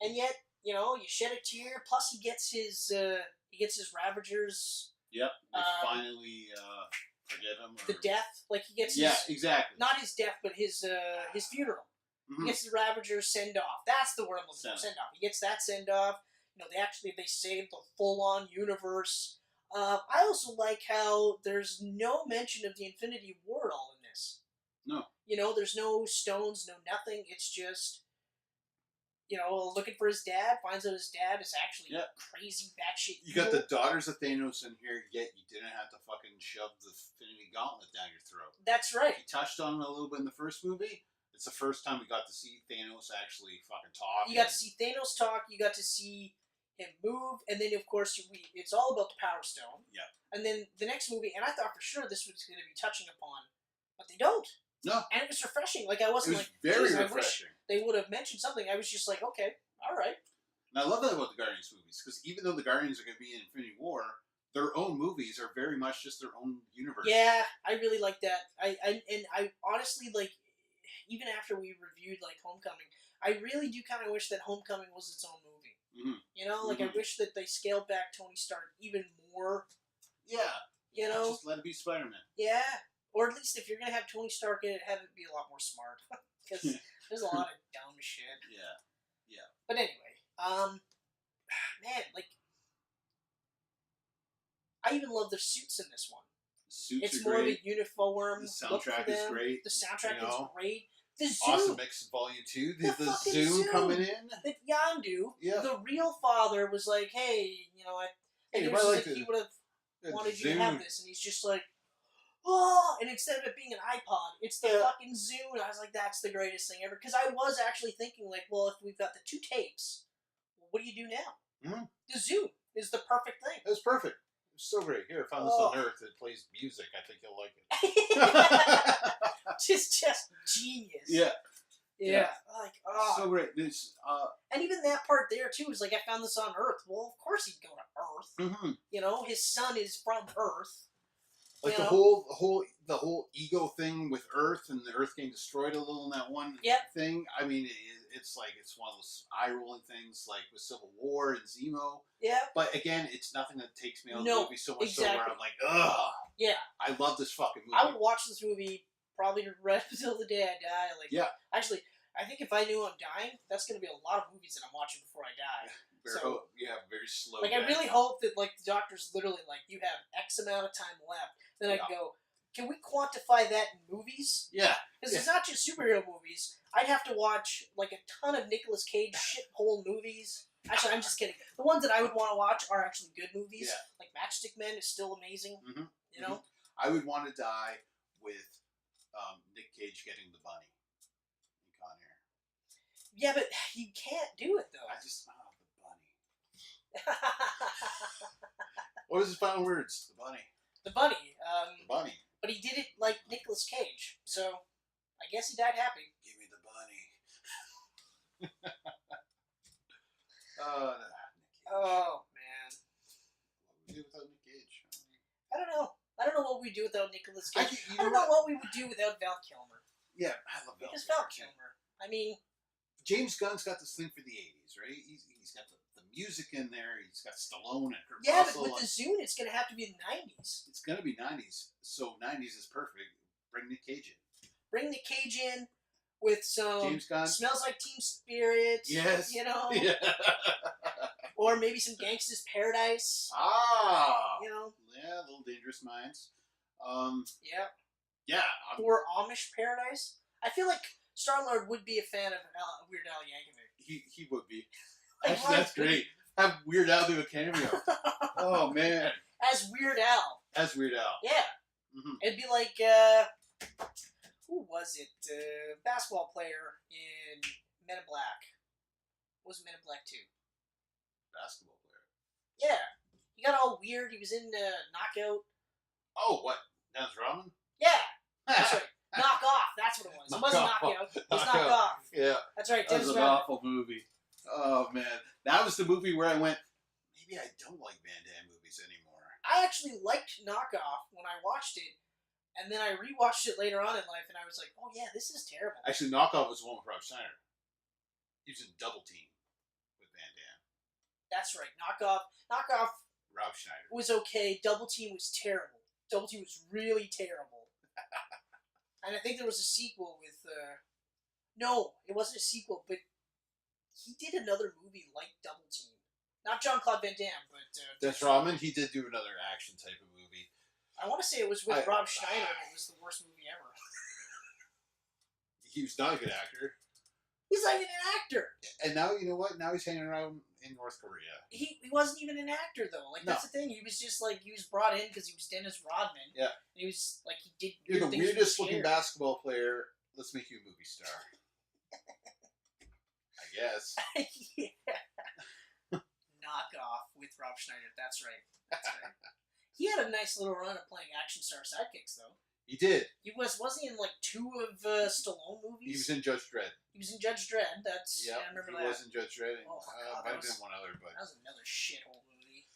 And yet, you know, you shed a tear, plus he gets his Ravagers... Yep, they finally forgive him. Or... The death, like he gets Yeah, his... exactly. Not his death, but his funeral. He gets the Ravagers send-off. That's the word I'm looking for, send-off. He gets that send-off. You know, they saved the full-on universe. I also like how there's no mention of the Infinity War at all in this. No. You know, there's no stones, no nothing. It's just, you know, looking for his dad, finds out his dad is actually crazy batshit You got the daughters of Thanos in here, yet you didn't have to fucking shove the Infinity Gauntlet down your throat. That's right. He touched on it a little bit in the first movie. It's the first time we got to see Thanos actually fucking talk. You got to see Thanos talk, you got to see him move, and then, of course, it's all about the Power Stone. Yeah. And then the next movie, and I thought for sure this was going to be touching upon, but they don't. No. And it was refreshing. Like, I wasn't like, very I refreshing. wish they would have mentioned something. I was just like, okay, all right. And I love that about the Guardians movies, because even though the Guardians are going to be in Infinity War, their own movies are very much just their own universe. Yeah, I really like that. I honestly, like, even after we reviewed, like, Homecoming, I really do kind of wish that Homecoming was its own movie. You know, like, I wish that they scaled back Tony Stark even more. Yeah. You know? Just let it be Spider-Man. Yeah. Or at least if you're going to have Tony Stark in it, have it be a lot more smart. Because there's a lot of dumb shit. Yeah. Yeah. But anyway, man, like, I even love the suits in this one. Suits It's are more great. of a uniform. The look for soundtrack is them. great. The soundtrack you know? is great. The Zoom. Awesome Mix Volume 2. The fucking Zoom coming in. The Yandu, Yeah. the real father, was like, hey, Hey, he you was might just like like, he to- would have the wanted you to have Zoom. this, and he's just like, oh, and instead of it being an iPod, it's the Yeah. fucking Zoom, and I was like, that's the greatest thing ever, because I was actually thinking, like, well, if we've got the 2 tapes, what do you do now? Mhm. The Zoom is the perfect thing. It was perfect. It was so great. Here, I found this Oh. on Earth. It plays music. I think you'll like it. just genius. Yeah. Yeah. Like, oh. So great. This, And even that part there, too, is like, I found this on Earth. Well, of course he'd go to Earth. mhm. His son is from Earth. Like You the know? whole ego thing with Earth and the Earth getting destroyed a little in that one Yep. thing. I mean, it's like it's one of those eye rolling things, like with Civil War and Zemo. Yeah. But again, it's nothing that takes me out of the No, movie so much so exactly. where I'm like, ugh. Yeah. I love this fucking movie. I would watch this movie probably right until the day I die. Like, Yeah. Actually, I think if I knew I'm dying, that's going to be a lot of movies that I'm watching before I die. Very slow. Like, I really hope that, like, the doctor's literally like, you have X amount of time left. Then I can go, can we quantify that in movies? Yeah. Because it's not just superhero movies. I'd have to watch, like, a ton of Nicolas Cage shithole movies. Actually, I'm just kidding. The ones that I would want to watch are actually good movies. Yeah. Like, Matchstick Men is still amazing. Mhm. You know? I would want to die with Nick Cage getting the bunny in Con Air. Yeah, but you can't do it, though. I just the bunny. What was his final words? The bunny. The bunny. The bunny. But he did it like Nicolas Cage, so I guess he died happy. Give me the bunny. Nick Cage. Oh, man. What would we do without Nick Cage? I don't know. I don't know what we'd do without Nicolas Cage. You I don't know what we would do without Val Kilmer. Yeah, I love Val Because Kilmer. Val Kilmer, I mean... James Gunn's got this thing for the 80s, right? He's got the music in there. He's got Stallone and Kurt Yeah, Russell. but with the Zune, it's going to have to be the 90s. It's going to be 90s, so 90s is perfect. Bring Nick Cage in. Bring Nick Cage in with some... James Gunn. Smells Like Teen Spirit. Yes. You know? Yeah. Or maybe some Gangsta's Paradise. Ah. You know? Yeah, Little Dangerous Minds. Yeah. Yeah. Or Amish Paradise. I feel like Star-Lord would be a fan of Weird Al Yankovic. He would be. Like, Actually, that's great. Have Weird Al do a cameo. Oh, man. As Weird Al. That's Weird Al. Yeah. Mm-hmm. It'd be like, who was it? Basketball player in Men in Black. What was Men in Black 2? Basketball player. Yeah. He got all weird. He was in Knockout. Oh, what? Dennis Rodman? Yeah. That's right. Knock Off. That's what it was. It wasn't Knockout. It was Knock Off. Yeah. That's right. That Dennis was an Rodman. awful movie. Oh, man. That was the movie where I went, maybe I don't like Van Damme movies anymore. I actually liked Knock Off when I watched it, and then I rewatched it later on in life, and I was like, oh yeah, this is terrible. Actually, Knockoff was the one with Rob Schneider. He was in Double Team with Van Damme. That's right. Knock Off Rob Schneider. was okay. Double Team was terrible. Double Team was really terrible. And I think there was a sequel with... No, it wasn't a sequel, but he did another movie like Double Team. Not Jean-Claude Van Damme, but... Dennis Rodman, he did do another action type of movie. I want to say it was with Rob Schneider, and it was the worst movie ever. He was not a good actor. He's not even an actor. And now, you know what? Now he's hanging around in North Korea. He wasn't even an actor, though. Like, that's the thing. He was just, like, he was brought in because he was Dennis Rodman. Yeah. And he was, like, he did You're weird the things with weirdest his looking hair. basketball player. Let's make you a movie star. I guess. Yeah. Knock Off with Rob Schneider. That's right. That's right. He had a nice little run of playing action star sidekicks, though. He did. He wasn't he in like 2 of Stallone movies? He was in Judge Dredd. He was in Judge Dredd. That's Yeah, I remember he that. was in Judge Dredd. And, Oh, God, might have that been was- one other, but That was another shithole movie.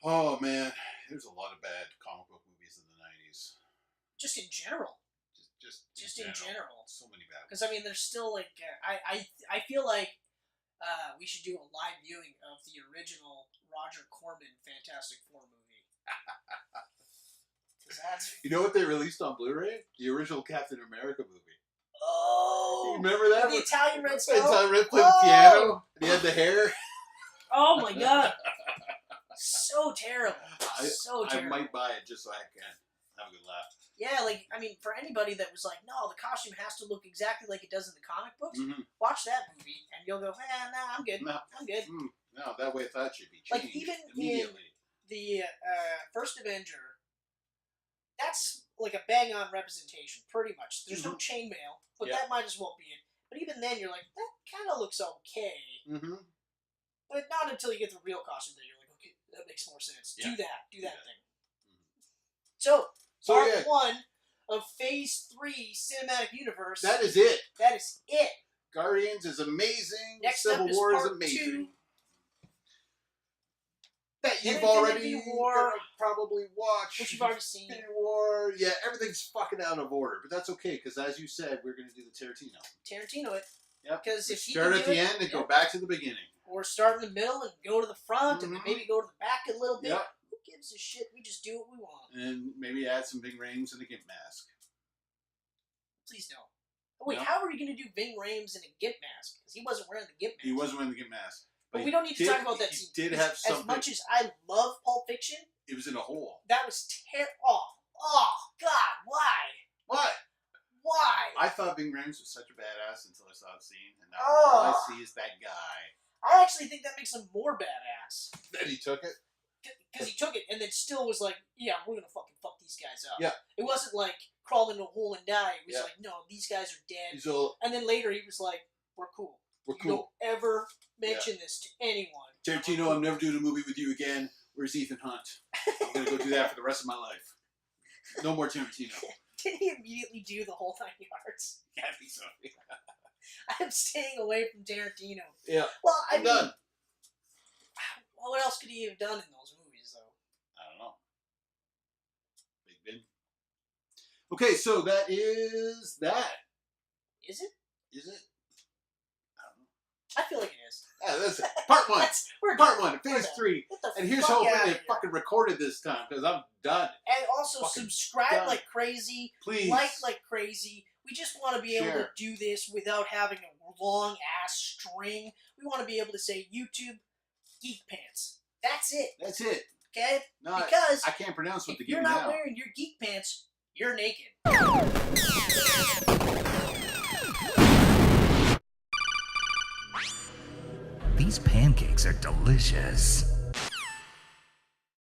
oh man, there's a lot of bad comic book movies in the '90s. Just in general. Just In general. So many bad. Because I mean, there's still like I feel like we should do a live viewing of the original Roger Corman Fantastic Four movie. 'Cause that's You know what they released on Blu-ray? The original Captain America movie. oh, You remember that? the Italian Red It's Skull. on Red playing the piano. And he had the hair. Oh my god, so terrible. So I terrible. might buy it just so I can have a good laugh. Yeah, like, I mean, for anybody that was like, no, the costume has to look exactly like it does in the comic books, Mm-hmm. watch that movie, and you'll go, nah, I'm good. No. I'm good. No, that way thought should be Like, changed even immediately. The first Avenger, that's like a bang-on representation, pretty much. There's no chainmail, but Yeah. that might as well be it. But even then, you're like, that kind of looks okay. Mm-hmm. But not until you get the real costume that you're like, okay, that makes more sense. Yeah. Do that thing. Mm-hmm. So, So, part yeah. 1 of Phase 3 Cinematic Universe. That is it. That is it. Guardians is amazing. Next Civil up is War is part amazing. 2. That you've Infinity already War. gonna probably watched. Which you've already seen. Infinity War. Yeah, everything's fucking out of order, but that's okay because, as you said, we're gonna do the Tarantino it. Yep. Because if he Start can at do the it, end and yeah. go back to the beginning. Or start in the middle and go to the front and then Mhm. maybe go to the back a little bit. Yep. Who gives a shit? We just do what we want. And maybe add some big rings and a gimp mask. Please no. Oh, wait, No. how are we going to do Ving Rhames in a gimp mask? Because he wasn't wearing the gimp mask. He wasn't wearing the gimp mask. But we don't need to talk about that He scene. did have As something. much as I love Pulp Fiction, It was in a hole. that was Oh, God, why? What? Why? I thought Bing Rhames was such a badass until I saw the scene, and now all I see is that guy. I actually think that makes him more badass. Then he took it. Because he took it and then still was like, yeah, we're going to fucking fuck these guys up. Yeah. It wasn't like crawl into a hole and die. It was Yeah. like, no, these guys are dead. He's all, And then later he was like, we're cool. we're You don't cool. ever mention this to anyone. Tarantino, I'm never doing a movie with you again. Where's Ethan Hunt? I'm going to go do that for the rest of my life. No more Tarantino. Did he immediately do the whole 9 yards? Yeah, I think so. I'm staying away from Tarantino. Yeah. Well, I I'm mean, done. well, what else could he have done in those movies, though? I don't know. Big Ben. Okay, so that is that. Is it? Is it? I don't know. I feel like it is. Yeah, that's it. Part 1. We're Part done. 1, Phase done. 3. Get the And here's fuck hoping outta they here. fucking recorded this time, because I'm done. And also Fucking subscribe done. like crazy. Please. Like crazy. We just want to be able to Share. do this without having a long ass string. We want to be able to say YouTube Geek Pants. That's it. That's it. Okay? No, Because I can't pronounce what if they you're give me not now. wearing your geek pants, you're naked. These pancakes are delicious.